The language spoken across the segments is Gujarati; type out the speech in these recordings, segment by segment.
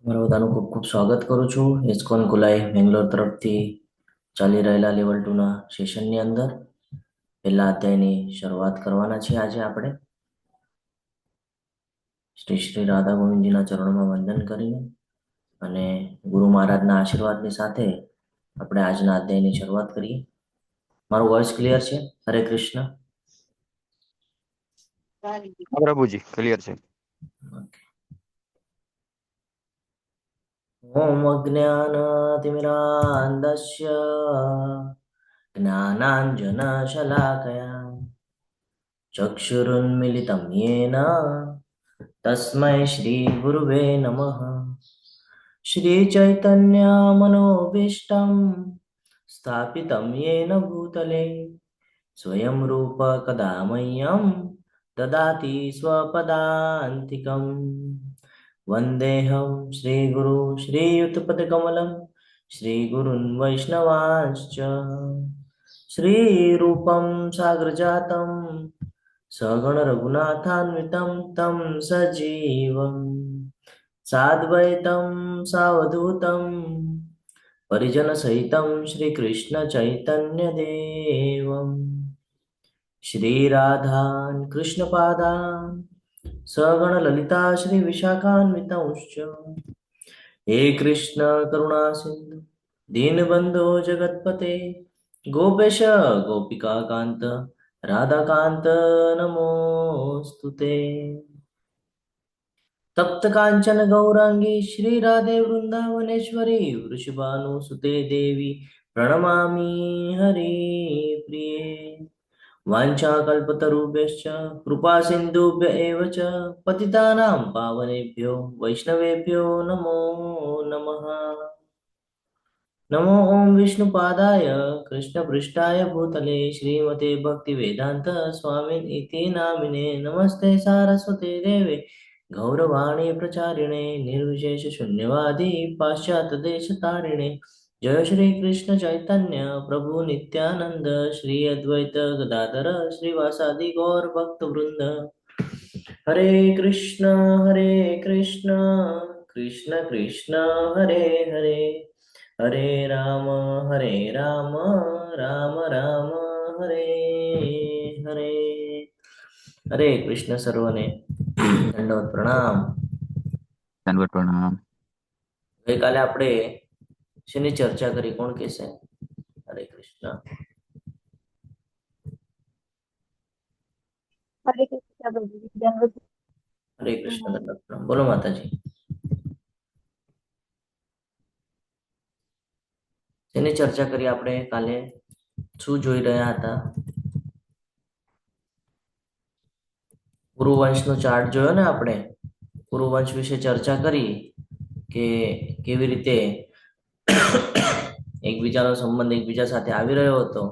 તમારા બધાનું ખૂબ ખૂબ સ્વાગત કરું છું ઇસ્કોન કુલાઈ બેંગ્લોર તરફથી ચાલી રહેલા લેવલ 2 ના સેશનની અંદર પહેલા અધ્યાયની શરૂઆત કરવાના છીએ આજે આપણે શ્રી શ્રી રાધા ગોવિંદજીના ચરણોમાં વંદન કરીને અને ગુરુ મહારાજના આશીર્વાદની સાથે આપણે આજના અધ્યાયની શરૂઆત કરીએ. મારું વોઇસ ક્લિયર છે? હરે કૃષ્ણ. હા પ્રભુજી ક્લિયર છે. ઓમ અજ્ઞાનતિમિરાન્ધસ્ય જ્ઞાનાંજનશલાકયા ચક્ષુરુન્મિલિतं येन तस्मै श्रीगुरुवे नमः. श्रीचैतन्यमनोभीष्टं स्थापितं येन भूतले स्वयं रूप कदा मह्यं ददाति स्वपदान्तिकम्. वन्देऽहं श्रीगुरु श्रीयुतपदकमलं श्रीगुरुन् वैष्णवांश्च श्रीरूपं साग्रजातं सगण रघुनाथान्वितं तं सजीवं साद्वैतं सावधूतं परिजनसहितं श्रीकृष्णचैतन्यदेवं श्रीराधान् कृष्णपादान् सगण ललिता श्रीविशाखान्वितंश्च हे कृष्ण करुणा सिन्धु दीनबन्धो जगत्पते गोपेश गोपिकाकान्त राधाकान्त नमोऽस्तुते. तप्त कांचन गौरांगी श्रीराधे वृंदावनेश्वरी वृषभानुसुते देवी प्रणमामि हरिप्रिये. वाञ्छाकल्पतरुभ्यश्च कृपा सिन्धुभ्य एव च पतितानां पावनेभ्यो वैष्णवेभ्यो नमो नमः. नमो ओम विष्णुपादाय कृष्णपृष्ठाय भूतले श्रीमते भक्तिवेदांत स्वामिन् इति नामिने नमस्ते सारस्वते देवे गौरवाणी प्रचारिणे निर्विशेष शून्यवादी पाश्चात्यदेशतारिणे. जय श्री कृष्ण चैतन्य प्रभु नित्यानंद श्री अद्वैत गदाधर श्रीवासादि गौर भक्त वृंद. हरे कृष्ण कृष्ण कृष्ण हरे हरे हरे राम राम राम हरे हरे. हरे कृष्ण सर्वने दंडवत प्रणाम. દંડવત પ્રણામ. ગઈકાલે આપણે શેની ચર્ચા કરી? કોણ કહેશે? હરે કૃષ્ણ. હરે કૃષ્ણ પ્રભુજી દંડવત હરે કૃષ્ણ દંડવત પ્રણામ. બોલો માતાજી. શેની ચર્ચા કરી આપણે કાલે? શું જોઈ રહ્યા હતા? ગુરુવંશનો ચાર્ટ જોયો ને આપણે? ગુરુવંશ વિશે ચર્ચા કરી કે કેવી રીતે એકબીજાનો સંબંધ એકબીજા સાથે આવી રહ્યો હતો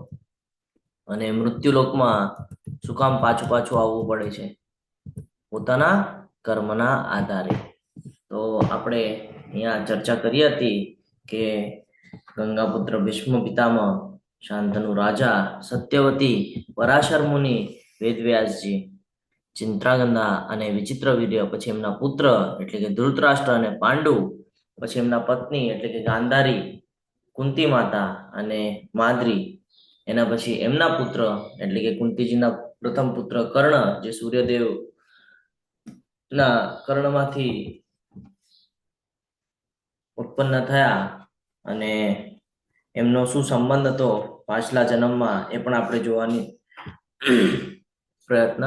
અને મૃત્યુલોકમાં શું કામ પાછું પાછું આવવું પડે છે? પોતાના કર્મના આધારે. તો આપણે અહીંયા ચર્ચા કરી હતી કે ગંગાપુત્ર ભીષ્મ પિતામહ, શાંતનુ રાજા, સત્યવતી, પરાશર મુનિ, વેદવ્યાસજી, ચિંત્રાગંધા અને વિચિત્રવીર્ય, પછી એમના પુત્ર એટલે કે ધૃતરાષ્ટ્ર અને પાંડુ, પછી એમના પત્ની એટલે કે ગાંધારી, કુંતી માતા અને માદ્રી, એના પછી એમના પુત્ર એટલે કે કુંતીજીના પ્રથમ પુત્ર કર્ણ, જે સૂર્યદેવ ના કર્ણમાંથી ઉત્પન્ન થયા અને એમનો શું સંબંધ હતો પાછલા જન્મમાં એ પણ આપણે જોવાની પ્રયત્ન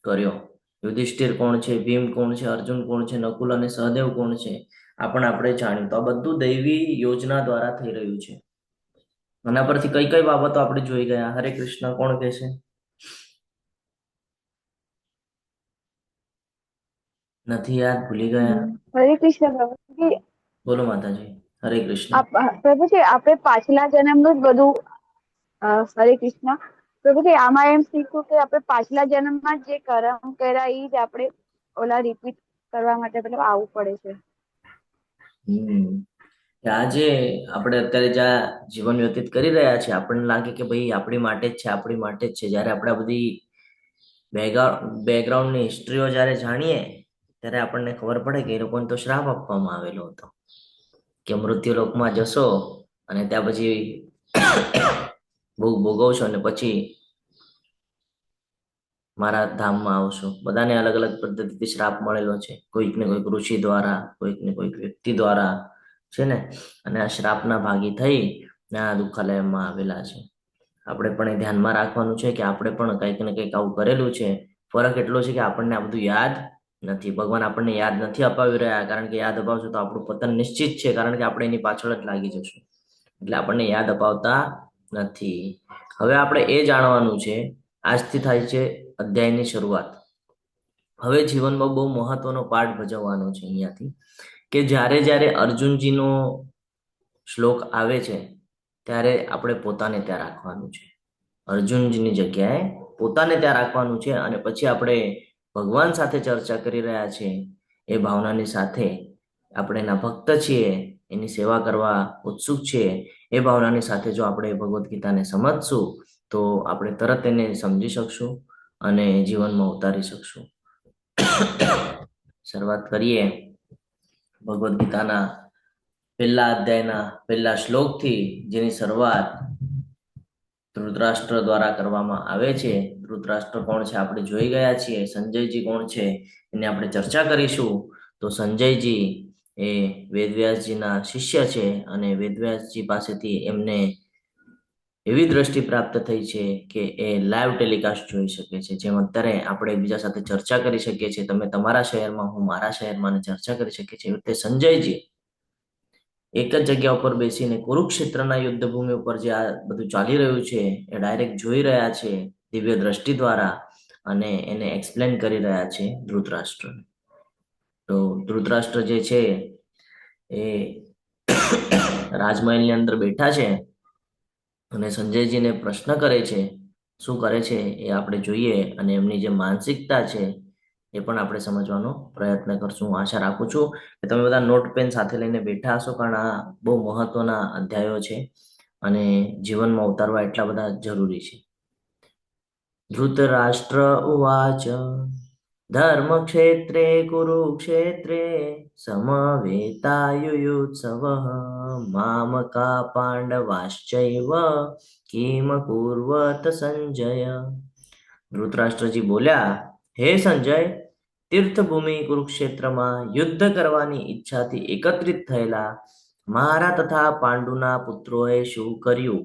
કર્યો. યુધિષ્ઠિર કોણ છે, ભીમ કોણ છે, અર્જુન કોણ છે, નકુલ અને સહદેવ કોણ છે, આ પણ આપણે જાણ્યું. તો આ બધું દૈવી યોજના દ્વારા થઈ રહ્યું છે. આના પરથી કઈ કઈ બાબતો આપણે જોઈ ગયા? હરે કૃષ્ણ. કોણ કહેશે? નથી યાદ? ભૂલી ગયા? હરે કૃષ્ણ પ્રભુજી. બોલો માતાજી. હરે કૃષ્ણ. પ્રભુજી આપણે પાછલા જન્મનું જ બધું હરે કૃષ્ણ પ્રભુજી આમાં એમ શીખ્યું કે આપણે પાછલા જન્મમાં જે કર્મ કર્યા એ જ આપણે ઓલા રિપીટ કરવા માટે મતલબ આવવું પડે છે. આજે આપણે અત્યારે જ્યાં જીવન વ્યતીત કરી રહ્યા છે, આપણને લાગે કે ભાઈ આપણી માટે જ છે, આપણી માટે જ છે. જ્યારે આપણે આ બધી બેકગ્રાઉન્ડની હિસ્ટ્રીઓ જ્યારે જાણીએ ત્યારે આપણને ખબર પડે કે એ લોકોને તો શ્રાપ આપવામાં આવેલો હતો કે મૃત્યુલોકમાં જશો અને ત્યાં પછી ભોગ ભોગવશો અને પછી મારા ધામમાં આવશો. બધાને અલગ અલગ પદ્ધતિથી શ્રાપ મળેલો છે, કોઈકને કોઈક ઋષિ દ્વારા, કોઈકને કોઈક વ્યક્તિ દ્વારા છે ને. અને આ શ્રાપના ભાગી થઈ ને આ દુઃખાલયમાં આવેલા છે. આપણે પણ એ ધ્યાનમાં રાખવાનું છે કે આપણે પણ કંઈક ને કંઈક આવું કરેલું છે. ફરક એટલો છે કે આપણને આ બધું યાદ નથી. ભગવાન આપણને યાદ નથી અપાવી રહ્યા, કારણ કે યાદ અપાવશું તો આપણું પતન નિશ્ચિત છે, કારણ કે આપણે એની પાછળ જ લાગી જશું. એટલે આપણને યાદ અપાવતા નથી. હવે આપણે એ જાણવાનું છે, આજથી થાય છે અધ્યાયની શરૂઆત. હવે જીવનમાં બહુ મહત્વનો પાઠ ભજવવાનો છે અહીંયાથી, કે જ્યારે જ્યારે અર્જુનજીનો શ્લોક આવે છે ત્યારે આપણે પોતાને ત્યાં રાખવાનું છે. અર્જુનજીની જગ્યાએ પોતાને ત્યાં રાખવાનું છે. અને પછી આપણે ભગવાન સાથે ચર્ચા કરી રહ્યા છે એ ભાવનાની સાથે, આપણે એના ભક્ત છીએ, એની સેવા કરવા ઉત્સુક છીએ, એ ભાવનાની સાથે જો આપણે ભગવદ્ ગીતાને સમજશું તો આપણે તરત એને સમજી શકશું અને જીવનમાં ઉતારી શકશું. શરૂઆત કરીએ ભગવદ્ ગીતાના પહેલા અધ્યાયના પહેલા શ્લોકથી, જેની શરૂઆત ધૃતરાષ્ટ્ર દ્વારા કરવામાં આવે છે. ધૃતરાષ્ટ્ર કોણ છે આપણે જોઈ ગયા છીએ. સંજયજી કોણ છે એની આપણે ચર્ચા કરીશું. તો સંજયજી એ વેદવ્યાસજીના શિષ્ય છે અને વેદવ્યાસજી પાસેથી એમને એવી દ્રષ્ટિ પ્રાપ્ત થઈ છે કે એ લાઈવ ટેલિકાસ્ટ જોઈ શકે છે, જેમ અત્યારે આપણે બીજા સાથે ચર્ચા કરી શકીએ છીએ. તમે તમારા શહેરમાં, હું મારા શહેરમાં ચર્ચા કરી શકીએ છીએ. એ વખતે સંજયજી એક જ જગ્યા ઉપર બેસીને કુરુક્ષેત્રના યુદ્ધ ભૂમિ ઉપર જે આ બધું ચાલી રહ્યું છે એ ડાયરેક્ટ જોઈ રહ્યા છે દિવ્ય દ્રષ્ટિ દ્વારા, અને એને એક્સપ્લેન કરી રહ્યા છે ધૃતરાષ્ટ્ર. તો ધૃતરાષ્ટ્ર જે છે એ રાજમહેલની અંદર બેઠા છે અને સંજયજીને પ્રશ્ન કરે છે. શું કરે છે એ આપણે જોઈએ અને એમની જે માનસિકતા છે એ પણ આપણે સમજવાનો પ્રયત્ન કરશું. આશા રાખું છું કે તમે બધા નોટ પેન સાથે લઈને બેઠા હશો, કારણ આ બહુ મહત્વના અધ્યાયો છે અને જીવનમાં ઉતારવા એટલા બધા જરૂરી છે. ધૃતરાષ્ટ્ર ઉવાચ ધર્મક્ષેત્રે કુરુક્ષેત્રે સમવેતાયુયુત્સવઃ મામકા પાંડવાશ્ચૈવ કિમ કુર્વત સંજય. ધૃતરાષ્ટ્રજી બોલ્યા, હે સંજય, તીર્થભૂમિ કુરુક્ષેત્રમાં યુદ્ધ કરવાની ઈચ્છાથી એકત્રિત થયેલા મારા તથા પાંડુના પુત્રોએ શું કર્યું?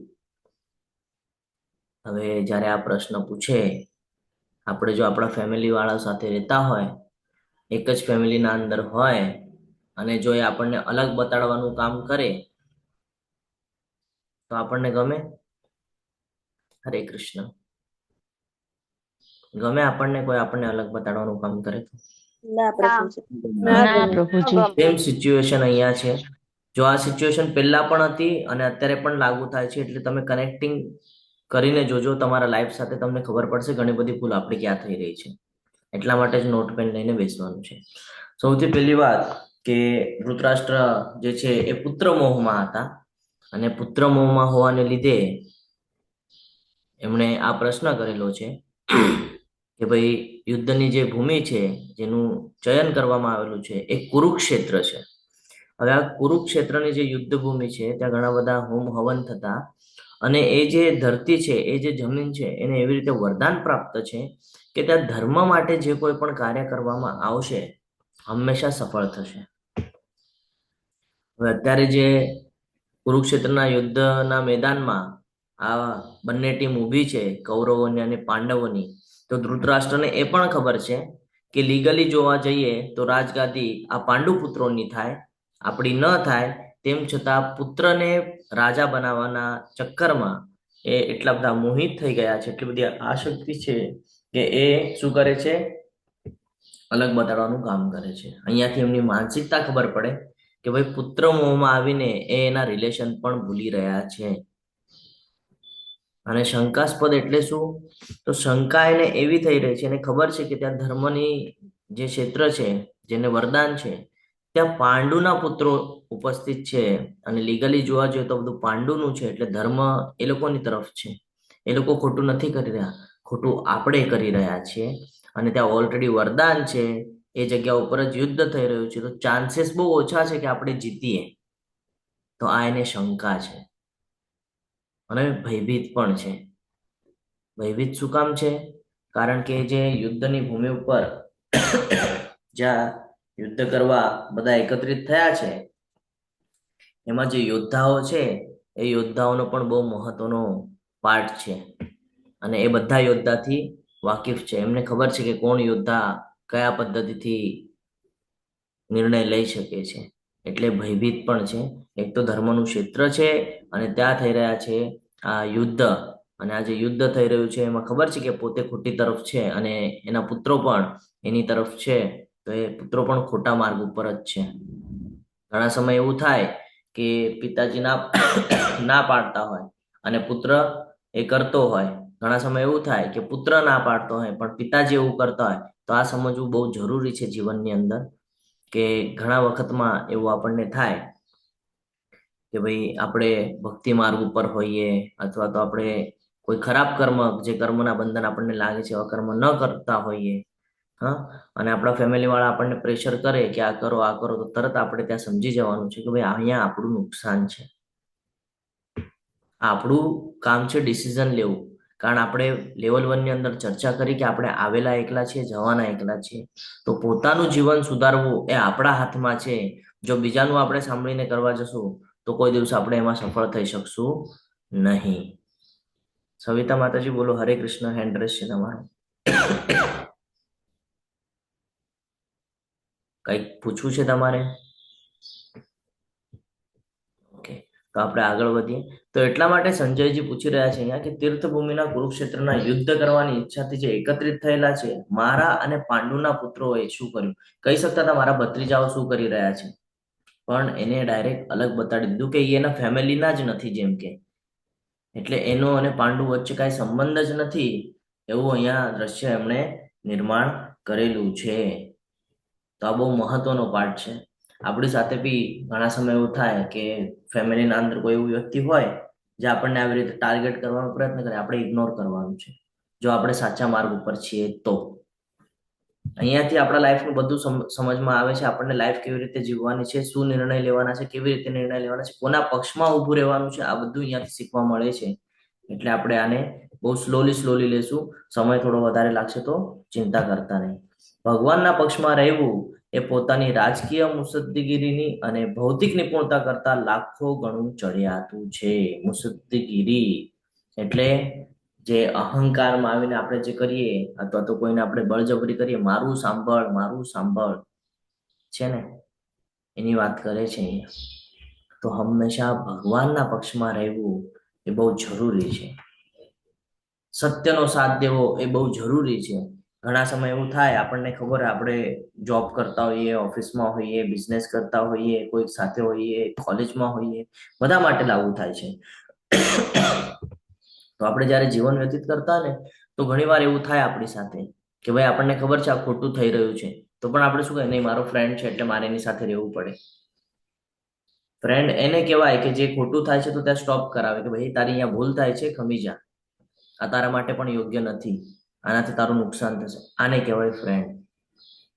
હવે જ્યારે આ પ્રશ્ન પૂછે, આપણે જો આપણા ફેમિલી વાળા સાથે રહેતા હોય, એક જ ફેમિલીના અંદર હોય, અને જો એ આપણને અલગ બતાડવાનું કામ કરે તો આપણને ગમે? હરે કૃષ્ણ. ગમે આપણને કોઈ આપણને અલગ બતાડવાનું કામ કરે તો? સેમ સિચ્યુએશન અહીંયા છે. જો આ સિચ્યુએશન પહેલા પણ હતી અને અત્યારે પણ લાગુ થાય છે, એટલે તમે કનેક્ટિંગ કરીને જોજો તમારા લાઈફ સાથે, તમને ખબર પડશે ઘણી બધી ભૂલ આપણી ક્યાં થઈ રહી છે. એટલા માટે જ નોટ પેન લઈને બેસવાનું છે. સૌથી પહેલી વાત કે ધૃતરાષ્ટ્ર જે છે એ પુત્ર મોહમાં હતા, અને પુત્ર મોહમાં હોવાને લીધે એમણે આ પ્રશ્ન કરેલો છે કે ભાઈ યુદ્ધની જે ભૂમિ છે જેનું ચયન કરવામાં આવેલું છે એ કુરુક્ષેત્ર છે. હવે આ કુરુક્ષેત્રની જે યુદ્ધ ભૂમિ છે ત્યાં ઘણા બધા હોમ હવન થતા, અને એ જે ધરતી છે, એ જે જમીન છે, એને એવી રીતે વરદાન પ્રાપ્ત છે કે ત્યાં ધર્મ માટે જે કોઈ પણ કાર્ય કરવામાં આવશે હંમેશા સફળ થશે. હવે અત્યારે જે કુરુક્ષેત્રના યુદ્ધના મેદાનમાં આ બંને ટીમ ઊભી છે, કૌરવોની અને પાંડવોની, તો ધૃતરાષ્ટ્રને એ પણ ખબર છે કે લીગલી જોવા જઈએ તો રાજગાદી આ પાંડુ પુત્રોની થાય, આપણી ન થાય. તેમ છતાં પુત્રને રાજા બનાવવાના ચક્કરમાં એ એટલા બધા મોહિત થઈ ગયા છે, એટલી બધી આસક્તિ છે કે એ શું કરે છે? અલગ બતાડવાનું કામ કરે છે. અહીંયાથી એમની માનસિકતા ખબર પડે કે ભાઈ પુત્ર મોહમાં આવીને એ એના રિલેશન પણ ભૂલી રહ્યા છે. અને શંકાસ્પદ એટલે શું? તો શંકા એને એવી થઈ રહી છે, એને ખબર છે કે ત્યાં ધર્મની જે ક્ષેત્ર છે, જેને વરદાન છે, ત્યાં પાંડુના પુત્રો ઉપસ્થિત છે, અને લીગલી જોવા જોઈએ તો બધું પાંડુનું છે, એટલે ધર્મ એ લોકોની તરફ છે. એ લોકો ખોટું નથી કરી રહ્યા, ખોટું આપણે કરી રહ્યા છીએ. અને ત્યાં ઓલરેડી વરદાન છે એ જગ્યા ઉપર જ યુદ્ધ થઈ રહ્યું છે, તો ચાન્સીસ બહુ ઓછા છે કે આપણે જીતીએ. તો આ એને શંકા છે અને ભયભીત પણ છે. ભયભીત શું કામ છે? કારણ કે જે યુદ્ધની ભૂમિ ઉપર જ્યાં યુદ્ધ કરવા બધા એકત્રિત થયા છે, એમાં જે યોદ્ધાઓ છે એ યોદ્ધાઓનો પણ બહુ મહત્વનો પાર્ટ છે. અને એ બધા યોદ્ધાથી વાકેફ છે. એમને ખબર છે કે કોણ યોદ્ધા કયા પદ્ધતિથી નિર્ણય લઈ શકે છે. એટલે ભયભીત પણ છે. એક તો ધર્મનું ક્ષેત્ર છે અને ત્યાં થઈ રહ્યા છે આ યુદ્ધ. અને આ જે યુદ્ધ થઈ રહ્યું છે એમાં ખબર છે કે પોતે ખોટી તરફ છે અને એના પુત્રો પણ એની તરફ છે. તો એ પુત્રો પણ ખોટા માર્ગ ઉપર જ છે. ઘણા સમય એવું થાય કે પિતાજી ના પાડતા હોય અને પુત્ર એ કરતો હોય. ઘણા સમય એવું થાય કે પુત્ર ના પાડતો હોય પણ પિતાજી એવું કરતા હોય. તો આ સમજવું બહુ જરૂરી છે જીવનની અંદર, કે ઘણા વખતમાં એવું આપણને થાય કે ભાઈ આપણે ભક્તિ માર્ગ ઉપર હોઈએ અથવા તો આપણે કોઈ ખરાબ કર્મ, જે કર્મના બંધન આપણને લાગે છે એવા કર્મ ન કરતા હોઈએ. હા, અને આપણા ફેમિલી વાળા આપણને પ્રેશર કરે કે આ કરો આ કરો, તો તરત આપણે ત્યાં સમજી જવાનું છે કે ભાઈ અહીંયા આપણું નુકસાન છે. આપણું કામ છે ડિસિઝન લેવું. કારણ આપણે લેવલ 1 ની અંદર ચર્ચા કરી કે આપણે આવેલા એકલા છીએ, જવાના એકલા છીએ. તો પોતાનું જીવન સુધારવું એ આપણા હાથમાં છે. જો બીજાનું આપણે સાંભળીને કરવા જશું તો કોઈ દિવસ આપણે એમાં સફળ થઈ શકશું નહીં. સવિતા માતાજી બોલો, હરે કૃષ્ણ. હેન્ડ રેસ છે તમારો. કંઈક પૂછવું છે તમારે? ઓકે, તો આપણે આગળ વધીએ. તો એટલા માટે સંજયજી પૂછી રહ્યા છે અહીંયા કે તીર્થભૂમિના કુરુક્ષેત્રના યુદ્ધ કરવાની ઈચ્છાથી જે એકત્રિત થયેલા છે, મારા અને પાંડુના પુત્રોએ શું કર્યું? કહી શકતા હતા મારા ભત્રીજાઓ શું કરી રહ્યા છે, પણ એને ડાયરેક્ટ અલગ બતાડી દીધું કે એના ફેમિલીના જ નથી, જેમ કે એટલે એનો અને પાંડુ વચ્ચે કાંઈ સંબંધ જ નથી એવું અહીંયા દ્રશ્ય એમણે નિર્માણ કરેલું છે. તો આ બહુ મહત્વનો પાર્ટ છે. આપણી સાથે બી ઘણા સમય એવું થાય કે ફેમિલીના અંદર કોઈ એવું વ્યક્તિ હોય જે આપણને આવી રીતે ટાર્ગેટ કરવાનો પ્રયત્ન કરે, આપણે ઇગ્નોર કરવાનું છે જો આપણે સાચા માર્ગ ઉપર છીએ તો. અહીંયાથી આપણા લાઈફનું બધું સમજમાં આવે છે. આપણને લાઈફ કેવી રીતે જીવવાની છે, શું નિર્ણય લેવાના છે, કેવી રીતે નિર્ણય લેવાના છે, કોના પક્ષમાં ઊભું રહેવાનું છે, આ બધું અહીંયાથી શીખવા મળે છે. એટલે આપણે આને બહુ સ્લોલી લેશું. સમય થોડો વધારે લાગશે તો ચિંતા કરતા નહીં. ભગવાનના પક્ષમાં રહેવું એ પોતાની રાજકીય મુસદ્દીગીરીની અને ભૌતિક નિપુણતા કરતા લાખો ગણું ચડિયાતું છે. મુસદ્દીગીરી એટલે જે અહંકારમાં આવીને આપણે જે કરીએ અથવા તો કોઈને આપણે બળજબરી કરીએ, મારું સાંભળ છે ને, એની વાત કરે છે અહીંયા. તો હંમેશા ભગવાનના પક્ષમાં રહેવું એ બહુ જરૂરી છે. સત્યનો સાથ દેવો એ બહુ જરૂરી છે. ઘણા સમય એવું થાય, આપણને ખબર આપણે જોબ કરતા હોઈએ, ઓફિસમાં હોઈએ, બિઝનેસ કરતા હોઈએ, કોઈક સાથે હોઈએ, કોલેજમાં હોઈએ, બધા માટે લાગુ થાય છે. તો આપણે જ્યારે જીવન વ્યતીત કરતા ને તો ઘણીવાર એવું થાય આપણી સાથે કે ભાઈ આપણને ખબર છે આ ખોટું થઈ રહ્યું છે, તો પણ આપણે શું કહે, નહીં મારો ફ્રેન્ડ છે એટલે મારે એની સાથે રહેવું પડે. ફ્રેન્ડ એને કહેવાય કે જે ખોટું થાય છે તો ત્યાં સ્ટોપ કરાવે કે ભાઈ તારી અહીંયા ભૂલ થાય છે, ખમી જા, આ તારા માટે પણ યોગ્ય નથી, આનાથી તારું નુકસાન થશે. આને કહેવાય ફ્રેન્ડ.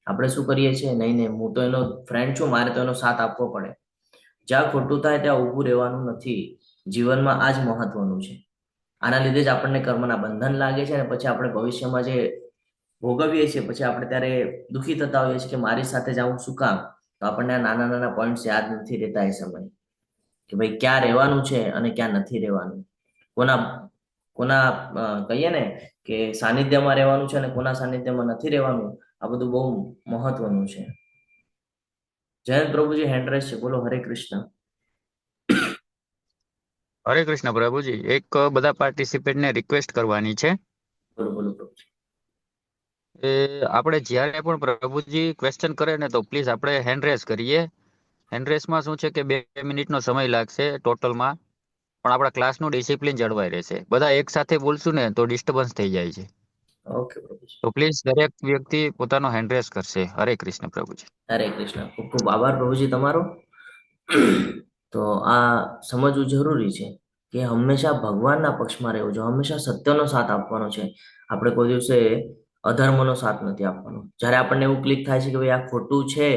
આપણે શું કરીએ છીએ, નહીં હું તો એનો ફ્રેન્ડ છું, મારે તો એનો સાથ આપવો પડે. જ્યાં ખોટું થાય ત્યાં ઊભું રહેવાનું નથી. જીવનમાં આ જ મહત્વનું છે. આના લીધે જ આપણને કર્મના બંધન લાગે છે અને પછી આપણે ભવિષ્યમાં જે ભોગવીએ છીએ પછી આપણે ત્યારે દુઃખી થતા હોઈએ છીએ કે મારી સાથે જ આવું શું કામ. તો આપણને આ નાના પોઈન્ટ્સ યાદ નથી રહેતા એ સમય, કે ભાઈ ક્યાં રહેવાનું છે અને ક્યાં નથી રહેવાનું, કોના કોના કહીએ ને કે સાનિધ્યમાં રહેવાનું છે અને કોના સાનિધ્યમાં નથી રહેવાનું. આ બધું બહુ મહત્વનું છે. જયંત પ્રભુજી હેન્ડ રેસ છે, બોલો હરે કૃષ્ણ. હરે કૃષ્ણ પ્રભુજી. એક બધા પાર્ટિસિપેન્ટને રિક્વેસ્ટ કરવાની છે. બોલો બોલો પ્રભુજી. એ આપણે જ્યારે પણ પ્રભુજી ક્વેશ્ચન કરે ને તો પ્લીઝ આપણે હેન્ડ રેસ કરીએ. હેન્ડ રેસમાં શું છે કે 2 મિનિટનો સમય લાગશે ટોટલમાં, પણ આપણા ક્લાસનું ડિસિપ્લિન જળવાઈ રહેશે. બધા એક સાથે બોલશું ને તો ડિસ્ટર્બન્સ થઈ જાય છે. ઓકે પ્રભુજી. તો પ્લીઝ દરેક વ્યક્તિ પોતાનો હેન્ડ રેસ કરશે. હરે કૃષ્ણ પ્રભુજી. હરે કૃષ્ણ. ખૂબ ખૂબ આભાર પ્રભુજી તમારો. તો આ સમજવું જરૂરી છે કે હંમેશા ભગવાનના પક્ષમાં રહેવું જોઈએ, હંમેશા સત્યનો સાથ આપવાનો છે. આપણે કોઈ દિવસે અધર્મનો સાથ નથી આપવાનો. જ્યારે આપણને એવું ક્લિક થાય છે કે ભાઈ આ ખોટું છે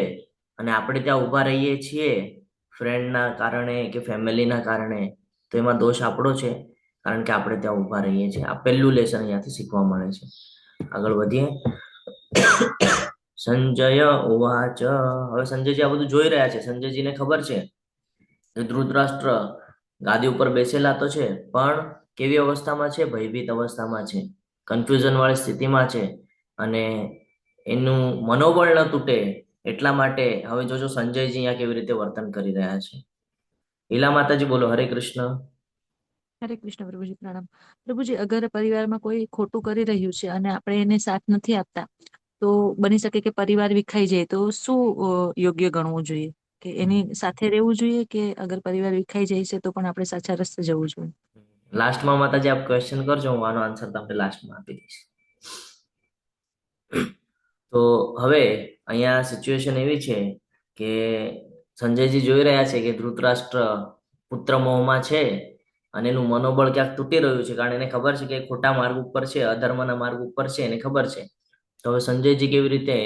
અને આપણે ત્યાં ઊભા રહીએ છીએ ફ્રેન્ડના કારણે કે ફેમિલીના કારણે, તો એમાં દોષ આપણો છે, કારણ કે આપણે ત્યાં ઊભા રહીએ છીએ. આ પહેલું લેસન અહીંયાથી શીખવા મળે છે. આગળ વધીએ. સંજય ઉવાચ. હવે સંજયજી આ બધું જોઈ રહ્યા છે. સંજયજીને ખબર છે કે ધૃતરાષ્ટ્ર ગાદી ઉપર બેસેલા તો છે, પણ કેવી અવસ્થામાં છે? ભયભીત અવસ્થામાં છે, કન્ફ્યુઝન વાળી સ્થિતિમાં છે, અને એનું મનોબળ ન તૂટે એટલા માટે હવે જોજો સંજયજી અહીંયા કેવી રીતે વર્તન કરી રહ્યા છે. લીલા માતાજી બોલો. હરે કૃષ્ણ. હરે કૃષ્ણ પ્રભુજી, પ્રણામ. પ્રભુજી, અગર પરિવારમાં કોઈ ખોટું કરી રહ્યું છે અને આપણે એને સાથ નથી આપતા, તો બની શકે કે પરિવાર વિખાઈ જાય, તો શું યોગ્ય ગણવું જોઈએ? કે એની સાથે રહેવું જોઈએ, કે અગર પરિવાર વિખાઈ જાય છે તો પણ આપણે સાચા રસ્તે જવું જોઈએ? લાસ્ટમાં માતાજી આપ ક્વેશ્ચન કરજો, હું આનો આન્સર તમને લાસ્ટમાં આપી દઈશ. તો હવે અહીંયા સિચ્યુએશન એવી છે કે સંજયજી જોઈ રહ્યા છે કે ધૃતરાષ્ટ્ર પુત્ર મોહમાં છે અને એનું મનોબળ ક્યાંક તૂટી રહ્યું છે, કારણ એને ખબર છે કે ખોટા માર્ગ ઉપર છે, અધર્મના માર્ગ ઉપર છે, એને ખબર છે. તો હવે સંજયજી કેવી રીતે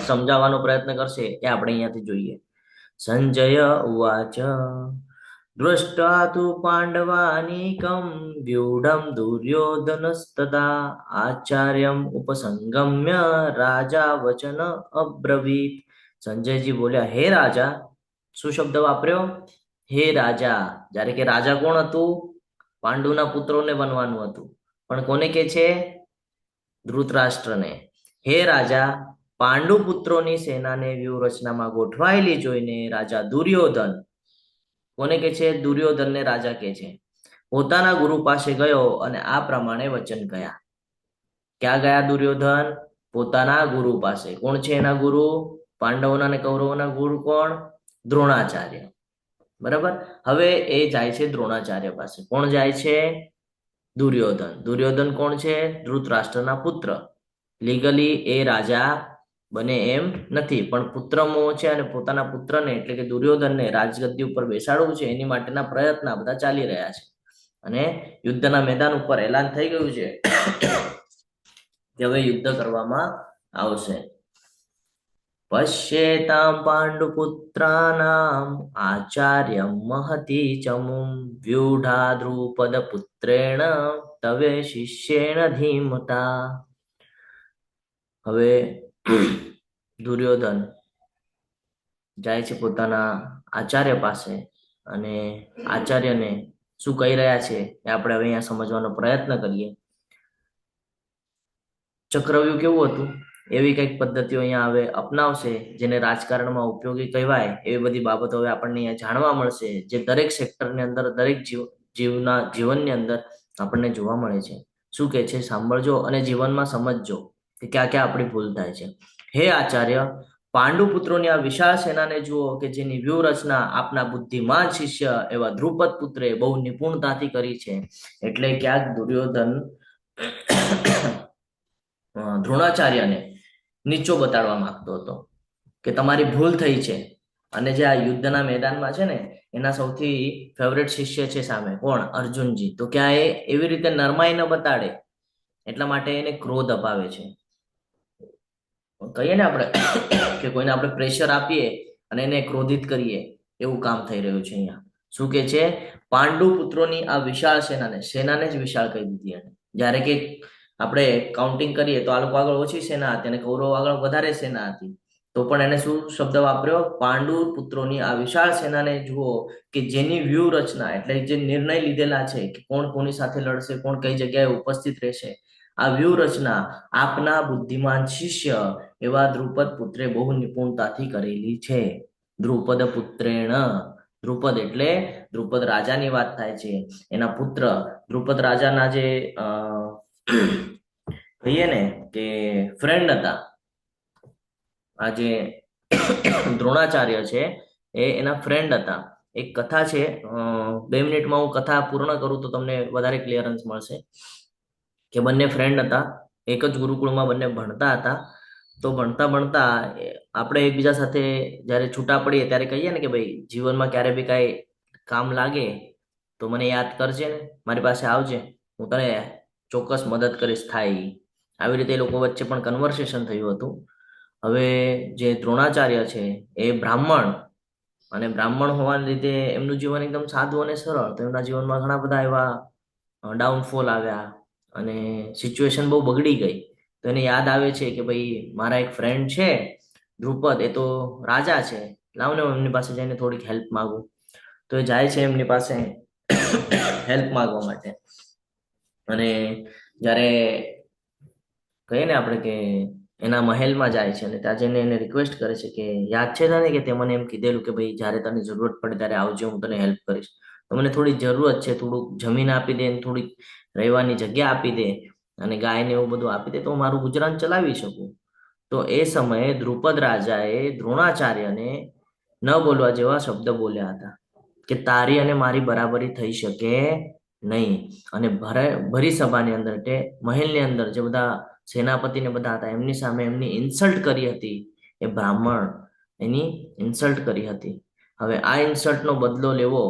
સમજાવવાનો પ્રયત્ન કરશે એ આપણે અહીંયાથી જોઈએ. સંજય ઉવાચ. દૃષ્ટા તુ પાંડવાનીકમ વ્યુઢમ દુર્યોધનસ્તદા આચાર્યમ ઉપસંગમ્ય રાજા વચન અબ્રવીત. સંજયજી બોલ્યા, હે રાજા. શું શબ્દ વાપર્યો? હે રાજા. જ્યારે કે રાજા કોણ હતું? પાંડુના પુત્રોને બનવાનું હતું, પણ કોને કે છે? ધૃતરાષ્ટ્રને. હે રાજા, પાંડુ પુત્રોની સેનાને વ્યૂહરચનામાં ગોઠવાયેલી જોઈને રાજા દુર્યોધન, કોને કે છે? દુર્યોધનને રાજા કે છે, પોતાના ગુરુ પાસે ગયો અને આ પ્રમાણે વચન કહ્યા. ક્યાં ગયા દુર્યોધન? પોતાના ગુરુ પાસે. કોણ છે એના ગુરુ? પાંડવોના અને કૌરવોના ગુરુ કોણ? દ્રોણાચાર્ય. બરાબર. હવે એ જાય છે દ્રોણાચાર્ય પાસે. કોણ જાય છે? દુર્યોધન. દુર્યોધન કોણ છે? ધૃતરાષ્ટ્રના પુત્ર. લીગલી એ રાજા બને એમ નથી, પણ પુત્ર મોહ છે અને પોતાના પુત્રને એટલે કે દુર્યોધનને રાજગદ્દી ઉપર બેસાડવું છે, એની માટેના પ્રયત્ન બધા ચાલી રહ્યા છે. અને યુદ્ધના મેદાન ઉપર એલાન થઈ ગયું છે કે હવે યુદ્ધ કરવામાં આવશે. પશ્યેતામ પાંડુપુત્રાનામ આચાર્ય મહતી ચમુમ વ્યુઢા દ્રુપદ પુત્રેણ તવે શિષ્યેણ ધીમતા. હવે દુર્યોધન જાય છે પોતાના આચાર્ય પાસે, અને આચાર્યને શું કહી રહ્યા છે એ આપણે હવે અહીંયા સમજવાનો પ્રયત્ન કરીએ. ચક્રવ્યૂહ કેવું હતું? એવી કંઈક પદ્ધતિઓ અહીંયા હવે અપનાવશે જેને રાજકારણમાં ઉપયોગી કહેવાય. એવી બધી બાબતો હવે આપણને અહીંયા જાણવા મળશે, જે દરેક સેક્ટરની અંદર, દરેક જીવનની અંદર આપણને જોવા મળે છે. શું કે છે સાંભળજો અને જીવનમાં સમજજો કે ક્યાં ક્યાં આપણી ભૂલ થાય છે. હે આચાર્ય, પાંડુ પુત્રોની આ વિશાળ સેનાને જુઓ કે જેની વ્યૂહરચના આપના બુદ્ધિમાન શિષ્ય એવા દ્રુપદ પુત્રે બહુ નિપુણતાથી કરી છે. એટલે ક્યાંક દુર્યોધન દ્રોણાચાર્યને નીચો બતાડવા માંગતો હતો કે તમારી ભૂલ થઈ છે. અને જે આ યુદ્ધના મેદાનમાં છે ને, એના સૌથી ફેવરેટ શિષ્ય છે સામે, કોણ? અર્જુનજી. તો ક્યાં એ એવી રીતે નરમાઈ ન બતાડે એટલા માટે એને ક્રોધ અપાવે છે. કહીએ ને આપણે કે કોઈને આપણે પ્રેશર આપીએ અને એને ક્રોધિત કરીએ, એવું કામ થઈ રહ્યું છે અહીંયા. શું કે છે? પાંડુ પુત્રોની આ વિશાળ સેનાને જ વિશાળ કહી દીધી એને. જ્યારે કે આપણે કાઉન્ટિંગ કરીએ તો આ લોકો આગળ ઓછી સેના હતી અને કૌરવ આગળ વધારે સેના હતી, તો પણ એને શું શબ્દ વાપર્યો? પાંડુ પુત્રોની આ વિશાળ સેનાને જુઓ કે જેની વ્યૂહરચના એટલે જે નિર્ણય લીધેલા છે કે કોણ કોની સાથે લડશે, કોણ કઈ જગ્યાએ ઉપસ્થિત રહેશે, આ વ્યૂહરચના આપના બુદ્ધિમાન શિષ્ય એવા દ્રુપદ પુત્રે બહુ નિપુણતાથી કરેલી છે. દ્રુપદ પુત્રેણ. દ્રુપદ એટલે દ્રુપદ રાજાની વાત થાય છે. એના પુત્ર દ્રુપદ રાજાના જે કહીએ ને કે ફ્રેન્ડ હતા, આ જે દ્રોણાચાર્ય છે એ એના ફ્રેન્ડ હતા. એક કથા છે, 2 મિનિટમાં હું કથા પૂર્ણ કરું તો તમને વધારે ક્લિયરન્સ મળશે. કે બંને ફ્રેન્ડ હતા, એક જ ગુરુકુળમાં બંને ભણતા હતા. તો ભણતા ભણતા આપણે એકબીજા સાથે જ્યારે છૂટા પડીએ ત્યારે કહીએ ને કે ભાઈ જીવનમાં ક્યારે બી કાંઈ કામ લાગે તો મને યાદ કરજે ને, મારી પાસે આવજે, હું તને ચોક્કસ મદદ કરીશ થાય. આવી રીતે એ લોકો વચ્ચે પણ કન્વર્સેશન થયું હતું. હવે જે દ્રોણાચાર્ય છે એ બ્રાહ્મણ, અને બ્રાહ્મણ હોવાને લીધે એમનું જીવન એકદમ સાદું અને સરળ. તો એમના જીવનમાં ઘણા બધા એવા ડાઉનફોલ આવ્યા અને સિચ્યુએશન બહુ બગડી ગઈ. તો એને યાદ આવે છે કે ભાઈ મારા એક ફ્રેન્ડ છે દ્રુપદ, એ તો રાજા છે, લાવ ને હું એમની પાસે જઈને થોડીક હેલ્પ માંગુ. તો એ જાય છે એમની પાસે હેલ્પ માંગવા માટે. અને જ્યારે કહીએ ને આપણે કે એના મહેલમાં જાય છે અને ત્યાં જઈને એને રિક્વેસ્ટ કરે છે કે યાદ છે તને કે તે મને એમ કીધેલું કે ભાઈ જ્યારે તને જરૂરત પડે ત્યારે આવજે, હું તને હેલ્પ કરીશ. તો મને થોડી જરૂરત છે, થોડુંક જમીન આપી દે, થોડીક રહેવાની જગ્યા આપી દે અને ગાયને એવું બધું આપી દે તો હું મારું ગુજરાન ચલાવી શકું. તો એ સમયે દ્રુપદ રાજાએ દ્રોણાચાર્યને ન બોલવા જેવા શબ્દ બોલ્યા હતા કે તારી અને મારી બરાબરી થઈ શકે નહીં. અને ભરી સભાની અંદર તે મહેલની અંદર જે બધા સેનાપતિ ને બધા હતા એમની સામે એમની ઇન્સલ્ટ કરી હતી. એ બ્રાહ્મણ એની ઇન્સલ્ટ કરી હતી. હવે આ ઇન્સલ્ટનો બદલો લેવો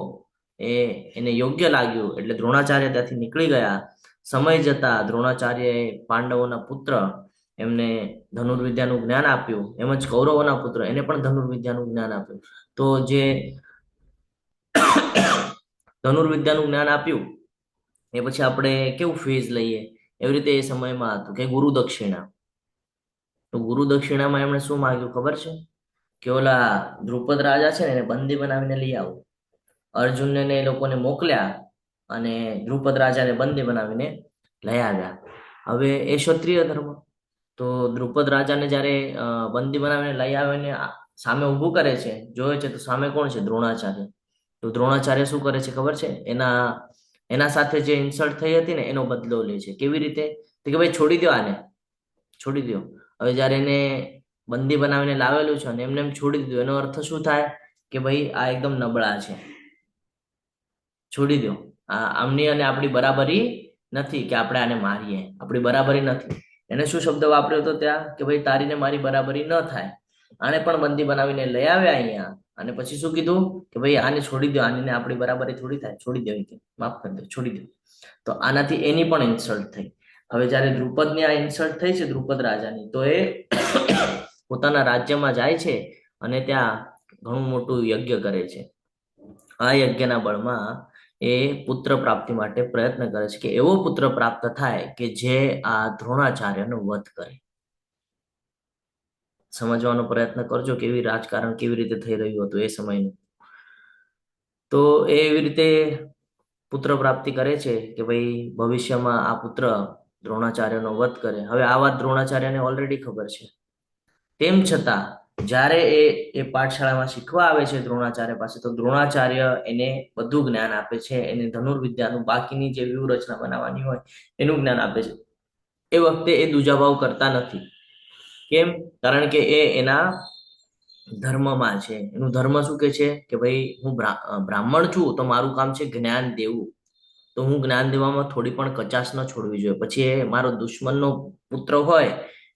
એને યોગ્ય લાગ્યું એટલે દ્રોણાચાર્ય ત્યાંથી નીકળી ગયા. સમય જતા દ્રોણાચાર્યએ પાંડવોના પુત્ર એમને ધનુર્વિદ્યાનું જ્ઞાન આપ્યું, એમજ કૌરવોના પુત્ર એને પણ ધનુર્વિદ્યાનું જ્ઞાન આપ્યું. તો જે ધનુર્વિદ્યાનું જ્ઞાન આપ્યું એ પછી આપણે કેવું ફેઝ લઈએ એવી રીતે એ સમયમાં હતું કે ગુરુ દક્ષિણા. તો ગુરુ દક્ષિણામાં એમણે શું માંગ્યું ખબર છે? કે ઓલા દ્રુપદ રાજા છે ને એને બંદી બનાવીને લઈ આવું. અર્જુનને એ લોકોને મોકલ્યા અને દ્રુપદ રાજાને બંદી બનાવીને લઈ આવ્યા. હવે એ ક્ષત્રિય ધર્મ. તો દ્રુપદ રાજાને જ્યારે બંદી બનાવીને લઈ આવીને સામે ઊભું કરે છે, જોવે છે તો સામે કોણ છે? દ્રોણાચાર્ય. તો દ્રોણાચાર્ય શું કરે છે ખબર છે? એના સાથે જે ઇન્સલ્ટ થઈ હતી ને એનો બદલો લે છે. કેવી રીતે? તો કે ભાઈ છોડી દો આને, છોડી દો. હવે જ્યારે એને બંદી બનાવીને લાવેલું છે અને એમને એમ છોડી દીધું, એનો અર્થ શું થાય? કે ભાઈ આ એકદમ નબળા છે, છોડી દો. આમની અને આપણી બરાબરી નથી કે આપણે આને મારીએ, આપણી બરાબરી નથી. એને શું શબ્દ વાપર્યો હતો ત્યાં? કે ભાઈ તારી ને મારી બરાબરી ન થાય. આને પણ બંદી બનાવીને લઈ આવ્યા અહીંયા અને પછી શું કીધું? કે ભાઈ આને છોડી દો, આની આપણી બરાબરી થોડી થાય, છોડી દો, માફ કરી દો, છોડી દો. તો આનાથી એની પણ ઇન્સલ્ટ થઈ. હવે જ્યારે દ્રુપદની આ ઇન્સલ્ટ થઈ છે દ્રુપદ રાજાની, તો એ પોતાના રાજ્યમાં જાય છે અને ત્યાં ઘણું મોટું યજ્ઞ કરે છે. આ યજ્ઞના બળમાં એ પુત્ર પ્રાપ્તિ માટે પ્રયત્ન કરે છે કે એવો પુત્ર પ્રાપ્ત થાય કે જે આ દ્રોણાચાર્યનો વધ કરે. સમજવાનો પ્રયત્ન કરજો કેવી રાજકારણ કેવી રીતે થઈ રહ્યું હતું એ સમયનું. તો એ એવી રીતે પુત્ર પ્રાપ્તિ કરે છે કે ભાઈ ભવિષ્યમાં આ પુત્ર દ્રોણાચાર્યનો વધ કરે. હવે આ વાત દ્રોણાચાર્યને ઓલરેડી ખબર છે. તેમ છતાં જ્યારે એ પાઠશાળામાં શીખવા આવે છે દ્રોણાચાર્ય પાસે, તો દ્રોણાચાર્ય એને બધું જ્ઞાન આપે છે. એને ધનુર્વિદ્યાનું બાકીની જે વ્યૂહરચના બનાવવાની હોય એનું જ્ઞાન આપે છે. એ વખતે એ દુજાભાવ કરતા નથી. કેમ? કારણ કે એ એના ધર્મમાં છે. એનું ધર્મ શું કે છે? કે ભાઈ હું બ્રાહ્મણ છું તો મારું કામ છે જ્ઞાન દેવું. તો હું જ્ઞાન દેવામાં થોડી પણ કચાશ ન છોડવી જોઈએ. પછી એ મારો દુશ્મનનો પુત્ર હોય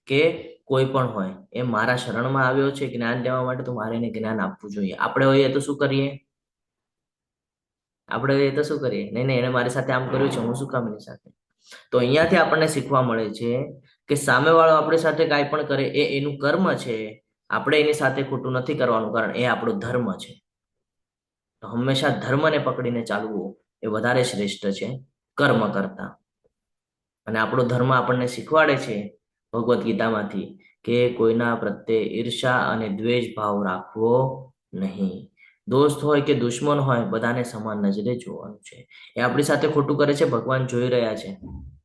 કે કોઈ પણ હોય, એ મારા શરણમાં આવ્યો છે જ્ઞાન દેવા માટે, તો મારે એને જ્ઞાન આપવું જોઈએ. આપણે હોઈએ તો શું કરીએ? આપણે હોઈએ તો શું કરીએ? નહીં, એને મારી સાથે આમ કર્યું છે, હું શું કામ એની સાથે? તો અહીંયાથી આપણને શીખવા મળે છે કે સામેવાળો આપણી સાથે કાંઈ પણ કરે એ એનું કર્મ છે. આપણે એની સાથે ખોટું નથી કરવાનું, કારણ એ આપણો ધર્મ છે. તો હંમેશા ધર્મને પકડીને ચાલવું એ વધારે શ્રેષ્ઠ છે કર્મ કરતા. અને આપણો ધર્મ આપણને શીખવાડે છે ભગવદ્ ગીતામાંથી કે કોઈના પ્રત્યે ઈર્ષા અને દ્વેષ ભાવ રાખવો નહીં. દોસ્ત હોય કે દુશ્મન હોય, બધાને સમાન નજરે જોવાનું છે. એ આપણી સાથે ખોટું કરે છે, ભગવાન જોઈ રહ્યા છે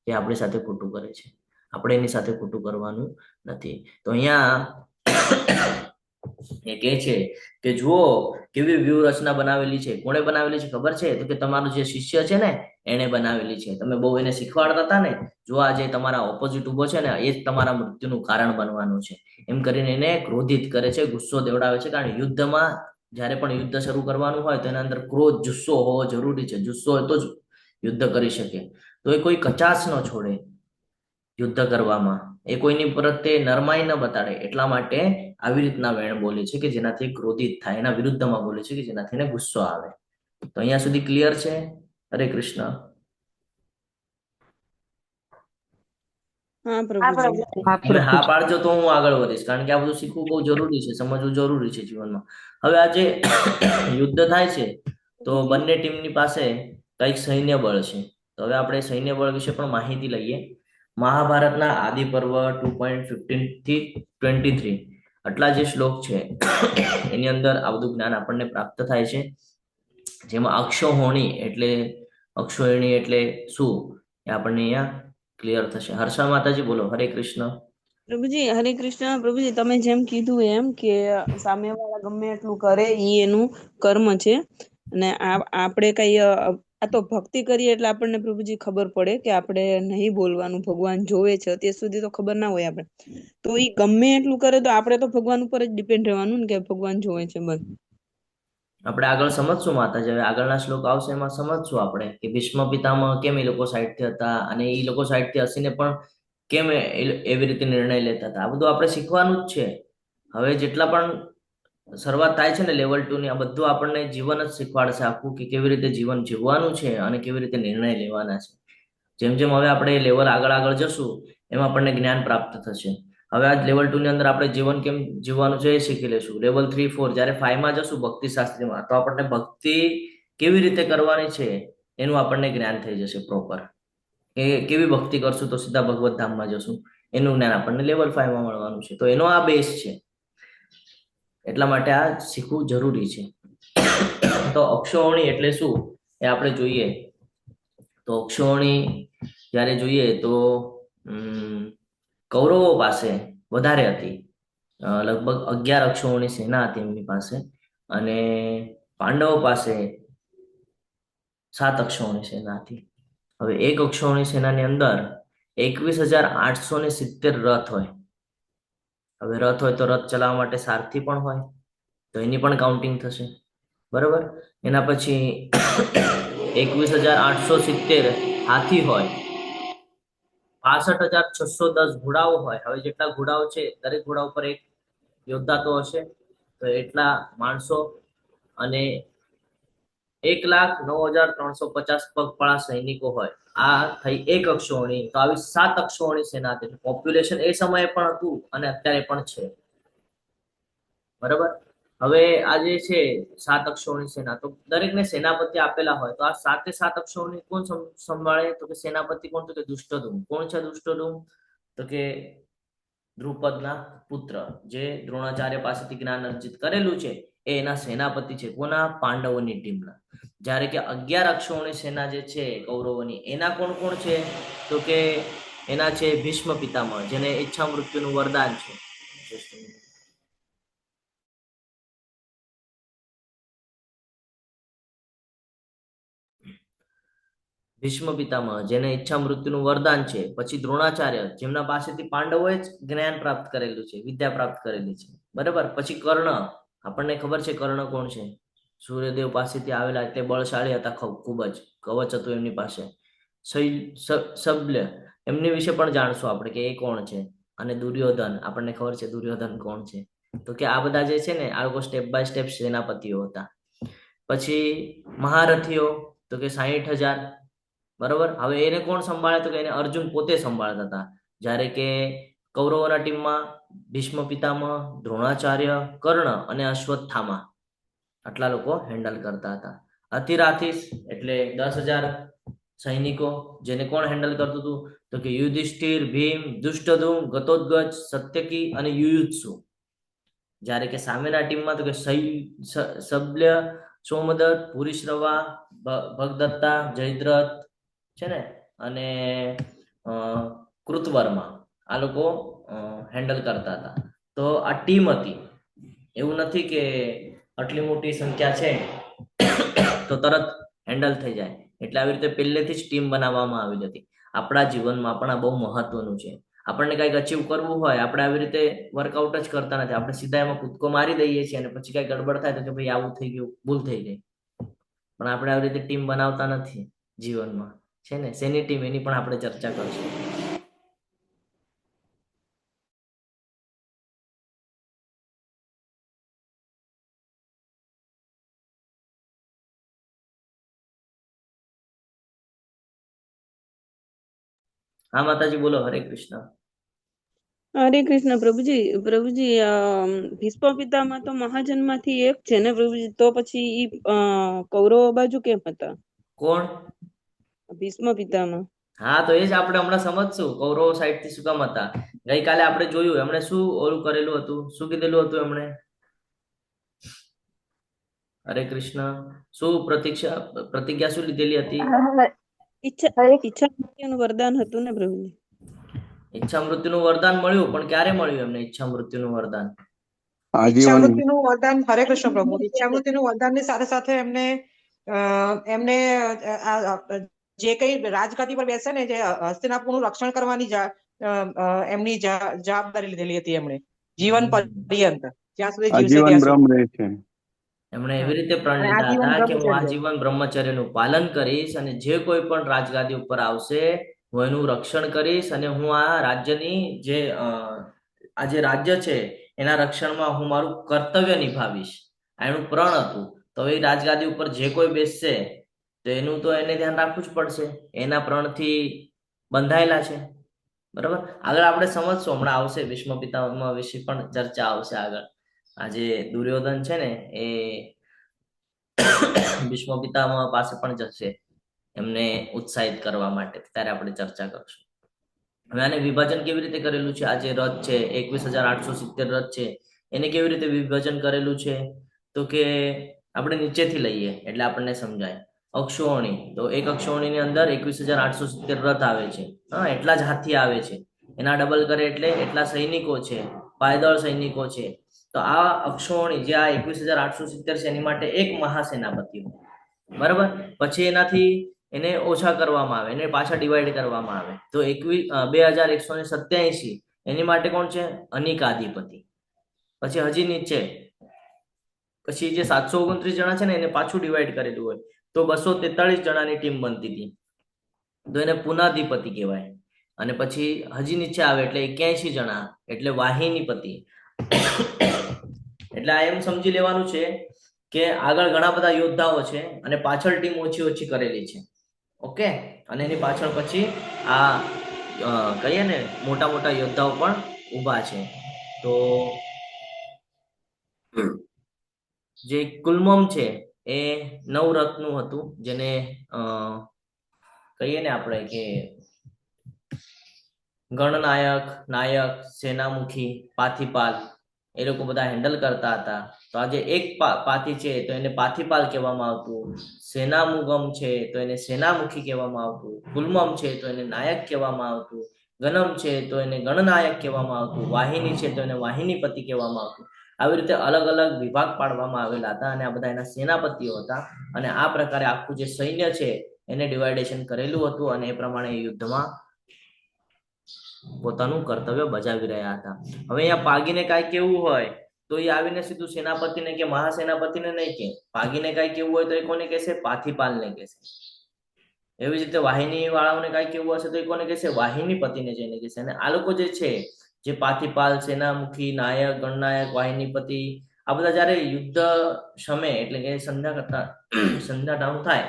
કે આપણી સાથે ખોટું કરે છે. આપણે એની સાથે ખોટું કરવાનું નથી. તો અહીંયા એ કહે છે કે જુઓ કેવી વ્યૂહરચના બનાવેલી છે. કોણે બનાવેલી છે ખબર છે? તો કે તમારો જે શિષ્ય છે ને એને બનાવેલી છે. તમે બહુ એને શીખવાડતા હતા ને, જો આ જે તમારા ઓપોઝિટ ઉભો છે ને એ જ તમારા મૃત્યુનું કારણ બનવાનું છે, એમ કરીને એને ક્રોધિત કરે છે, ગુસ્સો દેવડાવે છે. કારણ યુદ્ધમાં જ્યારે પણ યુદ્ધ શરૂ કરવાનું હોય તો એના અંદર ક્રોધ, જુસ્સો હોવો જરૂરી છે. જુસ્સો હોય તો જ યુદ્ધ કરી શકે. તો એ કોઈ કચાશ ન છોડે યુદ્ધ કરવામાં, એ કોઈની પ્રત્યે નરમાઈ ન બતાડે. એટલા માટે આવી રીતના વેણ બોલે છે કે જેનાથી ક્રોધિત થાય, એના વિરુદ્ધમાં બોલે છે કે જેનાથી એને ગુસ્સો આવે. તો અહીંયા સુધી ક્લિયર છે? હરે કૃષ્ણ. હા પ્રભુજી. તમે હા પાડજો તો હું આગળ વધીશ, કારણ કે આ બધું શીખવું બહુ જરૂરી છે, સમજવું જરૂરી છે જીવનમાં. હવે આ જે યુદ્ધ થાય છે તો બંને ટીમની પાસે કંઈક સૈન્ય બળ છે. તો હવે આપણે સૈન્ય બળ વિશે પણ માહિતી લઈએ. મહાભારતના આદિ પર્વ 2.15 થી 23 આટલા જે શ્લોક છે એની અંદર આ બધું જ્ઞાન આપણને પ્રાપ્ત થાય છે. જેમાં અક્ષોહિણી એટલે શું એ આપણને અહીંયા ક્લિયર થશે. હર્ષા માતાજી બોલો, હરે કૃષ્ણ. પ્રભુજી હરે કૃષ્ણ. પ્રભુજી તમે જેમ કીધું એમ કે સામેવાળા ગમે એટલું કરે ઈ એનું કર્મ છે, અને આપણે કઈ આ તો ભક્તિ કરીએ એટલે આપણને પ્રભુજી ખબર પડે કે આપણે નહીં બોલવાનું, ભગવાન જોવે છે. અત્યાર સુધી તો ખબર ના હોય આપણે, તો ઈ ગમે એટલું કરે તો આપણે તો ભગવાન ઉપર જ ડિપેન્ડ રહેવાનું ને કે ભગવાન જોવે છે બસ. આપણે આગળ સમજશું માતાજી, હવે આગળના શ્લોક આવશે એમાં સમજશું આપણે કે ભીષ્મ પિતામહ કેમ એ લોકો સાઈડથી હતા અને એ લોકો સાઈડથી હસીને પણ કેમ એવી રીતે નિર્ણય લેતા હતા. આ બધું આપણે શીખવાનું જ છે. હવે જેટલા પણ શરૂઆત થાય છે ને લેવલ 2 ની, આ બધું આપણને જીવન જ શીખવાડશે આખું, કે કેવી રીતે જીવન જીવવાનું છે અને કેવી રીતે નિર્ણય લેવાના છે. જેમ જેમ હવે આપણે લેવલ આગળ જશું એમ આપણને જ્ઞાન પ્રાપ્ત થશે. હવે આ લેવલ 2 ની અંદર આપણે જીવન કેમ જીવવાનું છે એ શીખી લેશું. લેવલ 3, 4 જ્યારે 5 માં જશું ભક્તિ શાસ્ત્રીમાં, તો આપણને ભક્તિ કેવી રીતે કરવાની છે એનું આપણને જ્ઞાન થઈ જશે પ્રોપર. કે કેવી ભક્તિ કરશું તો સીધા ભગવત ધામમાં જશું એનું જ્ઞાન આપણને લેવલ 5 માં મળવાનું છે. તો એનો આ બેઝ છે, એટલા માટે આ શીખવું જરૂરી છે. તો અક્ષોહિણી એટલે શું એ આપણે જોઈએ. તો અક્ષોહિણી જ્યારે જોઈએ તો કૌરવો પાસે વધારે હતી, લગભગ 11 અક્ષોહિણી સેના હતી એમની પાસે, અને પાંડવો પાસે 7 અક્ષોહિણી સેના હતી. હવે એક અક્ષોહિણી સેનાની અંદર 21,870 રથ હોય. હવે રથ હોય તો રથ ચલાવવા માટે સારથી પણ હોય, તો એની પણ કાઉન્ટિંગ થશે, બરાબર. એના પછી 21,870 હાથી હોય, 65,610 ઘોડાઓ હોય. હવે જેટલા ઘોડાઓ છે દરેક ઘોડા ઉપર એક યોદ્ધા તો હશે, તો એટલા માણસો, અને 1,09,350 પગપાળા સૈનિકો હોય. આ થઈ એક અક્ષોહિણી. તો આવી 7 અક્ષોહિણી સેના હતી. પોપ્યુલેશન એ સમયે પણ હતું અને અત્યારે પણ છે, બરાબર. હવે આ જે છે 7 અક્ષોહિણી સેના, તો દરેકને સેનાપતિ આપેલા હોય. તો આ 7 અક્ષોહિણી કોણ સંભાળે? તો કે સેનાપતિ કોણ? તો કે દુષ્ટદ્યુમ્ન. કોણ છે દુષ્ટદ્યુમ્ન? તો કે દ્રુપદના પુત્ર, જે દ્રોણાચાર્ય પાસેથી જ્ઞાન અર્જિત કરેલું છે એ એના સેનાપતિ છે. કોના? પાંડવોની ટીમના. જ્યારે કે 11 અક્ષોહિણી સેના જે છે કૌરવોની, એના કોણ કોણ છે? તો કે એના છે ભીષ્મ પિતામહ, જેને ઈચ્છા મૃત્યુનું વરદાન છે. ભીષ્મ પિતામહ, જેને ઈચ્છા મૃત્યુનું વરદાન છે. પછી દ્રોણાચાર્ય, જેમના પાસેથી પાંડવોએ જ જ્ઞાન પ્રાપ્ત કરેલું છે, વિદ્યા પ્રાપ્ત કરેલી છે, બરાબર. પછી કર્ણ, આપણને ખબર છે કર્ણ કોણ છે? સૂર્યદેવ પાસેથી આવેલા, એટલે બળશાળી હતા ખૂબ જ, કવચ હતું એમની પાસે. શલ્ય, એમની વિશે પણ જાણશું આપણે કે એ કોણ છે. અને દુર્યોધન, આપણને ખબર છે દુર્યોધન કોણ છે. તો કે આ બધા જે છે ને આ લોકો સ્ટેપ બાય સ્ટેપ સેનાપતિઓ હતા. પછી મહારથીઓ, તો કે 60,000, બરોબર. હવે એને કોણ સંભાળે? તો કે એને અર્જુન પોતે સંભાળતા હતા. જ્યારે કે કૌરવોના ટીમમાં ભીષ્મ પિતામહ, દ્રોણાચાર્ય, કર્ણ અને અશ્વત્થામા, આટલા લોકો હેન્ડલ કરતા હતા. અતિરાથીસ એટલે 10,000 સૈનિકો, જેને કોણ હેન્ડલ કરતું હતું? તો કે યુધિષ્ઠિર, ભીમ, દુષ્ટધુમ્ન, ઘટોત્કચ, સત્યકી અને યુયુત્સુ. જ્યારે કે સામેના ટીમમાં તો કે શલ્ય, સોમદત્ત, ભૂરિશ્રવા, ભગદત્તા, જયદ્રથ છે ને, અને કૃતવર્મા, આ લોકો હેન્ડલ કરતા હતા. તો આ ટીમ હતી. એવું નથી કે આટલી મોટી સંખ્યા છે તો તરત હેન્ડલ થઈ જાય. એટલે આવી રીતે પહેલેથી જ ટીમ બનાવવામાં આવી હતી. આપણા જીવનમાં પણ આ બહુ મહત્વનું છે. આપણને કંઈક અચીવ કરવું હોય, આપણે આવી રીતે વર્કઆઉટ જ કરતા નથી. આપણે સીધા એમાં કૂદકો મારી દઈએ છીએ અને પછી કઈ ગડબડ થાય તો કે ભાઈ આવું થઈ ગયું, ભૂલ થઈ ગઈ. પણ આપણે આવી રીતે ટીમ બનાવતા નથી જીવનમાં, છે ને. શેની ટીમ? એની પણ આપણે ચર્ચા કરીશું. હા માતાજી બોલો. હરે કૃષ્ણ. હરે કૃષ્ણ પ્રભુજી. પ્રભુજી ભીષ્મ પિતામાં તો મહાજનમાંથી એક છે ને પ્રભુજી, તો પછી ઈ કૌરવો બાજુ કેમ હતા કોણ? ભીષ્મ પિતામાં? હા તો એ જ આપણે હમણાં સમજશું કૌરવો સાઈડ થી શું કામ હતા. ગઈકાલે આપણે જોયું એમણે શું ઓલું કરેલું હતું, શું કીધેલું હતું એમણે. હરે કૃષ્ણ. શું પ્રતિજ્ઞા શું લીધેલી હતી? ઈચ્છા હરે ઈચ્છા મૃત્યુનું વરદાન હતું ને પ્રભુજી. ઈચ્છા મૃત્યુનું વરદાન મળ્યું, પણ ક્યારે મળ્યું એમને ઈચ્છા મૃત્યુનું વરદાન? ઈચ્છા આજીવન મૃત્યુનું વરદાન, હરે કૃષ્ણ પ્રભુ, ઈચ્છા મૃત્યુનું વરદાનની સાથે સાથે એમને જે કઈ રાજગાદી પર બેસે ને, જે હસ્તિનાપુરનું રક્ષણ કરવાની એમની જવાબદારી લીધેલી હતી એમણે જીવન પર્યંત, જ્યાં સુધી જીવશે આજીવન ત્યાં બ્રહ્મ સુધી. રહે છે. એમણે એવી રીતે પ્રણ અને લીધા આજીવન હતા કે હું બ્રહ્મચર્ય. આજીવન બ્રહ્મચર્યનું પાલન કરીશ અને જે કોઈ પણ રાજગાદી ઉપર આવશે હું એનું રક્ષણ કરીશ અને હું આ રાજ્યની જે આ જે રાજ્ય છે એના રક્ષણમાં હું મારું કર્તવ્ય નિભાવીશ. આ એનું પ્રણ હતું. તો એ રાજગાદી ઉપર જે કોઈ બેસશે તો એનું તો એને ધ્યાન રાખવું જ પડશે. એના પ્રણથી બંધાયેલા છે. બરાબર. આગળ આપણે સમજશું, હમણાં આવશે ભીષ્મ પિતામહ વિશે પણ ચર્ચા આવશે આગળ. આજે દુર્યોધન છે ને એ ભીષ્મ પિતામહ પાસે પણ જશે એમને ઉત્સાહિત કરવા માટે, ત્યારે આપણે ચર્ચા કરશું. હવે આને વિભાજન કેવી રીતે કરેલું છે? આ જે રથ છે 21,870 રથ છે એને કેવી રીતે વિભાજન કરેલું છે? તો કે આપણે નીચેથી લઈએ એટલે આપણને સમજાય. અક્ષોહિણી, તો એક અક્ષોહિણીની અંદર 21,870 રથ આવે છે. હા, એટલા જ હાથી આવે છે. એના ડબલ કરે એટલે એટલા સૈનિકો છે, પાયદળ સૈનિકો છે. તો આ અક્ષોહિણી જે આ 21,870 છે એની માટે એક મહાસેનાપતિ હોય. બરાબર. પછી એનાથી એને ઓછા કરવામાં આવે, એને પાછા ડિવાઈડ કરવામાં આવે. તો 2,187 એની માટે કોણ છે? અનિકાધિપતિ. પછી હજી નીચે પછી જે 729 જણા છે ને એને પાછું ડિવાઈડ કરેલું હોય તો 243 જણાની ટીમ બનતી હતી, તો એને પુનાધિપતિ કહેવાય. અને પછી હજી નીચે આવે એટલે 81 જણા એટલે વાહિનીપતિ. એટલે આ એમ સમજી લેવાનું છે કે આગળ ઘણા બધા યોદ્ધાઓ છે અને પાછળ ટીમ ઓછી ઓછી કરેલી છે. ઓકે. અને એની પાછળ પછી આ કહીએ ને મોટા મોટા યોદ્ધાઓ પણ ઊભા છે. તો જે કુલમમ છે એ 9 રથનું હતું, જેને કહીએ ને આપણે કે ગણનાયક, નાયક, સેનામુખી, પાથીપાલ એ લોકો બધા હેન્ડલ કરતા હતા. તો આજે એક પાથી છે તો એને પાથીપાલ કહેવામાં આવતું, સેનામુગમ છે તો એને સેનામુખી કહેવામાં આવતું, કુલમમ છે તો એને નાયક કહેવામાં આવતું, ગનમ છે તો એને ગણનાયક કહેવામાં આવતું, વાહિની છે તો એને વાહિનીપતિ કહેવામાં આવતું. આવી રીતે અલગ અલગ વિભાગ પાડવામાં આવેલા હતા અને આ બધા એના સેનાપતિઓ હતા. અને આ પ્રકારે આખું જે સૈન્ય છે એને ડિવાઇડેશન કરેલું હતું અને એ પ્રમાણે યુદ્ધમાં પોતાનું કર્તવ્ય બજાવી રહ્યા હતા. હવે અહીંયા પાગીને કાંઈ કેવું હોય તો એ આવીને સીધું સેનાપતિને કે મહાસેનાપતિને નહીં કે, પાગીને કાંઈ કેવું હોય તો એ કોને કહેશે? પાથીપાલને કહેશે. એવી જ રીતે વાહિની વાળાઓને કાંઈ કેવું હશે તો એ કોને કહેશે? વાહિનીપતિને જઈને કહેશે. અને આ લોકો જે છે, જે પાથીપાલ, સેનામુખી, નાયક, ગણનાયક, વાહિનીપતિ, આ બધા જયારે યુદ્ધ શમે એટલે કે સંધ્યા ટાણું થાય,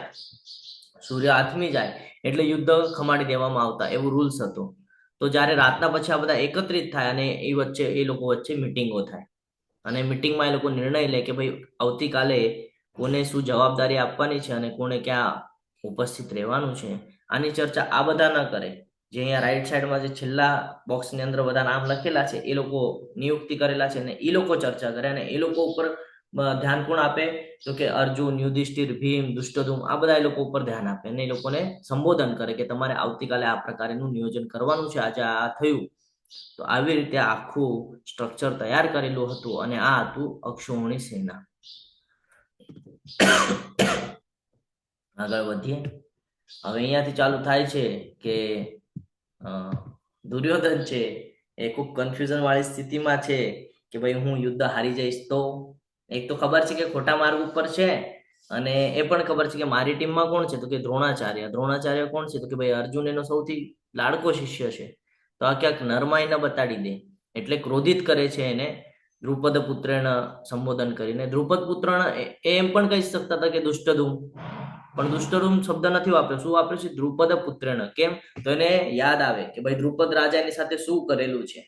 સૂર્ય આથમી જાય એટલે યુદ્ધ ખમાડી દેવામાં આવતા, એવું રૂલ્સ હતું. તો જ્યારે રાતના પછી આ બધા એકત્રિત થાય અને એ લોકો વચ્ચે મિટિંગો થાય અને મિટિંગમાં એ લોકો નિર્ણય લે કે ભાઈ આવતીકાલે કોને શું જવાબદારી આપવાની છે અને કોને ક્યાં ઉપસ્થિત રહેવાનું છે. આની ચર્ચા આ બધા ન કરે. જે અહીંયા રાઈટ સાઈડમાં જે છેલ્લા બોક્સની અંદર બધા નામ લખેલા છે એ લોકો નિયુક્તિ કરેલા છે અને એ લોકો ચર્ચા કરે અને એ લોકો ઉપર ધ્યાન કોણ આપે? તો કે અર્જુન, યુધિષ્ઠિર, ભીમ, દુષ્ટધુમ, આ બધા એ લોકો ઉપર ધ્યાન આપે અને એ લોકોને સંબોધન કરે કે તમારે આવતીકાલે આ પ્રકારનું નિયોજન કરવાનું છે. આજે આ થયું. તો આવી રીતે આખું સ્ટ્રક્ચર તૈયાર કરેલું હતું અને આ હતું અક્ષોહિણી સેના. આગળ વધીએ. હવે અહીંયાથી ચાલુ થાય છે કે દુર્યોધન છે એ ખૂબ કન્ફ્યુઝન વાળી સ્થિતિમાં છે કે ભાઈ હું યુદ્ધ હારી જઈશ તો. એક તો ખબર છે કે ખોટા માર્ગ ઉપર છે અને એ પણ ખબર છે કે મારી ટીમમાં કોણ છે તો કે દ્રોણાચાર્ય. દ્રોણાચાર્ય કોણ છે તો કે ભાઈ અર્જુન એનો સૌથી લાડકો શિષ્ય છે. તો આ ક્યાંક નરમાઈ ન બતાડી દે એટલે ક્રોધિત કરે છે એને દ્રુપદ પુત્રને સંબોધન કરીને. દ્રુપદ પુત્ર એમ પણ કહી શકતા હતા કે દુષ્ટધુમ, પણ દુષ્ટરૂપ શબ્દ નથી વાપર્યો. શું વાપર્યું છે? દ્રુપદ પુત્રેણ. કેમ? તો એને યાદ આવે કે ભાઈ દ્રુપદ રાજા એની સાથે શું કરેલું છે,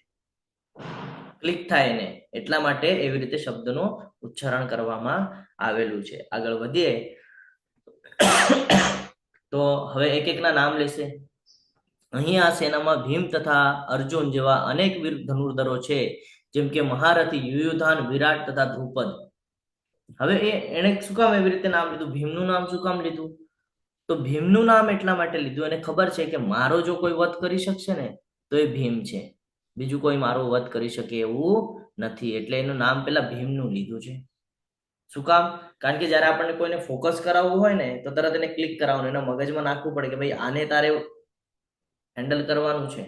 ક્લિક થાય એને, એટલા માટે એવી રીતે શબ્દનું ઉચ્ચારણ કરવામાં આવેલું છે. આગળ વધીએ તો હવે એક એકના નામ લેશે. અહીં આ સેનામાં ભીમ તથા અર્જુન જેવા અનેક વીર ધનુર્ધરો છે, જેમ કે મહારથી યુયુધાન, વિરાટ તથા દ્રુપદ. હવે એને શું કામ એવી રીતે નામ લીધું? ભીમનું નામ શું કામ લીધું? તો ભીમનું નામ એટલા માટે લીધું, એને ખબર છે કે મારો જો કોઈ વધ કરી શકશે ને તો એ ભીમ છે, બીજું કોઈ મારો વધ કરી શકે એવું નથી. એટલે એનું નામ પેલા ભીમનું લીધું છે. શું કામ? કારણ કે જયારે આપણને કોઈને ફોકસ કરાવવું હોય ને તો તરત એને ક્લિક કરાવવાનું, એના મગજમાં નાખવું પડે કે ભાઈ આને તારે હેન્ડલ કરવાનું છે.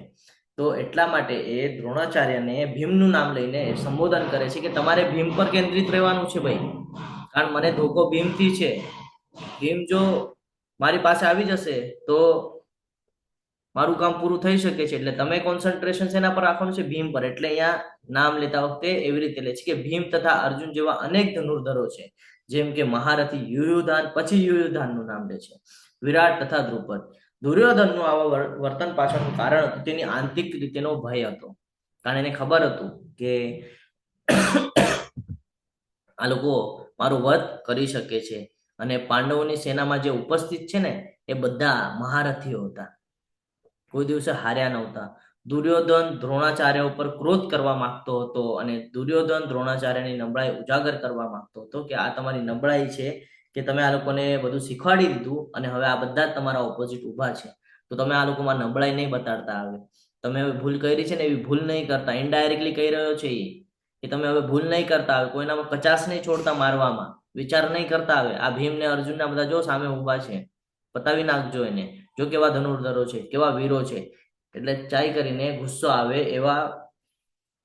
તો એટલા માટે એ દ્રોણાચાર્યને ભીમનું નામ લઈને સંબોધન કરે છે કે તમારે ભીમ પર કેન્દ્રિત રહેવાનું છે ભાઈ, કારણ મને ધોકો ભીમથી છે. ભીમ જો મારી પાસે આવી જશે તો મારું કામ પૂરું થઈ શકે છે. એટલે તમે કોન્સન્ટ્રેશન શેના પર રાખવાનું છે? ભીમ પર. એટલે અહીંયા નામ લેતા વખતે એવી રીતે લે છે કે ભીમ તથા અર્જુન જેવા અનેક ધનુર્ધરો છે, જેમ કે મહારથી યુયુધાન, પછી યુયુધાનનું નામ લે છે, વિરાટ તથા દ્રુપદ. દુર્યોધનનું આવા વર્તન પાછળનું કારણ હતું તેની આંતરિક રીતેનો ભય હતો, કારણ એને ખબર હતું કે આ લોકો મારું વધ કરી શકે છે. અને પાંડવોની સેનામાં જે ઉપસ્થિત છે ને એ બધા મહારથીઓ હતા, કોઈ દિવસે હાર્યા નહોતા. દુર્યોધન દ્રોણાચાર્ય ઉપર ક્રોધ કરવા માંગતો હતો, અને દુર્યોધન દ્રોણાચાર્યની નબળાઈ ઉજાગર કરવા માંગતો હતો કે આ તમારી નબળાઈ છે કે તમે આ લોકોને બધું શીખવાડી દીધું અને હવે આ બધા જ તમારા ઓપોઝિટ ઊભા છે, તો તમે આ લોકોમાં નબળાઈ નહીં બતાડતા આવે. તમે હવે ભૂલ કરી છે ને એવી ભૂલ નહીં કરતા. ઇનડાયરેક્ટલી કહી રહ્યો છે એ કે તમે હવે ભૂલ નહીં કરતા આવે, કોઈનામાં કચાશ નહીં છોડતા મારવામાં, વિચાર નહીં કરતા આવે. આ ભીમ ને અર્જુન ના બધા જો સામે ઊભા છે, પતાવી નાખજો એને, જો કેવા ધનુર્ધરો છે, કેવા વીરો છે. એટલે ચાઈ કરીને ગુસ્સો આવે એવા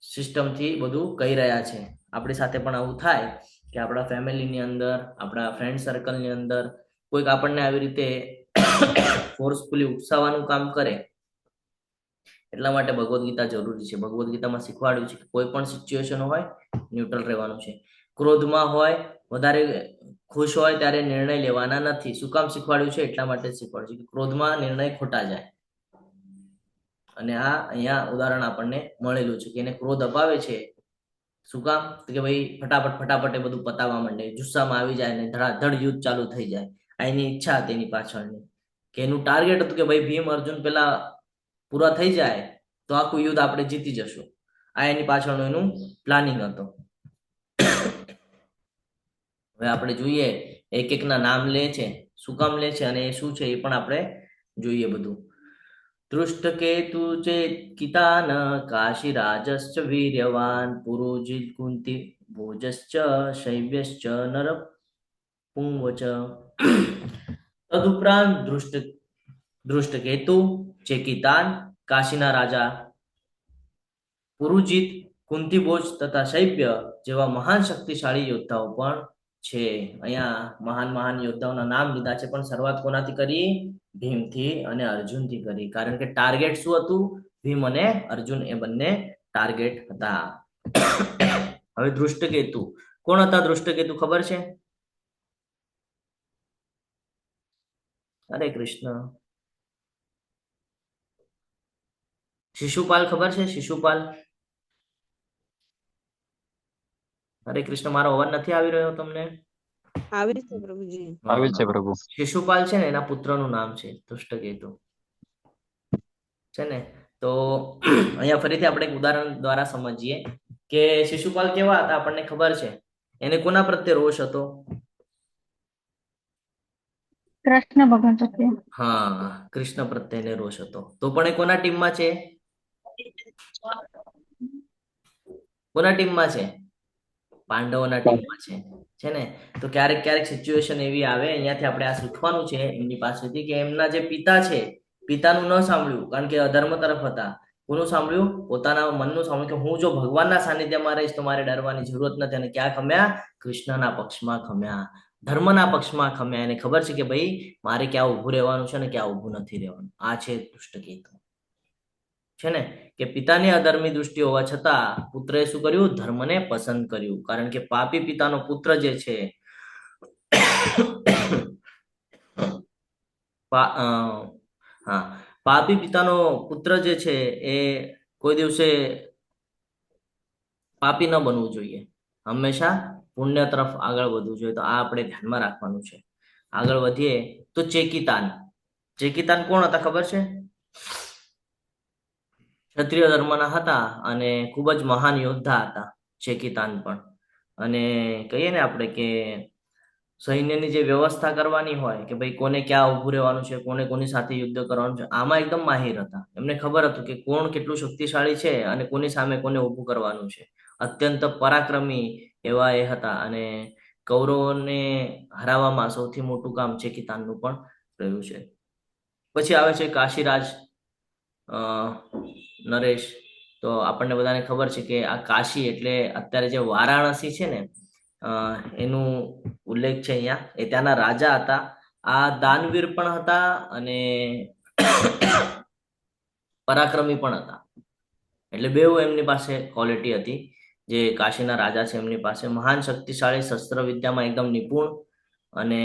સિસ્ટમથી બધું કહી રહ્યા છે. આપણી સાથે પણ આવું થાય કે આપણા ફેમિલીની અંદર, આપણા ફ્રેન્ડ સર્કલની અંદર કોઈક આપણને આવી રીતે ફોર્સફુલી ઉકસાવવાનું કામ કરે. એટલા માટે ભગવદ્ ગીતા જરૂરી છે. ભગવદ્ ગીતામાં શીખવાડ્યું છે કે કોઈ પણ સિચ્યુએશન હોય ન્યુટ્રલ રહેવાનું છે. ક્રોધમાં હોય, વધારે ખુશ હોય ત્યારે નિર્ણય લેવાના નથી. શું કામ શીખવાડ્યું છે? એટલા માટે જ શીખવાડ્યું છે કે ક્રોધમાં નિર્ણય ખોટા જાય. અને આ અહીંયા ઉદાહરણ આપણને મળેલું છે કે એને ક્રોધ અપાવે છે. શું કામ? તો કે ભાઈ ફટાફટ એ બધું પતાવવા માંડે, જુસ્સામાં આવી જાય ને ધડાધડ યુદ્ધ ચાલુ થઈ જાય. આ એની ઈચ્છા હતી એની પાછળની, કે એનું ટાર્ગેટ હતું કે ભાઈ ભીમ અર્જુન પેલા પૂરા થઈ જાય તો આખું યુદ્ધ આપણે જીતી જશું. આ એની પાછળનું એનું પ્લાનિંગ હતું. હવે આપણે જોઈએ એક એકના નામ લે છે, શું કામ લે છે અને એ શું છે એ પણ આપણે જોઈએ બધું. દૃષ્ટકેતુ ચેત્કિતાન, કાશીરાજશ્ચ વીર્યવાન, પુરુજીત કુંતી ભોજશ્ચ શૈવ્યશ્ચ નરપુંગવચ. તદુપરાંત દૃષ્ટકેતુ, ચેકિતાન, કાશીના રાજા, પુરુજીત, કુંતીભોજ તથા શૈવ્ય જેવા મહાન શક્તિશાળી યોદ્ધાઓ પણ છે. અહીંયા મહાન યોદ્ધાઓના નામ લીધા છે, પણ શરૂઆત કોનાથી કરી? ભીમથી અને અર્જુનથી કરી. કારણ કે ટાર્ગેટ શું હતું? ભીમ અને અર્જુન એ બંને ટાર્ગેટ હતા. હવે દૃષ્ટકેતુ કોણ હતા? દૃષ્ટકેતુ ખબર છે? હરે કૃષ્ણ. શિશુપાલ ખબર છે? શિશુપાલ. હરે કૃષ્ણ. મારો અવાજ નથી આવી રહ્યો તમને? આવે છે પ્રભુજી. આવે છે પ્રભુ. શિશુપાલ છે ને એના પુત્રનું નામ છે દૃષ્ટકેતુ છે ને. તો અહીંયા ફરીથી આપણે એક ઉદાહરણ દ્વારા સમજીએ કે શિશુપાલ કેવા હતા. આપણને ખબર છે એને કોના પ્રત્યે રોષ હતો? કૃષ્ણ ભગવાન પ્રત્યે. હા, કૃષ્ણ પ્રત્યે એને રોષ હતો. તો પણ એ કોના ટીમમાં છે? કોના ટીમમાં છે? પાંડવોના ટીમમાં છે ને. તો ક્યારેક સિચ્યુએશન એવી આવે, અહીંયાથી આપણે આ શીખવાનું છે એમની પાસેથી, કે એમના જે પિતા છે, પિતાનું ન સાંભળ્યું કારણ કે અધર્મ તરફ હતા. કોનું સાંભળ્યું? પોતાના મનનું સાંભળ્યું કે હું જો ભગવાનના સાનિધ્યમાં રહીશ તો મારે ડરવાની જરૂરત નથી. અને ક્યાં ખમ્યા? કૃષ્ણના પક્ષમાં ખમ્યા, ધર્મના પક્ષમાં ખમ્યા. એને ખબર છે કે ભાઈ મારે ક્યાં ઊભું રહેવાનું છે અને ક્યાં ઊભું નથી રહેવાનું. આ છે દૃષ્ટકેતુ છે ને. કે પિતાની અધર્મી દૃષ્ટિ હોવા છતાં પુત્રએ શું કર્યું? ધર્મને પસંદ કર્યું. કારણ કે પાપી પિતાનો પુત્ર જે છે હા, પાપી પિતાનો પુત્ર જે છે એ કોઈ દિવસે પાપી ન બનવું જોઈએ, હંમેશા પુણ્ય તરફ આગળ વધવું જોઈએ. તો આ આપણે ધ્યાનમાં રાખવાનું છે. આગળ વધીએ તો ચેકિતાન. ચેકિતાન કોણ હતા ખબર છે? ક્ષત્રિય ધર્મના હતા અને ખૂબ જ મહાન યોદ્ધા હતા ચેકિતાન પણ. અને કહીએ ને આપણે કે સૈન્યની જે વ્યવસ્થા કરવાની હોય કે ભાઈ કોને ક્યાં ઊભું રહેવાનું છે, કોને કોની સાથે યુદ્ધ કરવાનું છે, આમાં એકદમ માહિર હતા. એમને ખબર હતું કે કોણ કેટલું શક્તિશાળી છે અને કોની સામે કોને ઊભું કરવાનું છે. અત્યંત પરાક્રમી એવા એ હતા અને કૌરવોને હરાવવામાં સૌથી મોટું કામ ચેકિતાનનું પણ રહ્યું છે. પછી આવે છે કાશીરાજ નરેશ. તો આપણને બધાને ખબર છે કે આ કાશી એટલે અત્યારે જે વારાણસી છે ને એનું ઉલ્લેખ છે અહીંયા. એ ત્યાંના રાજા હતા. આ દાનવીર પણ હતા અને પરાક્રમી પણ હતા. એટલે બેઉ એમની પાસે ક્વોલિટી હતી. જે કાશીના રાજા છે એમની પાસે મહાન શક્તિશાળી, શસ્ત્ર વિદ્યામાં એકદમ નિપુણ. અને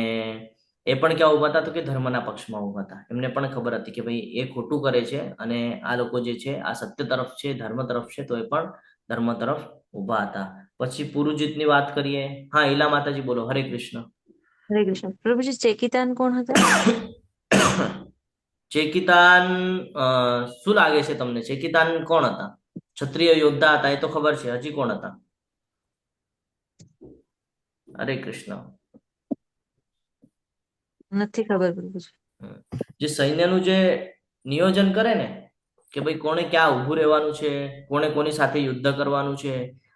એ પણ ક્યાં ઉભા હતા તો કે ધર્મના પક્ષમાં ઉભા હતા. એમને પણ ખબર હતી કે ભાઈ એ ખોટું કરે છે અને આ લોકો જે છે આ સત્ય તરફ છે, ધર્મ તરફ છે, તો એ પણ ધર્મ તરફ ઉભા હતા. પછી પુરુજીતની વાત કરીએ. હા, ઈલા માતાજી બોલો. હરે કૃષ્ણ. હરે કૃષ્ણ. પ્રભુજી ચેકિતાન કોણ હતા? ચેકિતાન શું લાગે છે તમને? ચેકિતાન કોણ હતા? ક્ષત્રિય યોદ્ધા હતા, એ તો ખબર છે. હજી કોણ હતા? હરે કૃષ્ણ. નથી ખબર પ્રભુજી. જે સૈન્યનું જે નિયોજન કરે ને કે ભાઈ કોને ક્યાં ઊભું રહેવાનું છે, કોને કોની સાથે યુદ્ધ કરવાનું છે,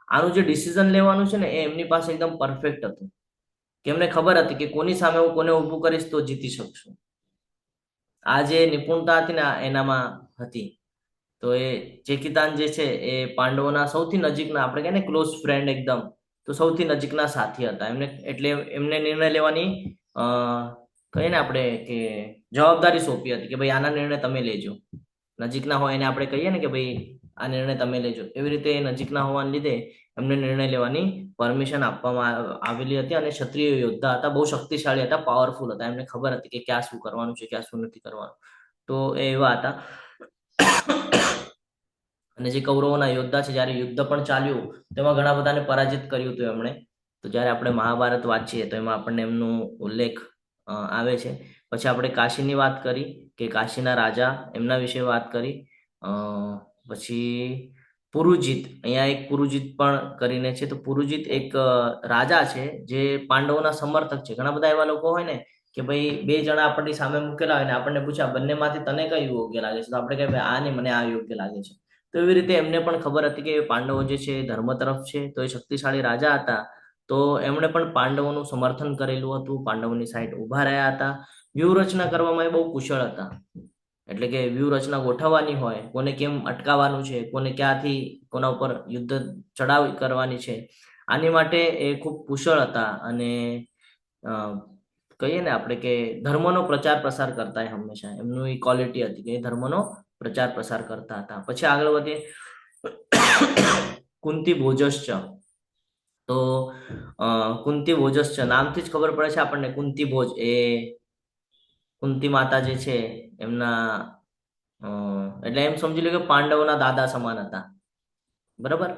આનું જે ડિસિઝન લેવાનું છે ને એ એમની પાસે એકદમ પરફેક્ટ હતું. કે એમને ખબર હતી કે કોની સામે હું કોને ઊભું કરીશ તો જીતી શકશું. આ જે નિપુણતા હતી ને એનામાં હતી. તો એ ચેકિતાન જે છે એ પાંડવોના સૌથી નજીકના, આપણે કહીએ ને ક્લોઝ ફ્રેન્ડ એકદમ, તો સૌથી નજીકના સાથી હતા એમને. એટલે એમને નિર્ણય લેવાની કહીએ ને આપણે કે જવાબદારી સોંપી હતી કે ભાઈ આના નિર્ણય તમે લેજો. નજીકના હોય એને આપણે કહીએ ને કે ભાઈ આ નિર્ણય તમે લેજો. એવી રીતે નજીકના હોવાને લીધે એમને નિર્ણય લેવાની પરમિશન આપવામાં આવેલી હતી. અને ક્ષત્રિય યોદ્ધા હતા, બહુ શક્તિશાળી હતા, પાવરફુલ હતા. એમને ખબર હતી કે ક્યાં શું કરવાનું છે, ક્યાં શું નથી કરવાનું. તો એ એવા હતા. અને જે કૌરવોના યોદ્ધા છે, જ્યારે યુદ્ધ પણ ચાલ્યું તેમાં ઘણા બધાને પરાજિત કર્યું હતું એમણે. તો જ્યારે આપણે મહાભારત વાંચીએ તો એમાં આપણને એમનું ઉલ્લેખ આવે છે. પછી આપણે કાશીની વાત કરી કે કાશીના રાજા, એમના વિશે વાત કરી. પછી પુરુજીત, અહીંયા એક પુરુજીત પણ કરીને છે. તો પુરુજીત એક રાજા છે જે પાંડવોના સમર્થક છે. ઘણા બધા એવા લોકો હોય ને કે ભાઈ બે જણા આપણી સામે મૂકેલા હોય ને આપણને પૂછ્યા બંનેમાંથી તને કયું યોગ્ય લાગે છે, તો આપણે કહીએ ભાઈ આ નહીં, મને આ યોગ્ય લાગે છે. તો એવી રીતે એમને પણ ખબર હતી કે પાંડવો જે છે ધર્મ તરફ છે. તો એ શક્તિશાળી રાજા હતા. તો એમણે પણ પાંડવોનું સમર્થન કરેલું હતું, પાંડવોની સાઈડ ઉભા રહ્યા હતા. વ્યૂહરચના કરવામાં એ બહુ કુશળ હતા. એટલે કે વ્યૂહરચના ગોઠવવાની હોય, કોને કેમ અટકાવવાનું છે, કોને ક્યાંથી કોના ઉપર યુદ્ધ ચડાવ કરવાની છે, આની માટે એ ખૂબ કુશળ હતા. અને કહીએ ને આપણે કે ધર્મનો પ્રચાર પ્રસાર કરતા હંમેશા એમનું એ ક્વોલિટી હતી કે ધર્મનો પ્રચાર પ્રસાર કરતા હતા. પછી આગળ વધીએ કુંતી ભોજશ્ચ. તો કુંતી ભોજશ્ચ નામથી જ ખબર પડે છે આપણને. કુંતી ભોજ એ કુંતી માતા જે છે એમના એટલે એમ સમજી લો કે પાંડવોના દાદા સમાન હતા. બરાબર?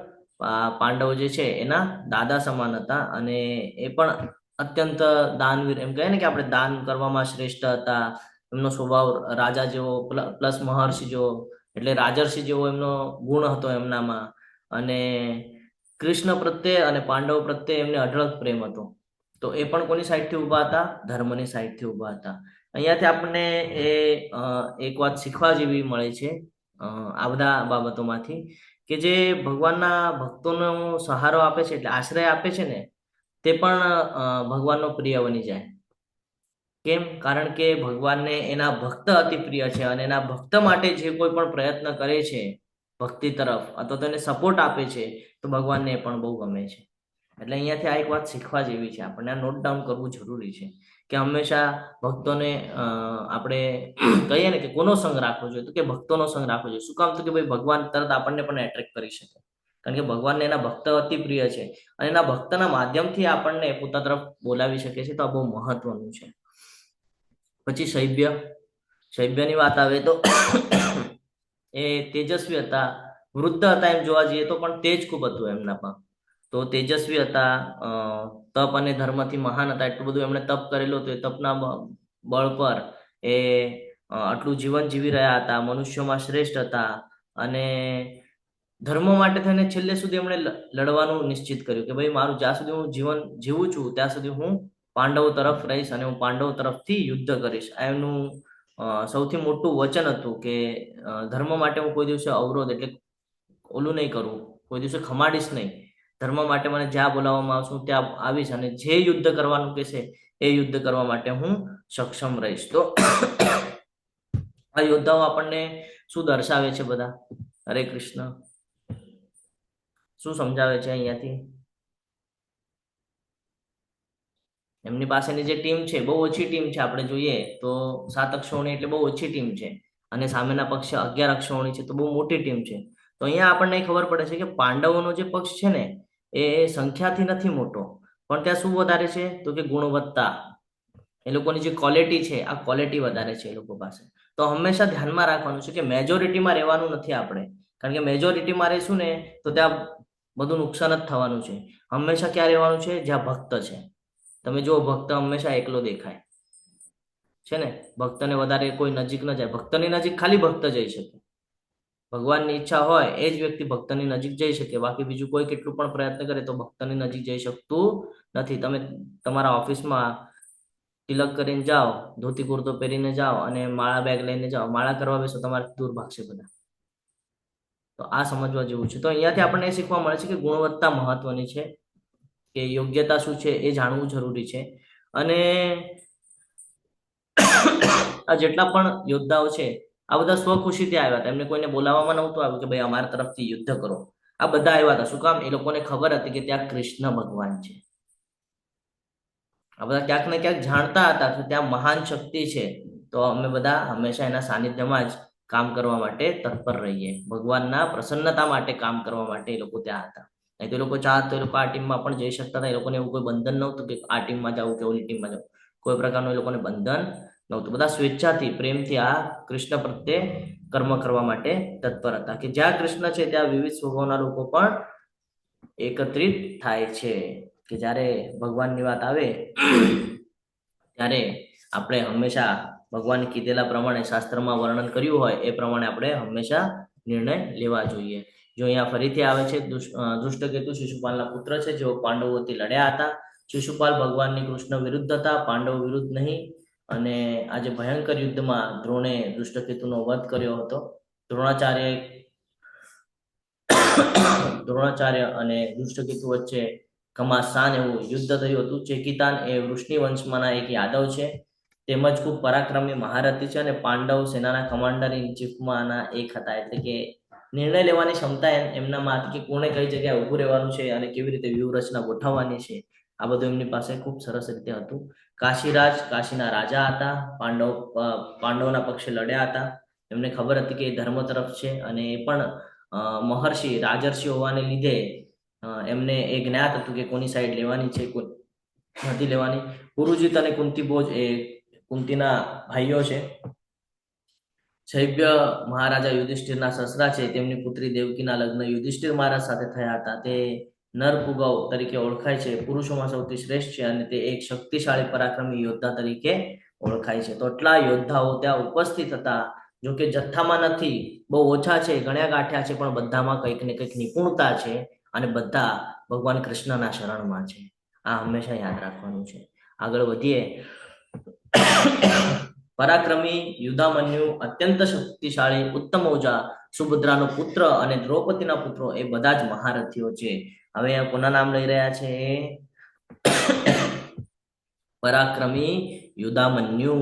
પાંડવો જે છે એના દાદા સમાન હતા. અને એ પણ અત્યંત દાનવીર, એમ કહે ને કે આપણે દાન કરવામાં શ્રેષ્ઠ હતા. એમનો સ્વભાવ રાજા જેવો પ્લસ મહર્ષિ જેવો, એટલે રાજર્ષિ જેવો એમનો ગુણ હતો એમનામાં. અને કૃષ્ણ પ્રત્યે અને પાંડવ પ્રત્યે એમને અઢળક પ્રેમ હતો. તો એ પણ કોની સાઈડથી ઊભા હતા? ધર્મની સાઈડથી ઊભા હતા. અહીંયાથી આપણને એ એક વાત શીખવા જેવી મળે છે આ બધા બાબતોમાંથી, કે જે ભગવાનના ભક્તોનો સહારો આપે છે, એટલે આશ્રય આપે છે ને, તે પણ ભગવાનનો પ્રિય બની જાય. કેમ? કારણ કે ભગવાનને એના ભક્ત અતિ પ્રિય છે. અને એના ભક્ત માટે જે કોઈ પણ પ્રયત્ન કરે છે ભક્તિ તરફ, અથવા તો એને સપોર્ટ આપે છે, તો ભગવાનને એ પણ બહુ ગમે છે. એટલે અહીંયાથી આ એક વાત શીખવા જેવી છે. આપણને આ નોટ ડાઉન કરવું જરૂરી છે કે હંમેશા ભક્તોને આપણે કહીએ ને કે કોનો સંગ રાખવો જોઈએ, તો કે ભક્તોનો સંગ રાખવો જોઈએ. શું કામ? તો કે ભાઈ ભગવાન તરત આપણને પણ એટ્રેક્ટ કરી શકે. કારણ કે ભગવાનને એના ભક્ત અતિ પ્રિય છે અને એના ભક્તના માધ્યમથી આપણને પોતા તરફ બોલાવી શકે છે. તો આ બહુ મહત્વનું છે. પછી શૈબ્ય. શૈબ્યની વાત આવે તો એ તેજસ્વી હતા, વૃદ્ધ હતા એમ જોવા જઈએ તો, પણ તેજ ખૂબ હતું એમનામાં. તો તેજસ્વી હતા, તપ અને ધર્મથી મહાન હતા, એટલું બધું એમણે તપ કરેલું હતું. એ તપના બળ પર એ આટલું જીવન જીવી રહ્યા હતા, મનુષ્યોમાં શ્રેષ્ઠ હતા. અને ધર્મ માટે થઈને છેલ્લે સુધી એમણે લડવાનું નિશ્ચિત કર્યું કે ભાઈ મારું જ્યાં સુધી હું જીવન જીવું છું ત્યાં સુધી હું પાંડવો તરફ રહીશ અને હું પાંડવો તરફથી યુદ્ધ કરીશ. આ એમનું સૌથી મોટું વચન હતું કે ધર્મ માટે હું કોઈ દિવસે અવરોધ એટલે ઓલું નહીં કરું, કોઈ દિવસે ખમાડીશ નહીં. ધર્મ માટે મને જ્યાં બોલાવવામાં આવશે ત્યાં આવીશ અને જે યુદ્ધ કરવાનું કહેશે એ યુદ્ધ કરવા માટે હું સક્ષમ રહીશ. તો આ યોદ્ધાઓ આપણને શું દર્શાવે છે બધા? હરે કૃષ્ણ. શું સમજાવે છે અહીંયાથી? એમની પાસેની જે ટીમ છે બહુ ઓછી ટીમ છે. આપણે જોઈએ તો 7 અક્ષોણી એટલે બહુ ઓછી ટીમ છે, અને સામેના પક્ષે 11 અક્ષોણી છે તો બહુ મોટી ટીમ છે. તો અહીંયા આપણને ખબર પડે છે કે પાંડવોનો જે પક્ષ છે ને એ સંખ્યાથી નથી મોટો, પણ ત્યાં શું વધારે છે તો કે ગુણવત્તા. એ લોકોની જે ક્વોલિટી છે આ ક્વોલિટી વધારે છે એ લોકો પાસે. તો હંમેશા ધ્યાનમાં રાખવાનું છે કે મેજોરિટીમાં રહેવાનું નથી આપણે, કારણ કે મેજોરિટીમાં રહીશું ને તો ત્યાં બધું નુકસાન જ થવાનું છે. હંમેશા ક્યાં રહેવાનું છે? જ્યાં ભક્ત છે. તમે જુઓ, ભક્ત હંમેશા એકલો દેખાય છે ને. ભક્તને વધારે કોઈ નજીક ન જાય. ભક્તની નજીક ખાલી ભક્ત જઈ શકે. ભગવાનની ઈચ્છા હોય એ જ વ્યક્તિ ભક્તની નજીક જઈ શકે, બાકી બીજું કોઈ કેટલું પણ પ્રયત્ન કરે તો ભક્તની નજીક જઈ શકતું નથી. તમે તમારા ઓફિસમાં તિલક કરીને જાઓ, ધોતી કુર્તો પહેરીને જાઓ અને માળા બેગ લઈને જાઓ, માળા કરવા બેસો તમારે દૂર ભાગશે બધા. તો આ સમજવા જેવું છે. તો અહીંયાથી આપણને એ શીખવા મળે છે કે ગુણવત્તા મહત્વની છે, કે યોગ્યતા શું છે એ જાણવું જરૂરી છે. અને આ જેટલા પણ યોદ્ધાઓ છે આ બધા સ્વખુશીથી આવ્યા હતા. એમને કોઈને બોલાવવામાં નહોતું આવ્યું કે ભાઈ અમારા તરફથી યુદ્ધ કરો. આ બધા આવ્યા હતા. શું કામ? એ લોકોને ખબર હતી કે ત્યાં કૃષ્ણ ભગવાન છે. આ બધા ક્યાંક ને ક્યાંક જાણતા હતા કે ત્યાં મહાન શક્તિ છે. તો અમે બધા હંમેશા એના સાનિધ્યમાં જ કામ કરવા માટે તત્પર રહીએ. ભગવાનના પ્રસન્નતા માટે કામ કરવા માટે એ લોકો ત્યાં હતા. નહીં તો એ લોકો ચાહત તો એ લોકો આ ટીમમાં પણ જઈ શકતા હતા. એ લોકોને એવું કોઈ બંધન નહોતું કે આ ટીમમાં જવું કે ઓલી ટીમમાં જવું. કોઈ પ્રકારનું એ લોકોને બંધન નહોતું. બધા સ્વેચ્છાથી પ્રેમથી આ કૃષ્ણ પ્રત્યે કર્મ કરવા માટે તત્પર હતા. કે જ્યાં કૃષ્ણ છે ત્યાં વિવિધ સ્વભાવના લોકો પણ એકત્રિત થાય છે. કે જ્યારે ભગવાનની વાત આવે ત્યારે આપણે હંમેશા ભગવાન કીધેલા પ્રમાણે, શાસ્ત્રમાં વર્ણન કર્યું હોય એ પ્રમાણે આપણે હંમેશા નિર્ણય લેવા જોઈએ. જો અહીંયા ફરીથી આવે છે, દુષ્ટકેતુ શિશુપાલના પુત્ર છે, જેઓ પાંડવોથી લડ્યા હતા. શિશુપાલ ભગવાનની કૃષ્ણ વિરુદ્ધ હતા, પાંડવ વિરુદ્ધ નહીં. અને આજે ભયંકર યુદ્ધમાં દ્રોણે દુષ્ટકેતુનો વધ કર્યો હતો. દ્રોણાચાર્ય અને દુષ્ટકેતુ વચ્ચે ઘમાસાન એવું યુદ્ધ થયું હતું. ચેકિતાન એ વૃષ્ણિ વંશમાંના એક યાદવ છે, તેમજ ખૂબ પરાક્રમી મહારથી છે અને પાંડવ સેનાના કમાન્ડર ઇન ચીફમાંના એક હતા. એટલે કે નિર્ણય લેવાની ક્ષમતા એમનામાં હતી કે કોણે કઈ જગ્યાએ ઊભું રહેવાનું છે અને કેવી રીતે વ્યૂહરચના ગોઠવવાની છે. આ બધું એમની પાસે ખૂબ સરસ રીતે હતું. કાશીરાજ કાશીના રાજા હતા. પાંડવોના પક્ષે લડ્યા હતા. એમને ખબર હતી કે એ ધર્મ તરફ છે, અને એ પણ મહર્ષિ રાજર્ષિ હોવાને લીધે એમને એ જ્ઞાત હતું કે કોની સાઈડ લેવાની છે, કોઈ નથી લેવાની. પુરુજીત અને કુંતીભોજ એ કુંતીના ભાઈઓ છે. શૈબ્ય મહારાજા યુધિષ્ઠિરના સસરા છે, તેમની પુત્રી દેવકીના લગ્ન યુધિષ્ઠિર મહારાજ સાથે થયા હતા. તે નરપુગવ તરીકે ઓળખાય છે, પુરુષોમાં સૌથી શ્રેષ્ઠ છે અને તે એક શક્તિશાળી પરાક્રમી યોદ્ધા તરીકે ઓળખાય છે. તો એટલા યોદ્ધાઓ ત્યાં ઉપસ્થિત હતા. જો કે જથ્થામાં નથી, બહુ ઓછા છે, ગણ્યા ગાંઠ્યા છે, પણ બધામાં કંઈક ને કંઈક નિપુણતા છે અને બધા ભગવાન કૃષ્ણના શરણમાં છે. આ હંમેશા યાદ રાખવાનું છે. આગળ વધીએ. પરાક્રમી યુધામન્યુ અત્યંત શક્તિશાળી ઉત્તમ ઓજા, સુભદ્રાનો પુત્ર અને દ્રૌપદીના પુત્રો એ બધા જ મહારથીઓ છે. હવે કોના નામ લઈ રહ્યા છે? પરાક્રમી યુધામન્યુ,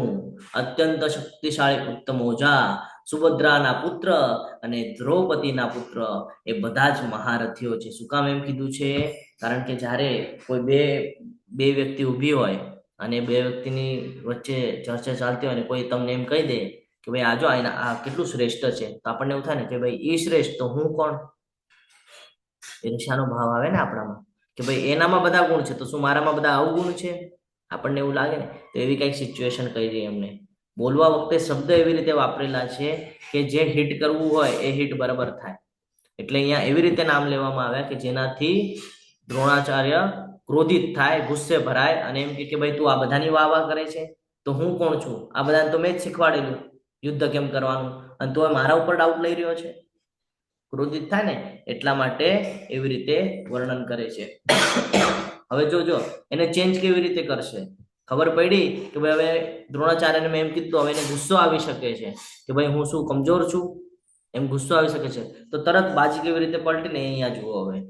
અત્યંત શક્તિશાળી ઉત્તમ ઓજા, સુભદ્રાના પુત્ર અને દ્રૌપદીના પુત્ર એ બધા જ મહારથીઓ છે. શું કામ એમ કીધું છે? કારણ કે જ્યારે કોઈ બે વ્યક્તિ ઊભી હોય અને બે વ્યક્તિની વચ્ચે ચર્ચા ચાલતી હોય ને કોઈ તમને એમ કહી દે કે ભાઈ આજો આ કેટલું શ્રેષ્ઠ છે, તો આપણને એવું થાય ને કે ભાઈ એ શ્રેષ્ઠ તો હું કોણ? ઈર્ષ્યાનો ભાવ આવે ને આપણામાં કે ભાઈ એનામાં બધા ગુણ છે તો શું મારામાં બધા અવગુણ છે? આપણને એવું લાગે ને. તો એવી કઈક સિચ્યુએશન કહી દઈએ એમને. બોલવા વખતે શબ્દ એવી રીતે વાપરેલા છે કે જે હિટ કરવું હોય એ હિટ બરાબર થાય. એટલે અહીંયા એવી રીતે નામ લેવામાં આવ્યા કે જેનાથી દ્રોણાચાર્ય ક્રોધિત થાય, ગુસ્સે ભરાય અને એમ કે ભાઈ તું આ બધાની વાહ કરે છે, તો હું કોણ છું? આ બધાને તો મેં જ શીખવાડેલું યુદ્ધ કેમ કરવાનું, અને તું મારા ઉપર ડાઉટ લઈ રહ્યો છે. ક્રોધિત થાય ને એટલા માટે એવી રીતે વર્ણન કરે છે. હવે જોજો એને ચેન્જ કેવી રીતે કરશે. ખબર પડી કે ભાઈ હવે દ્રોણાચાર્યને મેં એમ કીધું, હવે એને ગુસ્સો આવી શકે છે કે ભાઈ હું શું કમજોર છું, એમ ગુસ્સો આવી શકે છે. તો તરત બાજી કેવી રીતે પલટીને અહીંયા જુઓ. હવે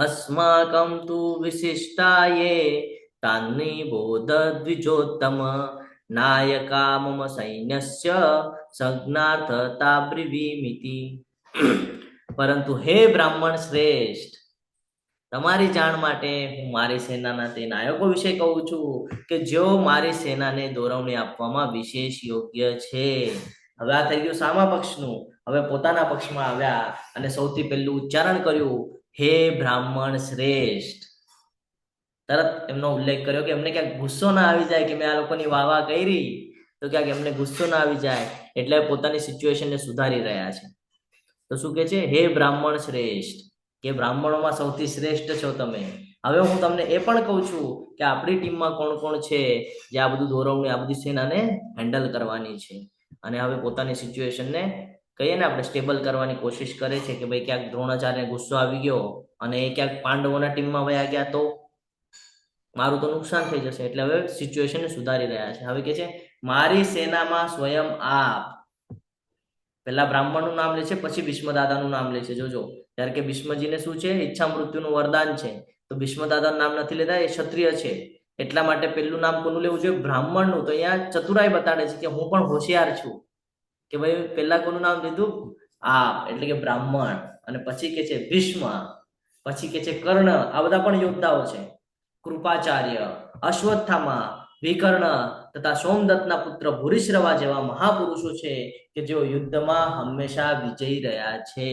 અસ્માકં તુ વિશિષ્ટાયે તાન્ની બોધ દ્વિજોત્તમ નાયકા મમ સૈન્યસ્ય સંજ્ઞાર્થતા બ્રવીમિતિ. પરંતુ હે બ્રાહ્મણ શ્રેષ્ઠ, તમારી જાણ માટે હું મારી સેનાના તે નાયકો વિશે કહું છું કે જેઓ મારી સેનાને દોરવણી આપવામાં વિશેષ યોગ્ય છે. હવે આ થઈ ગયું સામા પક્ષનું. હવે પોતાના પક્ષમાં આવ્યા અને સૌથી પહેલું ઉચ્ચારણ કર્યું, હે બ્રાહ્મણ શ્રેષ્ઠ. તરત એમનો ઉલ્લેખ કર્યો કે એમને ક્યાંક ગુસ્સો ના આવી જાય કે મેં આ લોકોની વાહ કરી, તો ક્યાંક એમને ગુસ્સો ના આવી જાય એટલે પોતાની સિચ્યુએશનને સુધારી રહ્યા છે. તો શું કે છે? હે બ્રાહ્મણ શ્રેષ્ઠ, કે બ્રાહ્મણોમાં સૌથી શ્રેષ્ઠ છો તમે. હવે હું તમને એ પણ કહું છું કે આપણી ટીમમાં કોણ કોણ છે જે આ બધું દોરવણી, આ બધી સેનાને હેન્ડલ કરવાની છે. અને હવે પોતાની સિચ્યુએશનને કહીએ ને આપણે સ્ટેબલ કરવાની કોશિશ કરે છે કે ભાઈ ક્યાંક દ્રોણાચાર્યને ગુસ્સો આવી ગયો અને એ ક્યાંક પાંડવોના ટીમમાં વયા ગયા તો મારું તો નુકસાન થઈ જશે. એટલે હવે સિચ્યુએશનને સુધારી રહ્યા છે. હવે કે છે મારી સેનામાં સ્વયં આપ. પહેલા બ્રાહ્મણનું નામ લે છે, પછી ભીષ્મ દાદાનું નામ લે છે. જોજો, ત્યારે કે ભીષ્મજીને શું છે? ઈચ્છા મૃત્યુનું વરદાન છે. તો ભીષ્મ દાદાનું નામ નથી લેતા, એ ક્ષત્રિય છે. એટલા માટે પેલું નામ કોનું લેવું જોઈએ? બ્રાહ્મણનું. તો અહીંયા ચતુરાઈ બતાડે છે કે હું પણ હોશિયાર છું. કે ભાઈ પહેલા કોનું નામ લીધું? આપ, એટલે કે બ્રાહ્મણ. અને પછી કે છે ભીષ્મ, પછી કે છે કર્ણ. આ બધા પણ યોદ્ધાઓ છે. કૃપાચાર્ય, અશ્વત્થામા, વિકર્ણ તથા સોમદત્તના પુત્ર ભૂરિશ્રવા જેવા મહાપુરુષો છે કે જેઓ યુદ્ધમાં હંમેશા વિજયી રહ્યા છે.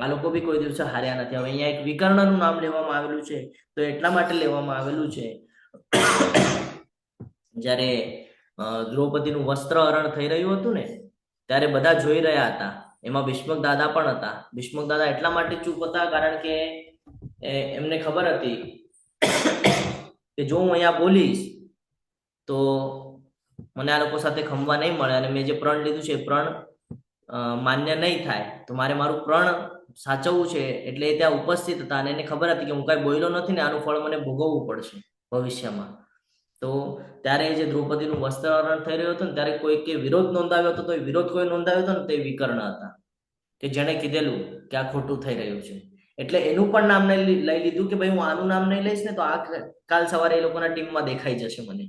આ લોકો બી કોઈ દિવસે હાર્યા નથી. હવે અહીંયા એક વિકર્ણનું નામ લેવામાં આવેલું છે. તો એટલા માટે લેવામાં આવેલું છે જ્યારે દ્રૌપદીનું વસ્ત્ર હરણ થઈ રહ્યું હતું ને, ત્યારે બધા જોઈ રહ્યા હતા. એમાં ભીષ્મક દાદા પણ હતા. ભીષ્મક દાદા એટલા માટે ચૂપ હતા કારણ કે એમને ખબર હતી કે જો હું અહીંયા બોલીશ તો મને આ લોકો સાથે ખમવા નહીં મળે, અને મેં જે પ્રણ લીધું છે એ પ્રણ માન્ય નહીં થાય. તો મારે મારું પ્રણ સાચવવું છે. એટલે એ ત્યાં ઉપસ્થિત હતા અને એને ખબર હતી કે હું કાંઈ બોલ્યો નથી ને આનું ફળ મને ભોગવવું પડશે ભવિષ્યમાં. તો ત્યારે જે દ્રૌપદીનું વસ્ત્રહરણ થઈ રહ્યું હતું ને, ત્યારે કોઈ કે વિરોધ નોંધાવ્યો હતો. તો એ વિરોધ કોઈ નોંધાવ્યો હતો ને તે વિકર્ણ હતા, કે જેણે કીધેલું કે આ ખોટું થઈ રહ્યું છે. એટલે એનું પણ નામ લઈ લીધું કે ભાઈ હું આનું નામ નહીં લઈશ ને તો આ કાલ સવારે એ લોકોના ટીમમાં દેખાઈ જશે મને.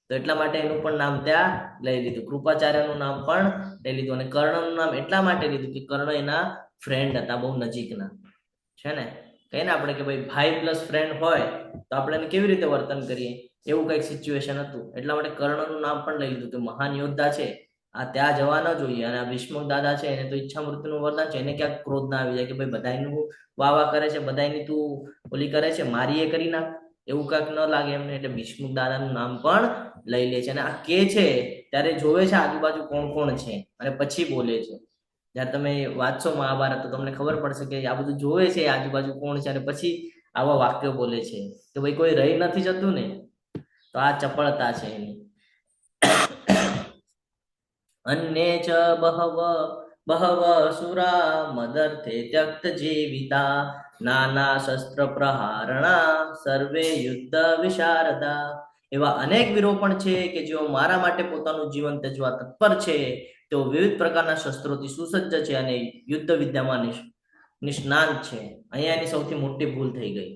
તો એટલા માટે એનું પણ નામ ત્યાં લઈ લીધું. કૃપાચાર્યનું નામ પણ લઈ લીધું. અને કર્ણનું નામ એટલા માટે લીધું કે કર્ણ એના ફ્રેન્ડ હતા, બહુ નજીકના છે ને. કહીએ ને આપણે કે ભાઈ ભાઈ પ્લસ ફ્રેન્ડ હોય તો આપણે એને કેવી રીતે વર્તન કરીએ, એવું કંઈક સિચ્યુએશન હતું. એટલા માટે કર્ણનું નામ પણ લઈ લીધું કે મહાન યોદ્ધા છે, આ ત્યાં જવા ન જોઈએ. અને આ ભીષ્મક દાદા છે એને તો ઈચ્છા મૃત્યુનું વરદાન છે. એને ક્યાંક ક્રોધ ના આવી જાય કે ભાઈ બધાનું વાહ કરે છે, બધાની તું ઓલી કરે છે, મારી એ કરી નાખ, એવું કાંઈક ન લાગે એમને. એટલે ભીષ્મક દાદાનું નામ પણ લઈ લે છે. અને આ કે છે ત્યારે જોવે છે આજુબાજુ કોણ કોણ છે અને પછી બોલે છે. જ્યારે તમે વાંચશો મહાભારત તો તમને ખબર પડશે કે આ બધું જોવે છે આજુબાજુ કોણ છે અને પછી આવા વાક્યો બોલે છે કે ભાઈ કોઈ રહી નથી જતું ને. તો આ ચપળતા છે એની. અન્ય ચ બહવ સુરા મદર્થે ત્યક્ત જીવિતા નાના શસ્ત્ર પ્રહારણા સર્વે યુદ્ધ વિશારદા. એવા અનેક વીરો પણ છે કે જેઓ મારા માટે પોતાનું જીવન ત્યજવા તત્પર છે. તેઓ વિવિધ પ્રકારના શસ્ત્રોથી સુસજ્જ છે અને યુદ્ધ વિદ્યામાં નિષ્ણાત છે. અહીંયા એની સૌથી મોટી ભૂલ થઈ ગઈ.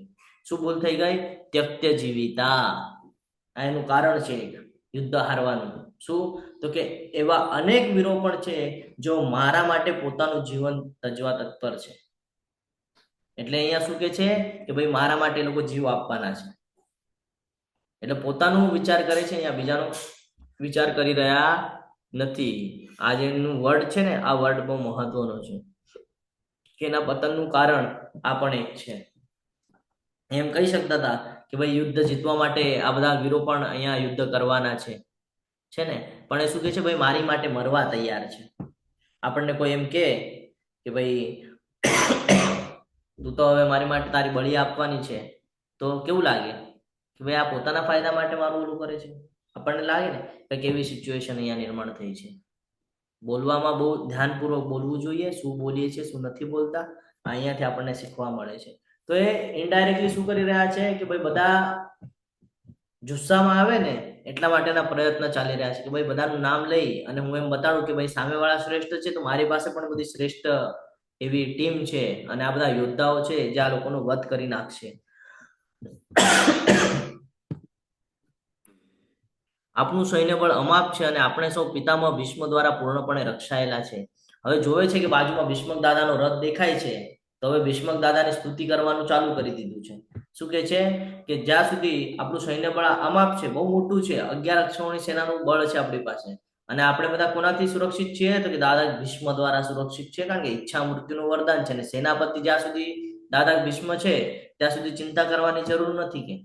શું ભૂલ થઈ ગઈ? ત્યક્ત જીવિતા. આ એનું કારણ છે યુદ્ધ હારવાનું. શું? તો કે એવા અનેક વીરો પણ છે જો મારા માટે પોતાનું જીવન તજવા તત્પર છે. એટલે અહીંયા શું કે છે કે ભાઈ મારા માટે એ લોકો જીવ આપવાના છે. એટલે પોતાનું વિચાર કરે છે, અહીંયા બીજાનો વિચાર કરી રહ્યા નથી. આ જેનું વર્ડ છે ને, આ વર્ડ બહુ મહત્વનો છે કે એના પતનનું કારણ આ પણ એક છે. એમ કહી શકતા હતા કે ભાઈ યુદ્ધ જીતવા માટે આ બધા વીરો પણ અહીંયા યુદ્ધ કરવાના છે. છે ને, પણ એ શું કહે છે, ભાઈ મારી માટે મરવા તૈયાર છે. આપણને કોઈ એમ કે ભાઈ તું તો હવે મારી માટે તારી બળી આપવાની છે, તો કેવું લાગે કે ભાઈ આ પોતાના ફાયદા માટે મારું ઓલું કરે છે. આપણને લાગે ને કે કેવી સિચ્યુએશન અહીંયા નિર્માણ થઈ છે. બોલવામાં બહુ ધ્યાનપૂર્વક બોલવું જોઈએ, શું બોલીએ છીએ શું નથી બોલતા, અહીંયાથી આપણને શીખવા મળે છે. તો એ ઇનડાયરેક્ટલી શું કરી રહ્યા છે કે ભાઈ બધા જુસ્સામાં આવે ને એટલા માટેના પ્રયત્ન ચાલી રહ્યા છે કે ભાઈ બધાનું નામ લઈ અને હું એમ બતાડું કે ભાઈ સામેવાળા શ્રેષ્ઠ છે, તો મારી પાસે પણ બધી શ્રેષ્ઠ એવી ટીમ છે અને આ બધા યોદ્ધાઓ છે જે આ લોકોનો વધ કરી નાખશે. આપણું સૈન્ય બળ અમાપ છે અને આપણે સૌ પિતામહ ભીષ્મ દ્વારા પૂર્ણપણે રક્ષાયેલા છે. હવે જોવે છે કે બાજુમાં ભીષ્મક દાદાનો રથ દેખાય છે, તો હવે ભીષ્મક દાદાની સ્તુતિ કરવાનું ચાલુ કરી દીધું છે. શું કે છે કે જ્યાં સુધી આપણું સૈન્ય બળ અમાપ છે, બહુ મોટું છે, 11 અક્ષોણી સેનાનું બળ છે આપણી પાસે, અને આપણે બધા કોનાથી સુરક્ષિત છીએ તો કે દાદા ભીષ્મ દ્વારા સુરક્ષિત છે, કારણ કે ઈચ્છા મૃત્યુનું વરદાન છે. અને સેનાપતિ જ્યાં સુધી દાદા ભીષ્મ છે ત્યાં સુધી ચિંતા કરવાની જરૂર નથી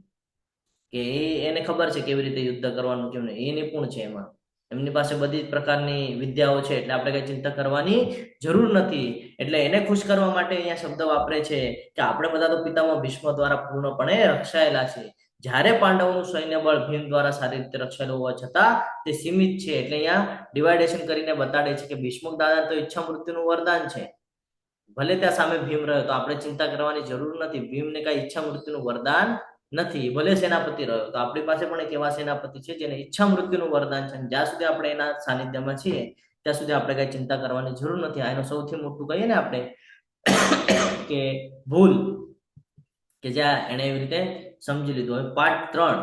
કે એને ખબર છે કેવી રીતે યુદ્ધ કરવાનું, કેમ નહીં, એ નિપુણ છે એમાં, એમની પાસે બધી જ પ્રકારની વિદ્યાઓ છે, એટલે આપણે કઈ ચિંતા કરવાની જરૂર નથી. એટલે એને ખુશ કરવા માટે અહીંયા શબ્દ વાપરે છે કે આપણે બધા તો પિતામહ ભીષ્મ દ્વારા પૂર્ણપણે રક્ષાયેલા છે. જ્યારે પાંડવોનું સૈન્ય બળ ભીમ દ્વારા સારી રીતે રક્ષાયેલું હોવા છતાં તે સીમિત છે. એટલે અહીંયા ડિવાઇડેશન કરીને બતાડે છે કે ભીષ્મક દાદા તો ઈચ્છા મૃત્યુનું વરદાન છે, ભલે ત્યાં સામે ભીમ રહ્યો તો આપણે ચિંતા કરવાની જરૂર નથી. ભીમને કઈ ઈચ્છા મૃત્યુનું વરદાન નથી, ભલે સેનાપતિ રહ્યો તો આપણી પાસે પણ એક એવા સેનાપતિ છે જેને ઈચ્છા મૃત્યુનું વરદાન છે. જ્યાં સુધી આપણે એના સાનિધ્યમાં છીએ ત્યાં સુધી આપણે કઈ ચિંતા કરવાની જરૂર નથી. આ એનું સૌથી મોટું કહીએ ને આપણે કે ભૂલ કે જ્યાં એને એવી રીતે સમજી લીધું. હવે પાઠ 3,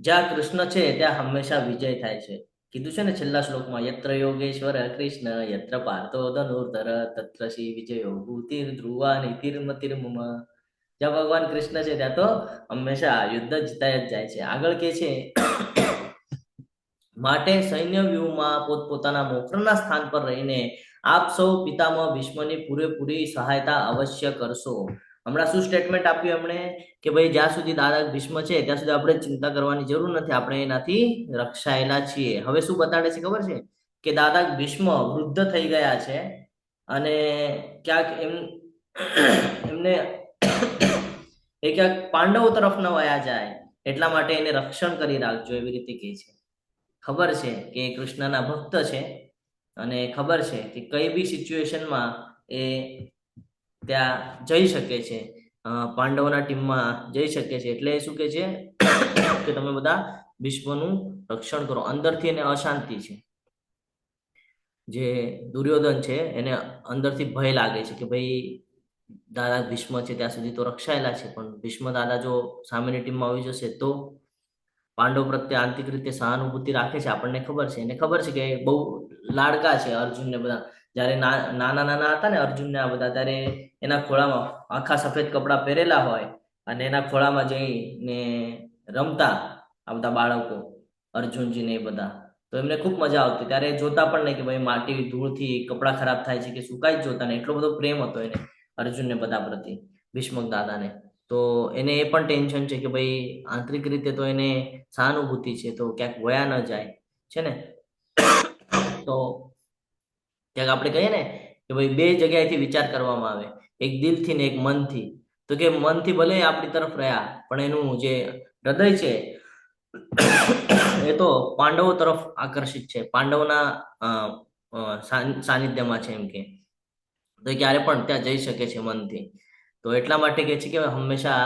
જ્યાં કૃષ્ણ છે ત્યાં હંમેશા વિજય થાય છે. કીધું છે ને છેલ્લા શ્લોકમાં, યત્ર યોગેશ્વર કૃષ્ણ યત્ર પાર્થો ધનુર્ધર તત્ર શ્રી વિજયો ભૂતિર ધ્રુવા નીતિર્મતિર્મમ. જ્યાં ભગવાન કૃષ્ણ છે ત્યાં તો હંમેશા યુદ્ધ જીતાય જ જાય છે. આગળ કે છે માટે સૈન્ય વ્યૂહમાં પોતપોતાના મોખરના સ્થાન પર રહીને આપ સૌ પિતામહ ભીષ્મની પૂરેપૂરી સહાયતા અવશ્ય કરશો. હમણાં શું સ્ટેટમેન્ટ આપ્યું એમણે કે ભાઈ જ્યાં સુધી દાદા ભીષ્મ છે ત્યાં સુધી આપણે ચિંતા કરવાની જરૂર નથી, આપણે એનાથી રક્ષાયેલા છીએ. હવે શું બતાડે છે ખબર છે કે દાદા ભીષ્મ વૃદ્ધ થઈ ગયા છે અને ક્યાંક એમને એ ક્યાંક પાંડવો તરફ ન વયા જાય એટલા માટે એને રક્ષણ કરી રાખજો, એવી રીતે કહે છે. ખબર છે કે એ કૃષ્ણના ભક્ત છે અને ખબર છે કે કઈ બી સિચ્યુએશનમાં એ ત્યાં જઈ શકે છે, પાંડવોના ટીમમાં જઈ શકે છે. એટલે શું કે છે કે તમે બધા ભીષ્મનું રક્ષણ કરો. અંદરથી એને અશાંતિ છે, જે દુર્યોધન છે એને અંદરથી ભય લાગે છે કે ભાઈ દાદા ભીષ્મ છે ત્યાં સુધી તો રક્ષાયેલા છે, પણ ભીષ્મ દાદા જો સામેની ટીમમાં આવી જશે તો. પાંડવ પ્રત્યે આંતરિક રીતે સહાનુભૂતિ રાખે છે, આપણને ખબર છે. એને ખબર છે કે બહુ લાડકા છે અર્જુનને બધા. જ્યારે નાના હતા ને અર્જુનને આ બધા, ત્યારે એના ખોળામાં આખા સફેદ કપડાં પહેરેલા હોય અને એના ખોળામાં જઈને રમતા આ બધા બાળકો, અર્જુનજી ને એ બધા. તો એમને ખૂબ મજા આવતી. ત્યારે જોતા પણ નહીં કે ભાઈ માટી ધૂળથી કપડાં ખરાબ થાય છે કે સુકાઈ જ જોતા ને. એટલો બધો પ્રેમ હતો એને અર્જુનને બધા પ્રત્યે, ભીષ્મક દાદાને. તો એને એ પણ ટેન્શન છે કે ભાઈ આંતરિક રીતે તો એને સહાનુભૂતિ છે તો ક્યાંક વયા ન જાય છે ને. તો ક્યાંક આપણે કહીએ ને કે ભાઈ બે જગ્યાએથી વિચાર કરવામાં આવે, એક દિલથી ને એક મનથી. તો કે મનથી ભલે આપણી તરફ રહ્યા પણ એનું જે હૃદય છે એ તો પાંડવો તરફ આકર્ષિત છે, પાંડવોના સાનિધ્યમાં છે એમ કે. તો ક્યારે પણ ત્યાં જઈ શકે છે મનથી. તો એટલા માટે કે છે કે હંમેશા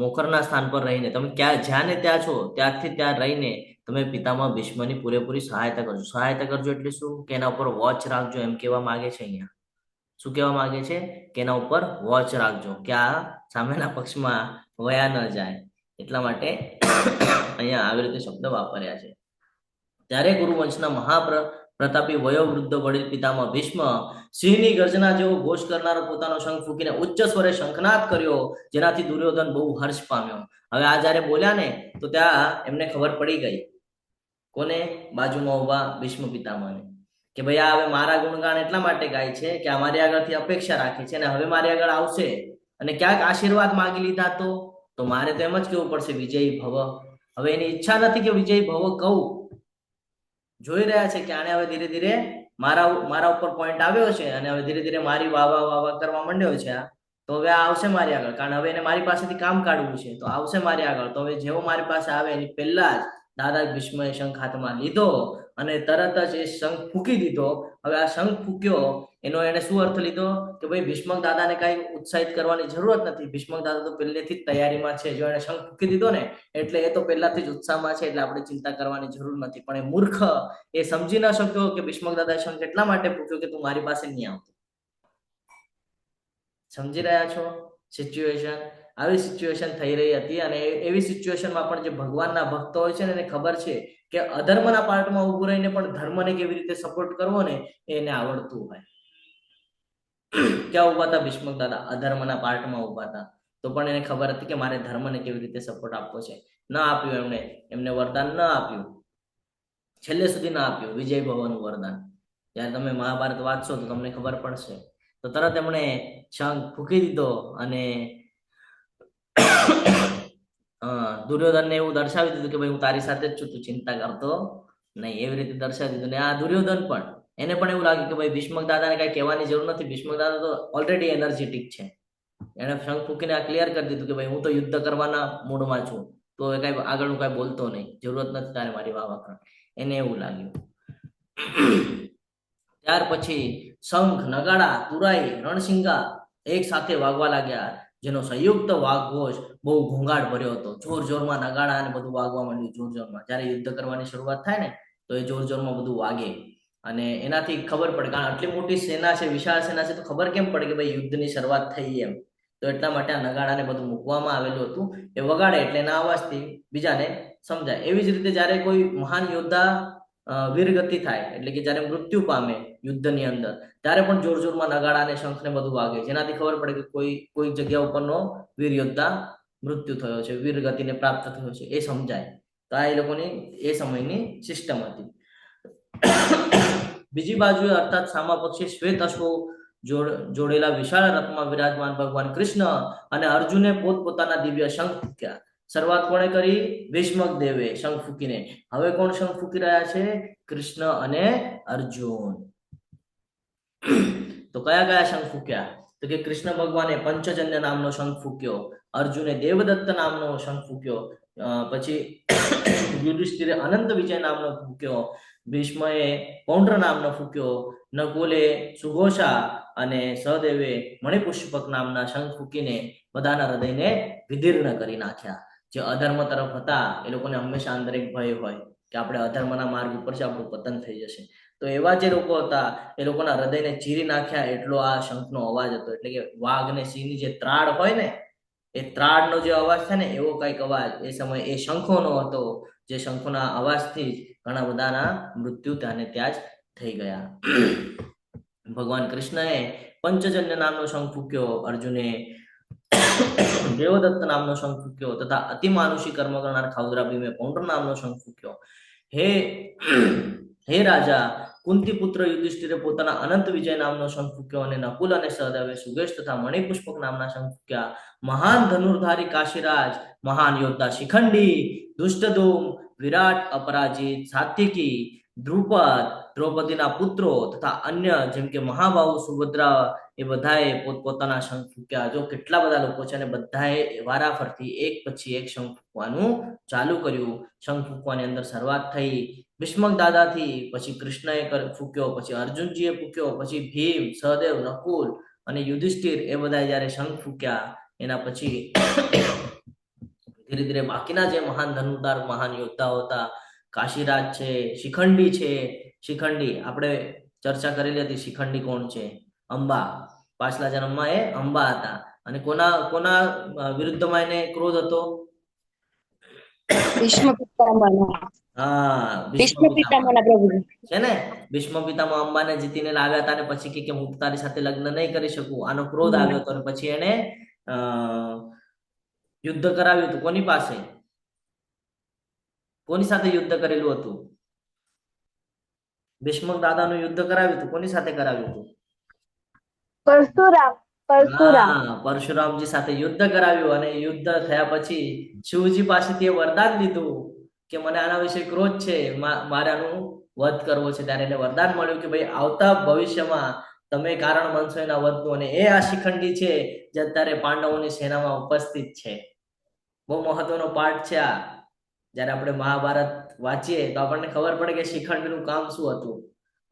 મોખરના સ્થાન પર રહીને તમે જ્યાં ને ત્યાં છો ત્યાંથી ત્યાં રહીને તમે પિતામહ ભીષ્મની પૂરેપૂરી સહાયતા કરજો. સહાયતા કરજો એટલે શું કે એના ઉપર વોચ રાખજો, એમ કહેવા માંગે છે અહીંયા. શું કહેવા માંગે છે કે એના ઉપર વોચ રાખજો કે આ સામેના પક્ષમાં વયા ન જાય. એટલા માટે અહીંયા આવી રીતે શબ્દ વાપર્યા છે. ત્યારે ગુરુવંશના મહાપ્રતાપી વયોવૃદ્ધ વડીલ પિતામહ ભીષ્મ સિંહની ગર્જના જેવો ઘોષ કરનારો પોતાનો શંખ ફૂંકીને ઉચ્ચ સ્વરે શંખનાદ કર્યો, જેનાથી દુર્યોધન બહુ હર્ષ પામ્યો. હવે આ જયારે બોલ્યા ને તો ત્યાં એમને ખબર પડી ગઈ, કોને? બાજુમાં ઉભા ભીષ્મ પિતામહને, કે ભાઈ આ હવે મારા ગુણગાન એટલા માટે ગાય છે કે અમારી આગળથી અપેક્ષા રાખે છે અને હવે મારી આગળ આવશે અને ક્યાંક આશીર્વાદ માંગી લીધા તો મારે તો એમ જ કેવું પડશે વિજયી ભવ. હવે એની ઈચ્છા નથી કે વિજયી ભવ કહું, જોઈ રહ્યા છે કે આને હવે ધીરે ધીરે મારા ઉપર પોઈન્ટ આવ્યો છે અને હવે ધીરે ધીરે મારી વાહ કરવા માંડ્યો છે આ, તો હવે આ આવશે મારી આગળ, કારણ હવે એને મારી પાસેથી કામ કાઢવું છે, તો આવશે મારી આગળ. તો હવે જેવો મારી પાસે આવે એની પહેલા જ દાદા ભીષ્મએ શંખ હાથમાં લીધો અને તરત જ એ શંખ ફૂંકી દીધો. હવે આ શંખ ફૂંક્યો એનો એને શું અર્થ લીધો કે ભાઈ ભીષ્મક દાદાને કઈ ઉત્સાહિત કરવાની જરૂરત નથી, ભીષ્મક દાદા તો પહેલેથી જ તૈયારીમાં છે. જો એને શંખ ફૂંકી દીધો ને એટલે એ તો પહેલાથી જ ઉત્સાહમાં છે, એટલે આપણે ચિંતા કરવાની જરૂર નથી. પણ એ મૂર્ખ એ સમજી ન શક્યો કે ભીષ્મક દાદાએ શંખ એટલા માટે ફૂંક્યો કે તું મારી પાસે નહીં આવતો. સમજી રહ્યા છો સિચ્યુએશન? આવી સિચ્યુએશન થઈ રહી હતી અને એવી સિચ્યુએશનમાં પણ જે ભગવાનના ભક્તો હોય છે ને એને ખબર છે કે અધર્મના પાર્ટમાં ઉભું રહીને પણ ધર્મને કેવી રીતે સપોર્ટ કરવો ને એને આવડતું હોય. ક્યાં ઉભા હતા ભીષ્મક દાદા? અધર્મના પાર્ટમાં ઉભા હતા, તો પણ એને ખબર હતી કે મારે ધર્મને કેવી રીતે સપોર્ટ આપવો છે. ન આપ્યું એમને વરદાન ન આપ્યું, છેલ્લે સુધી ના આપ્યું વિજય ભવનું વરદાન. જ્યારે તમે મહાભારત વાંચશો તો તમને ખબર પડશે. તો તરત એમણે શંખ ફૂંકી દીધો અને દુર્યોધનને એવું દર્શાવી દીધું કે ભાઈ હું તારી સાથે જ છું, તું ચિંતા કરતો નહીં, એવી રીતે દર્શાવી દીધું. ને આ દુર્યોધન પણ, એને પણ એવું લાગ્યું કે ભાઈ ભીષ્મક દાદાને કઈ કહેવાની જરૂર નથી, ભીષ્મક દાદા તો ઓલરેડી એનર્જેટિક છે. એને શંખ ફૂંકીને આ ક્લિયર કરી દીધું કે ભાઈ હું તો યુદ્ધ કરવાના મૂડમાં છું, તો એ કઈ આગળનું કઈ બોલતો નહીં, જરૂરત નથી તારે મારી વાહ કરવા. એને એવું લાગ્યું. ત્યાર પછી શંખ, નગાડા, તુરાઈ, રણસિંગા એક સાથે વાગવા લાગ્યા, જેનો સંયુક્ત વાઘઘોષ બહુ ઘોંઘાટ ભર્યો હતો. જોર જોરમાં નગાડા અને બધું વાગવા માંડ્યું જોર જોરમાં. જ્યારે યુદ્ધ કરવાની શરૂઆત થાય ને તો એ જોર જોરમાં બધું વાગે અને એનાથી ખબર પડે, કારણ આટલી મોટી સેના છે, વિશાળ સેના છે, તો ખબર કેમ પડે કે ભાઈ યુદ્ધની શરૂઆત થઈ એમ. તો એટલા માટે આ નગાડાને બધું મૂકવામાં આવેલું હતું. એ વગાડે એટલે એના અવાજથી બીજાને સમજાય. એવી જ રીતે જ્યારે કોઈ મહાન યોદ્ધા વીરગતિ થાય એટલે કે જ્યારે મૃત્યુ પામે યુદ્ધની અંદર, ત્યારે પણ જોર જોરમાં નગાડા અને શંખ ને બધું વાગે, જેનાથી ખબર પડે કે કોઈ જગ્યા ઉપરનો વીર યોદ્ધા મૃત્યુ થયો છે, વીરગતિને પ્રાપ્ત થયો છે, એ સમજાય. તો આ એ લોકોની એ સમયની સિસ્ટમ હતી. બીજી બાજુએ અર્થાત સામા પક્ષે શ્વેત અશ્વો જોડેલા વિશાળ રથમાં વિરાજમાન ભગવાન કૃષ્ણ અને અર્જુને પોતપોતાના દિવ્ય શંખ ફૂંક્યા. શરૂઆત કોણે કરી? ભીષ્મક દેવે શંખ ફૂંકીને. હવે કોણ શંખ ફૂંકી રહ્યા છે? કૃષ્ણ અને અર્જુન. તો કયા કયા શંખ ફૂંક્યા? તો કે કૃષ્ણ ભગવાને પંચજન્ય નામનો શંખ ફૂંક્યો, અર્જુને દેવદત્ત નામનો શંખ ફૂંક્યો, પછી યુધિષ્ઠિરે અનંત વિજય નામનો ફૂંક્યો, ભીષ્મએ પૌંડ્ર નામનો ફૂંક્યો, નકુલે સુઘોષા અને સહદેવે મણિપુષ્પક નામના શંખ ફૂંકીને બધાના હૃદયને વિદીર્ણ કરી નાખ્યા. જે અધર્મ તરફ હતા એ લોકોને હંમેશા અંદર એક ભય હોય કે આપણે અધર્મના માર્ગ ઉપર છે, આપણું પતન થઈ જશે. તો એવા જે લોકો હતા એ લોકોના હૃદયને ચીરી નાખ્યા એટલો આ શંખનો અવાજ હતો. એટલે કે વાઘ ને સિંહની જે ત્રાડ હોય ને, એ ત્રાડનો જે અવાજ થાય ને એવો કઈક અવાજ એ સમયે એ શંખોનો હતો, જે શંખોના અવાજથી જ ઘણા બધાના મૃત્યુ ત્યાં જ થઈ ગયા. ભગવાન કૃષ્ણએ પંચજન્ય નામનો શંખ ફૂંક્યો, અર્જુને દેવદત્ત નામનો શંખ ફૂંક્યો તથા અતિમાનુષી કર્મ કરનાર ખાઉદરા ભીમે પૌંડ્ર નામનો શંખ ફૂંક્યો. હે રાજા, કુંતી પુત્ર યુધિષ્ઠિરે પોતાના અનંત વિજય નામનો શંખ ફૂંક્યો અને નકુલ અને સહદેવે સુગેશ તથા મણિપુષ્પક નામના શંખ ફૂંક્યા. મહાન ધનુર્ધારી કાશીરાજ, મહાન યોદ્ધા શિખંડી, દુષ્ટધૂમ, વિરાટ અપરાજિત, સાત્વિકી, દ્રુપદ, દ્રૌપદીના પુત્રો તથા અન્ય જેમ કે મહાબાહુ સુભદ્રા, એ બધાએ પોતપોતાના શંખ ફૂંક્યા. જો કેટલા બધા લોકો છે અને બધાએ વારાફરતી એક પછી એક શંખ ફૂંકવાનું ચાલુ કર્યું. શંખ ફૂંકવાની અંદર શરૂઆત થઈ ભીષ્મક દાદાથી, પછી કૃષ્ણએ ફૂંક્યો, પછી અર્જુનજીએ ફૂંક્યો, પછી ભીમ, સહદેવ, નકુલ અને યુધિષ્ઠિર એ બધા જયારે શંખ ફૂંક્યા એના પછી ધીરે ધીરે બાકીના જે મહાન ધનુર્ધાર મહાન યોદ્ધાઓ હતા, કાશીરાજ છે, શિખંડી છે. શિખંડી આપણે ચર્ચા કરેલી હતી. શિખંડી કોણ છે? અંબા. પાછલા જન્મમાં એ અંબા હતા. અને કોના વિરુદ્ધમાં એને ક્રોધ હતો? ભીષ્મ પિતામહ. હા, ભીષ્મ પિતામહ પ્રભુજી છે ને. ભીષ્મ પિતામહ અંબાને જીતીને લાવ્યા હતા અને પછી કે હું તારી સાથે લગ્ન નહીં કરી શકું, આનો ક્રોધ આવ્યો હતો અને પછી એને યુદ્ધ કરાવ્યું હતું. કોની પાસે? કોની સાથે યુદ્ધ કરેલું હતું? ભીષ્મક દાદાનું યુદ્ધ કરાવ્યું હતું. કોની સાથે કરાવ્યું હતું? પરશુરામજી સાથે યુદ્ધ કરાવ્યું. અને યુદ્ધ થયા પછી શિવજી પાસેથી વરદાન લીધું કે મને આના વિશે ક્રોધ છે, મારે આનું વધ કરવો છે ત્યારે એને વરદાન મળ્યું કે ભાઈ આવતા ભવિષ્યમાં તમે કારણ બનશો એના વધનું, અને એ આ શિખંડી છે જે અત્યારે પાંડવોની સેનામાં ઉપસ્થિત છે. બહુ મહત્વનો પાઠ છે આ. જ્યારે આપણે મહાભારત વાંચીએ તો આપણને ખબર પડે કે શિખંડીનું કામ શું હતું.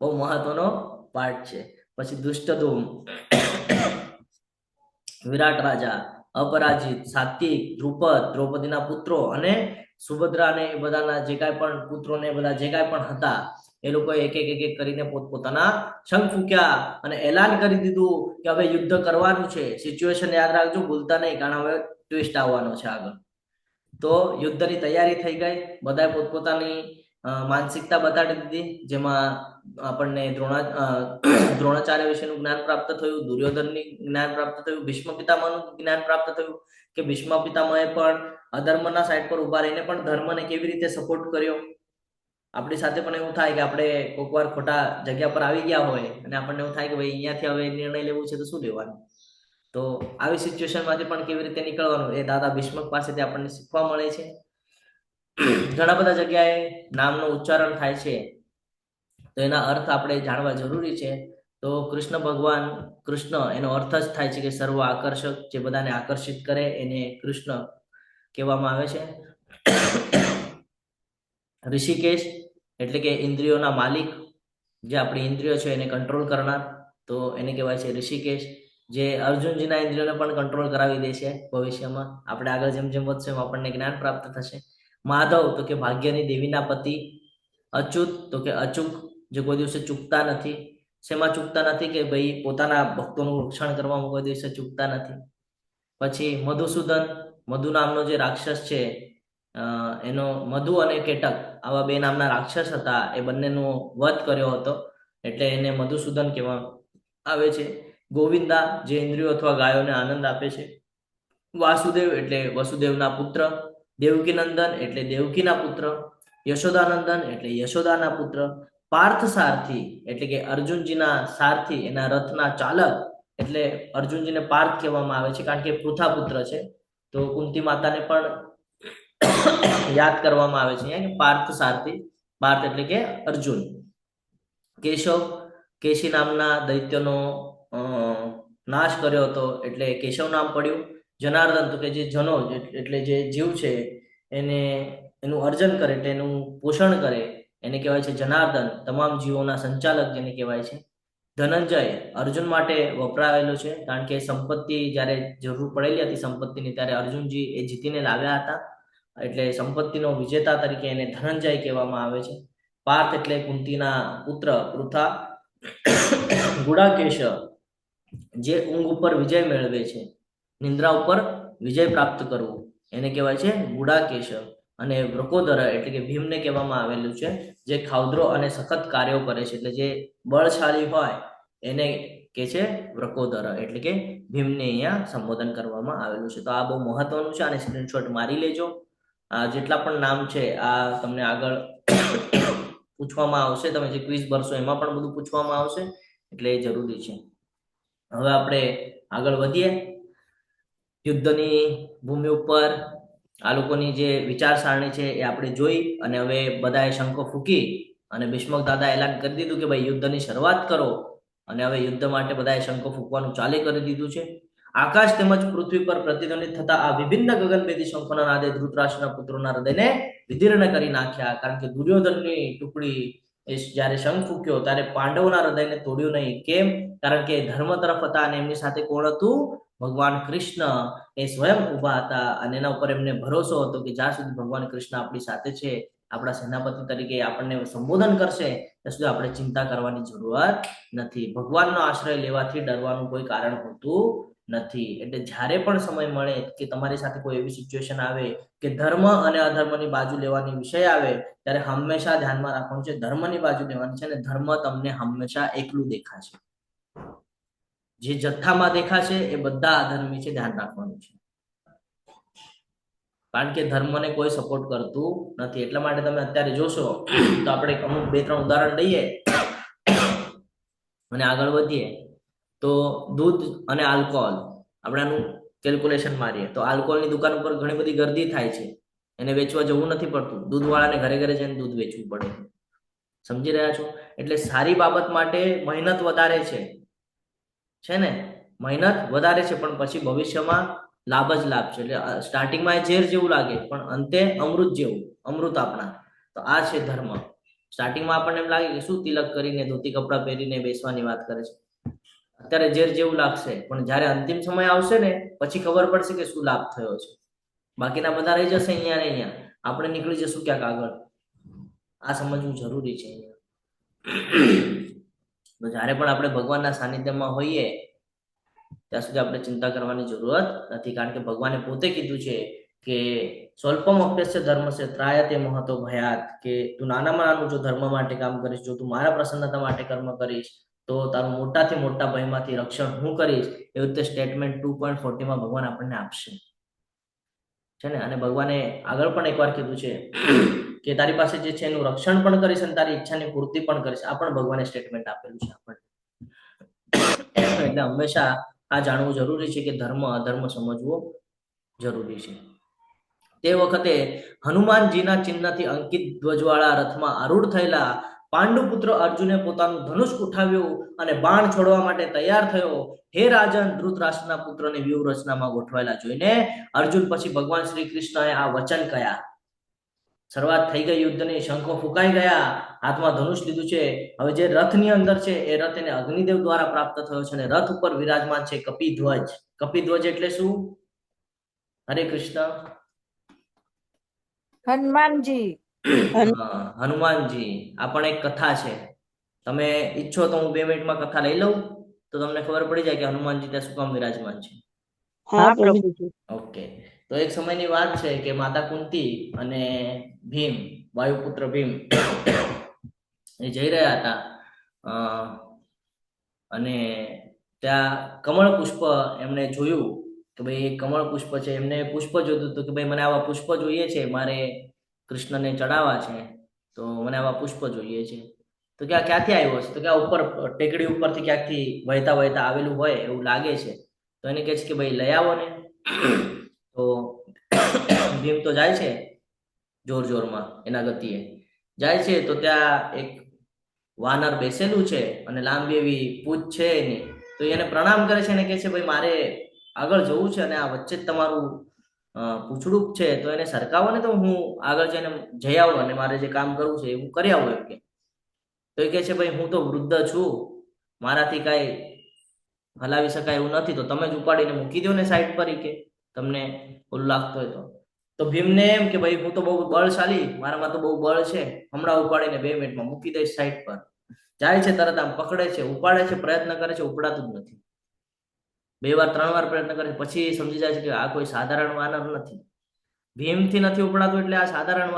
બહુ મહત્વનો પાઠ છે. પછી દુષ્ટધુમ, વિરાટ રાજા, અપરાજિત, સાત્વિક, દ્રુપદ, દ્રૌપદીના પુત્રો અને સુભદ્રા અને એ બધાના જે કાંઈ પણ પુત્રોને બધા જે કાંઈ પણ હતા એ લોકોએ એક એક કરીને પોતપોતાના શંખ ફૂંક્યા અને એલાન કરી દીધું કે હવે યુદ્ધ કરવાનું છે. સિચ્યુએશન યાદ રાખજો, ભૂલતા નહીં, કારણ હવે ટ્વિસ્ટ આવવાનો છે આગળ. તો યુદ્ધની તૈયારી થઈ ગઈ. બધાએ પોતપોતાની માનસિકતા બતાડી દીધી, જેમાં આપણને દ્રોણાચાર્ય વિશેનું જ્ઞાન પ્રાપ્ત થયું, દુર્યોધનની જ્ઞાન પ્રાપ્ત થયું, ભીષ્મ પિતામહનું જ્ઞાન પ્રાપ્ત થયું કે ભીષ્મ પિતામહે પણ અધર્મના સાઈડ પર ઉભા રહીને પણ ધર્મને કેવી રીતે સપોર્ટ કર્યો. આપણી સાથે પણ એવું થાય કે આપણે કોઈક વાર ખોટા જગ્યા પર આવી ગયા હોય અને આપણને એવું થાય કે ભાઈ અહીંયાથી હવે નિર્ણય લેવું છે તો શું લેવાનું. તો આવી સિચ્યુએશનમાંથી પણ કેવી રીતે નીકળવાનું એ દાદા ભીષ્મક પાસેથી આપણને શીખવા મળે છે. ઘણા બધા જગ્યાએ નામનો ઉચ્ચારણ થાય છે તો એના અર્થ આપણે જાણવા જરૂરી છે. તો કૃષ્ણ ભગવાન, કૃષ્ણ એનો અર્થ જ થાય છે કે સર્વ આકર્ષક, જે બધાને આકર્ષિત કરે એને કૃષ્ણ કહેવામાં આવે છે. ઋષિકેશ એટલે કે ઇન્દ્રિયોના માલિક, જે આપણી ઇન્દ્રિયો છે એને કંટ્રોલ કરનાર, તો એને કહેવાય છે ઋષિકેશ. જે અર્જુનજીના ઇન્દ્રિયોને પણ કંટ્રોલ કરાવી દે છે ભવિષ્યમાં. આપણે આગળ જેમ જેમ વધશે એમ આપણને જ્ઞાન પ્રાપ્ત થશે. માધવ તો કે ભાગ્યની દેવીના પતિ. અચ્યુત તો કે અચૂક, જે કોઈ દિવસે ચૂકતા નથી. શેમાં ચૂકતા નથી કે ભાઈ પોતાના ભક્તોનું રક્ષણ કરવામાં કોઈ દિવસે ચૂકતા નથી. પછી મધુસૂદન, મધુ નામનો જે રાક્ષસ છે એનો મધુ અને કેટક આવા બે નામના રાક્ષસ હતા, એ બંનેનો વધ કર્યો હતો એટલે એને મધુસૂદન કહેવામાં આવે છે. ગોવિંદા, જે ઇન્દ્રિયો અથવા ગાયોને આનંદ આપે છે. વાસુદેવ એટલે વસુદેવના પુત્ર. દેવકીનંદન એટલે દેવકીના પુત્ર. યશોદાનંદન એટલે યશોદાના પુત્ર. પાર્થ સારથી એટલે કે અર્જુનજીના સારથી, એના રથના ચાલક એટલે અર્જુનજીને પાર્થ કહેવામાં આવે છે કારણ કે પૃથા પુત્ર છે. તો કુંતી માતાને પણ યાદ કરવામાં આવે છે કે પાર્થ સારથી. પાર્થ એટલે કે અર્જુન. કેશવ, કેશી નામના દૈત્યનો નાશ કર્યો હતો એટલે કેશવ નામ પડ્યું. જનાર્દન તો કે જે જનો એટલે જે જીવ છે એને એનું અર્જન કરે એટલે એનું પોષણ કરે એને કહેવાય છે જનાર્દન. તમામ જીવોના સંચાલક જેને કહેવાય છે. ધનંજય અર્જુન માટે વપરાયેલો છે કારણ કે સંપત્તિ જ્યારે જરૂર પડેલી હતી સંપત્તિની ત્યારે અર્જુનજી એ જીતીને લાવ્યા હતા, એટલે સંપત્તિનો વિજેતા તરીકે એને ધનંજય કહેવામાં આવે છે. પાર્થ એટલે કુંતીના પુત્ર પૃથા. ગુડાકેશ, જે ઊંઘ ઉપર વિજય મેળવે છે, નિંદ્રા ઉપર વિજય પ્રાપ્ત કરવું, એને કહેવાય છે ગુડાકેશ. અને વૃકોદર એટલે કે ભીમને કહેવામાં આવેલું છે, જે ખાઉદ્રો અને સખત કાર્યો કરે છે, એટલે જે બળશાળી હોય એને કે છે વૃકોદર, એટલે કે ભીમને અહીંયા સંબોધન કરવામાં આવેલું છે. તો આ બહુ મહત્વનું છે, આને સ્ક્રીનશોટ મારી લેજો. જેટલા પણ નામ છે આ તમને આગળ પૂછવામાં આવશે, તમે જે ક્વિઝ ભરશો એમાં પણ બધું પૂછવામાં આવશે, એટલે એ જરૂરી છે. હવે આપણે આગળ વધીએ. યુદ્ધની ભૂમિ ઉપર આ લોકોની જે વિચારસારણી છે એ આપણે જોઈ અને હવે બધાએ શંખો ફૂંકી અને ભીષ્મક દાદા એલાન કરી દીધું કે ભાઈ યુદ્ધની શરૂઆત કરો. અને હવે યુદ્ધ માટે બધાએ શંખો ફૂંકવાનું ચાલુ કરી દીધું છે. આકાશ તેમજ પૃથ્વી પર પ્રતિધ્વનિત થતા આ વિભિન્ન ગગનભેદી શંખોના નાદે ધૃતરાષ્ટ્રના પુત્રોના હૃદયને વિદીર્ણ કરી નાખ્યા, કારણ કે દુર્યોધનની ટુકડી જ્યારે શંખ ફૂંક્યો ત્યારે પાંડવોના હૃદયને તોડ્યું નહીં. કેમ? કારણ કે ધર્મ તરફ હતા અને એમની સાથે કોણ હતું? ભગવાન કૃષ્ણ એ સ્વયં ઉભા હતા અને એના ઉપર એમને ભરોસો હતો કે જ્યાં સુધી ભગવાન કૃષ્ણ આપણી સાથે છે, આપણા સેનાપતિ તરીકે આપણને સંબોધન કરશે ત્યાં સુધી આપણે ચિંતા કરવાની જરૂરત નથી. ભગવાનનો આશ્રય લેવાથી ડરવાનું કોઈ કારણ હોતું નથી. એટલે જ્યારે પણ સમય મળે કે તમારી સાથે કોઈ એવી સિચ્યુએશન આવે કે ધર્મ અને અધર્મની બાજુ લેવાની વિષય આવે ત્યારે હંમેશા ધ્યાનમાં રાખવાનું છે ધર્મની બાજુ લેવાની છે, અને ધર્મ તમને હંમેશા એકલું દેખાશે. જે જથ્થામાં દેખાશે એ બધા અધર્મી છે, ધ્યાન રાખવાનું છે, કારણ કે ધર્મને કોઈ સપોર્ટ કરતું નથી. એટલા માટે તમે અત્યારે જોશો તો આપણે અમુક 2-3 ઉદાહરણ લઈએ અને આગળ વધીએ. તો દૂધ અને આલ્કોહોલ, આપણે આનું કેલ્ક્યુલેશન મારીએ તો આલ્કોહોલની દુકાન ઉપર ઘણી બધી ગર્દી થાય છે, એને વેચવા જવું નથી પડતું, દૂધવાળાને ઘરે ઘરે જઈને દૂધ વેચવું પડે. સમજી રહ્યા છો? એટલે સારી બાબત માટે મહેનત વધારે છે ને, મહેનત વધારે છે, પણ પછી ભવિષ્યમાં લાભ જ લાભ છે. એટલે સ્ટાર્ટિંગમાં ઝેર જેવું લાગે, પણ અંતે અમૃત જેવું, અમૃત આપણા. તો આ છે ધર્મ. સ્ટાર્ટિંગમાં આપણને એમ લાગે કે શું તિલક કરીને ધોતી કપડાં પહેરીને બેસવાની વાત કરે છે, અત્યારે ઝેર જેવું લાગશે, પણ જ્યારે અંતિમ સમય આવશે ને પછી ખબર પડશે કે શું લાભ થયો છે. બાકીના બધા રહી જશે અહીંયા ને અહીંયા, આપણે નીકળી જશું ક્યાંક આગળ. આ સમજવું જરૂરી છે અહીંયા. તો જ્યારે પણ આપણે ભગવાનના સાનિધ્યમાં હોઈએ ત્યાં સુધી આપણે ચિંતા કરવાની જરૂરત નથી, કારણ કે ભગવાને પોતે કીધું છે કે સ્વલ્પમ અપ્યસ્ય ધર્મસ્ય ત્રાયતે મહતો ભયાત, કે તું નાનામાં નાનું જો ધર્મ માટે કામ કરીશ, જો તું મારા પ્રસન્નતા માટે કર્મ કરીશ, તો તારું મોટાથી મોટા ભયમાંથી રક્ષણ હું કરીશ. એવી રીતે સ્ટેટમેન્ટ 2.40 ભગવાન આપણને આપશે છે ને. અને ભગવાને આગળ પણ એકવાર કીધું છે કે તારી પાસે જે છે એનું રક્ષણ પણ કરીશ અને તારી ઈચ્છાની પૂર્તિ પણ કરીશ. આ પણ ભગવાને સ્ટેટમેન્ટ આપેલું છે આપણને. એટલે હંમેશા આ જાણવું જરૂરી છે કે ધર્મ અધર્મ સમજવો જરૂરી છે. તે વખતે હનુમાનજીના ચિહ્નથી અંકિત ધ્વજવાળા રથમાં આરૂઢ થયેલા પાંડુપુત્ર અર્જુને પોતાનું ધનુષ ઉઠાવ્યું અને બાણ છોડવા માટે તૈયાર થયો. હે રાજન, ધૃતરાષ્ટ્રના પુત્રને વ્યૂહરચનામાં ગોઠવાયેલા જોઈને અર્જુન પછી ભગવાન શ્રી કૃષ્ણએ આ વચન કહ્યા. શરૂઆત થઈ ગઈ યુદ્ધની, શંખો ફૂંકાઈ ગયા, હાથમાં ધનુષ લીધું છે. હવે જે રથની અંદર છે એ રથ એને અગ્નિદેવ દ્વારા પ્રાપ્ત થયો છે અને રથ ઉપર વિરાજમાન છે કપિધ્વજ. કપિધ્વજ એટલે શું? હરે કૃષ્ણ. હનુમાનજી. હનુમાનજી. આ પણ એક કથા છે. તમે ઈચ્છો તો હું 2 મિનિટમાં કથા લઈ લઉં તો તમને ખબર પડી જાય કે હનુમાનજી ત્યાં શું કામ વિરાજમાન છે. હા પ્રભુજી. ઓકે. તો એક સમયની વાત છે કે માતા કુંતી અને ભીમ, વાયુપુત્ર ભીમ એ જઈ રહ્યા હતા અને ત્યાં કમળ પુષ્પ એમણે જોયું કે ભાઈ કમળ પુષ્પ છે. એમને પુષ્પ જોતું હતું કે ભાઈ મને આવા પુષ્પ જોઈએ છે, મારે કૃષ્ણને ચડાવવા છે, તો મને આવા પુષ્પ જોઈએ છે. તો કે આ ક્યાંથી આવ્યો છે? તો કે આ ઉપર ટેકડી ઉપરથી ક્યાંકથી વહેતા વહેતા આવેલું હોય એવું લાગે છે. તો એને કહે છે કે ભાઈ લઈ આવો ને. તો ભીમ તો જાય છે જોર જોરમાં, એના ગતિએ જાય છે. તો ત્યાં એક વાનર બેસેલું છે અને લાંબી એવી પૂંછ છે એની. તો એને પ્રણામ કરે છે અને કહે છે ભાઈ મારે આગળ જવું છે અને આ વચ્ચે જ તમારું પૂંછડું છે, તો એને સરકાવો ને તો હું આગળ જઈને જઈ આવું અને મારે જે કામ કરવું છે એ હું કરી આવું એમ કે. તો એ કહે છે ભાઈ હું તો વૃદ્ધ છું, મારાથી કાંઈ હલાવી શકાય એવું નથી, તો તમે જ ઉપાડીને મૂકી દો ને સાઈડ પર, કે તમને ઓલું લાગતું હોય તો ભીમને એમ કે ભાઈ હું તો બહુ બળશાળી, મારામાં તો બહુ બળ છે, હમણાં ઉપાડીને 2 મિનિટમાં મૂકી દઈશ સાઈડ પર. જાય છે, તરત આમ પકડે છે, ઉપાડે છે, પ્રયત્ન કરે છે, ઉપડાતું જ નથી. 2 વાર 3 વાર પ્રયત્ન કરે, પછી સમજી જાય છે કે આ કોઈ સાધારણ વાનર નથી. ભીમથી નથી ઉપડાતું એટલે આ સાધારણ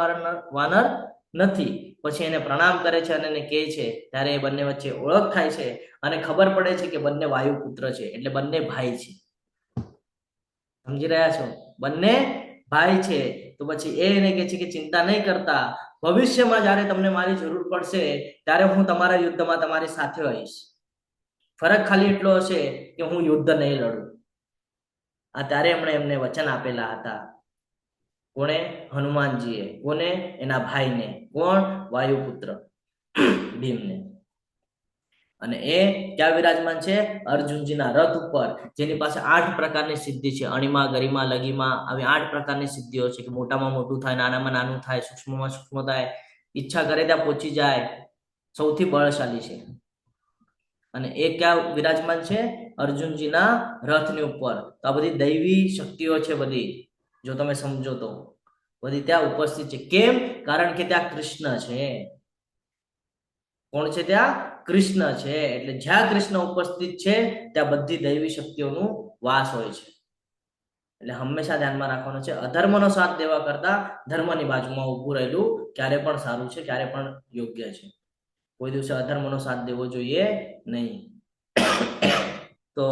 વાનર નથી. પછી એને પ્રણામ કરે છે અને એને કહે છે. ત્યારે એ બંને વચ્ચે ઓળખ થાય છે અને ખબર પડે છે કે બંને વાયુપુત્ર છે, એટલે બંને ભાઈ છે. સમજી રહ્યા છો? બંને ભાઈ છે. તો પછી એને કહે છે કે ચિંતા નહીં કરતા, ભવિષ્યમાં જ્યારે તમને મારી જરૂર પડશે ત્યારે હું તમારા યુદ્ધમાં તમારી સાથે હોઈશ. ફરક ખાલી એટલો હશે કે હું યુદ્ધ નહીં લડું. આ ત્યારે એમને વચન આપેલા હતા. કોણે? હનુમાનજીએ. કોને? એના ભાઈને. કોણ? વાયુપુત્ર ભીમને. અને એ ક્યાં વિરાજમાન છે? અર્જુનજીના રથ ઉપર, જેની પાસે 8 પ્રકારની સિદ્ધિ છે. અણિમા, ગરિમા, લગીમા, આવી 8 પ્રકારની સિદ્ધિઓ છે કે મોટામાં મોટું થાય, નાનામાં નાનું થાય, સૂક્ષ્મમાં સૂક્ષ્મ થાય, ઈચ્છા કરે ત્યાં પહોંચી જાય, સૌથી બળશાળી છે. અને એ ક્યાં વિરાજમાન છે? અર્જુનજીના રથની ઉપર. તો આ બધી દૈવી શક્તિઓ છે બધી, જો તમે સમજો તો બધી ત્યાં ઉપસ્થિત છે. કેમ? કારણ કે ત્યાં કૃષ્ણ છે. કોણ છે ત્યાં? કૃષ્ણ છે. એટલે જ્યાં કૃષ્ણ ઉપસ્થિત છે ત્યાં બધી દૈવી શક્તિઓનું વાસ હોય છે. એટલે હંમેશા ધ્યાનમાં રાખવાનું છે, અધર્મનો સાથ દેવા કરતા ધર્મની બાજુમાં ઊભું રહેલું ક્યારે પણ સારું છે, ક્યારે પણ યોગ્ય છે. કોઈ દિવસે અધર્મનો સાથ દેવો જોઈએ નહીં. તો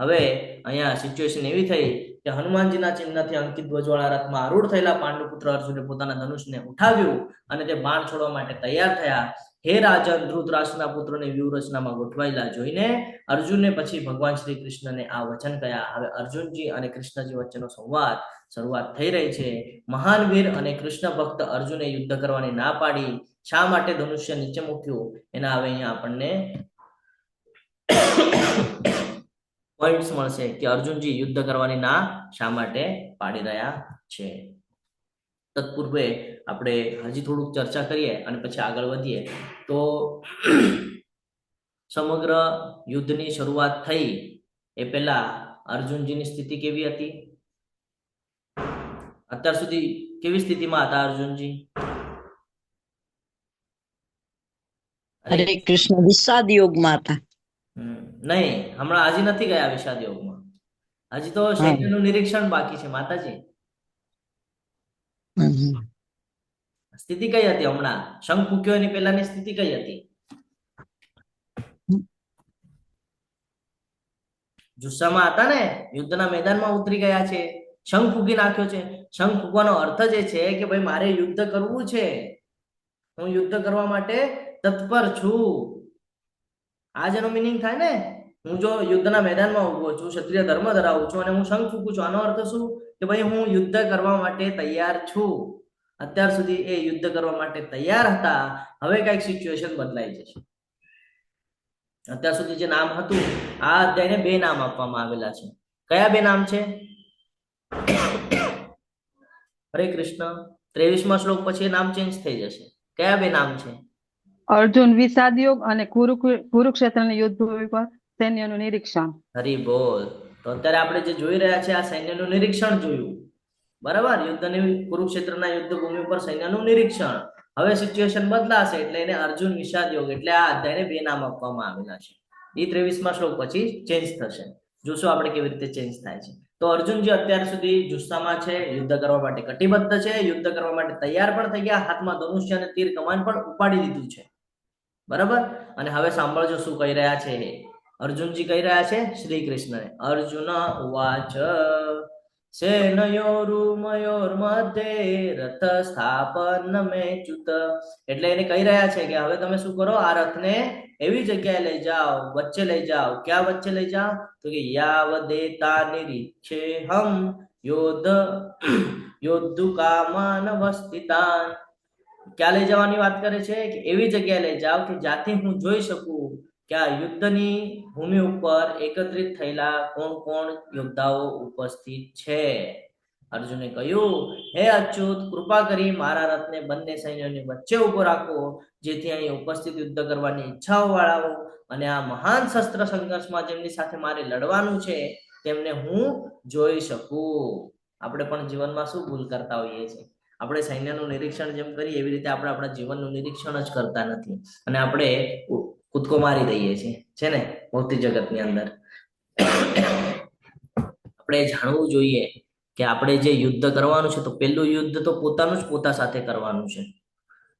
હવે અહીંયા સિચ્યુએશન એવી થઈ કે હનુમાનજીના ચિહ્નથી અંકિત ધ્વજવાળા રથમાં આરૂઢ થયેલા પાંડુપુત્ર અર્જુને પોતાના ધનુષને ઉઠાવ્યું અને તે બાણ છોડવા માટે તૈયાર થયા. હે રાજન, ધૃતરાષ્ટ્રના પુત્રોને વ્યૂહરચનામાં ગોઠવાયેલા જોઈને અર્જુનને પછી ભગવાન શ્રી કૃષ્ણને આ વચન કહ્યા. હવે અર્જુનજી અને કૃષ્ણજી વચ્ચેનો સંવાદ શરૂઆત થઈ રહી છે. મહાન વીર અને કૃષ્ણ ભક્ત અર્જુને યુદ્ધ કરવાની ના પાડી. શા માટે ધનુષ્ય નીચે મૂક્યું એના હવે અહીંયા આપણને પોઈન્ટ્સ મળશે કે અર્જુનજી યુદ્ધ કરવાની ના શા માટે પાડી રહ્યા છે. તત્પૂર્વે આપણે હજી થોડુંક ચર્ચા કરીએ અને પછી આગળ વધીએ. તો સમગ્ર યુદ્ધની શરૂઆત થઈ એ પહેલા અર્જુનજીની સ્થિતિ કેવી હતી? અત્યાર સુધી કેવી સ્થિતિમાં હતા અર્જુનજી? હરે કૃષ્ણ વિષાદ યોગમાં હતા. નહીં, હમણાં હજી નથી ગયા વિષાદ યોગમાં. હજી તો સૈન્યનું નિરીક્ષણ બાકી છે માતાજી. સ્થિતિ કઈ હતી હમણાં? શંખ ફૂક્યો એની પહેલાની સ્થિતિ કઈ હતી? જુસ્સામાં હતા ને, યુદ્ધના મેદાનમાં ઉતરી ગયા છે, શંખ ફૂકી નાખ્યો છે. શંખ ફૂકવાનો અર્થ જ એ છે કે ભાઈ મારે યુદ્ધ કરવું છે, હું યુદ્ધ કરવા માટે તત્પર છું. આ જેનો મિનિંગ થાય ને, હું જો યુદ્ધના મેદાનમાં ઉભો છું, ક્ષત્રિય ધર્મ ધરાવું છું અને હું શંખ ફૂકું છું, આનો અર્થ શું? કે ભાઈ હું યુદ્ધ કરવા માટે તૈયાર છું. અત્યાર સુધી એ યુદ્ધ કરવા માટે તૈયાર હતા, હવે કઈક સિચ્યુએશન બદલાઈ જશે. અત્યાર સુધી જે નામ હતું, આ અધ્યાયને બે નામ આપવામાં આવેલા છે. કયા બે નામ છે? હરે કૃષ્ણ. 23મા શ્લોક પછી નામ ચેન્જ થઈ જશે. કયા બે નામ છે? અર્જુન વિષાદ યોગ અને કુરુક્ષેત્રના યુદ્ધ ભૂમિ પર સૈન્યનું નિરીક્ષણ. હરી બોલ. તો અત્યારે આપણે જે જોઈ રહ્યા છે આ સૈન્યનું નિરીક્ષણ જોયું, બરાબર? યુદ્ધની કુરુક્ષેત્રના યુદ્ધ ભૂમિ પર સૈન્યનું નિરીક્ષણ. હવે સિચ્યુએશન બદલાશે એટલે એને અર્જુન વિષાદ યોગ એટલે આ અધ્યાયને બે નામ આપવામાં આવેલા છે. એ 23મા શ્લોક પછી ચેન્જ થશે. જોશું આપણે કેવી રીતે ચેન્જ થાય છે. તો અર્જુનજી અત્યાર સુધી જુસ્સામાં છે, યુદ્ધ કરવા માટે કટિબદ્ધ છે, યુદ્ધ કરવા માટે તૈયાર પણ થઈ ગયા, હાથમાં ધનુષ્ય અને તીર કમાન પણ ઉપાડી લીધું છે, બરાબર? અને હવે સાંભળજો શું કહી રહ્યા છે અર્જુનજી. કહી રહ્યા છે શ્રી કૃષ્ણને, અર્જુન ઉવાચ સેનયોરુમયોર મધ્યે રથ સ્થાપન મેચ્યુત. એટલે એને કહી રહ્યા છે કે હવે તમે શું કરો, આ રથને એવી જગ્યાએ લઈ જાઓ, વચ્ચે લઈ જાઓ. ક્યાં વચ્ચે લઈ જાઓ? તો કે યાવદેતા નિરીક્ષે હમ યોદ્ધુકામાન વસ્તિતાન. ક્યાં લઈ જવાની વાત કરે છે? કે એવી જગ્યાએ લઈ જાઓ કે જ્યાંથી હું જોઈ શકું કે આ યુદ્ધની ભૂમિ ઉપર એકત્રિત થયેલા કોણ કોણ યોદ્ધાઓ ઉપસ્થિત છે. અર્જુને કહ્યું, હે અચ્યુત, કૃપા કરી મારા રથને બંને સૈન્યોની વચ્ચે ઉભો રાખો, જેથી અહીં ઉપસ્થિત યુદ્ધ કરવાની ઈચ્છાઓ વાળાઓ અને આ મહાન શસ્ત્ર સંઘર્ષમાં જેમની સાથે મારે લડવાનું છે તેમને હું જોઈ શકું. આપણે પણ જીવનમાં શું ભૂલ કરતા હોઈએ છીએ? આપણે સૈન્યનું નિરીક્ષણ જેમ કરીએ એવી રીતે આપણે આપણા જીવનનું નિરીક્ષણ જ કરતા નથી અને આપણે કૂદકો મારી દઈએ છીએ, છે ને, ભૌતિક જગતની અંદર. આપણે જાણવું જોઈએ કે આપણે જે યુદ્ધ કરવાનું છે તો પહેલું યુદ્ધ તો પોતાનું જ પોતા સાથે કરવાનું છે.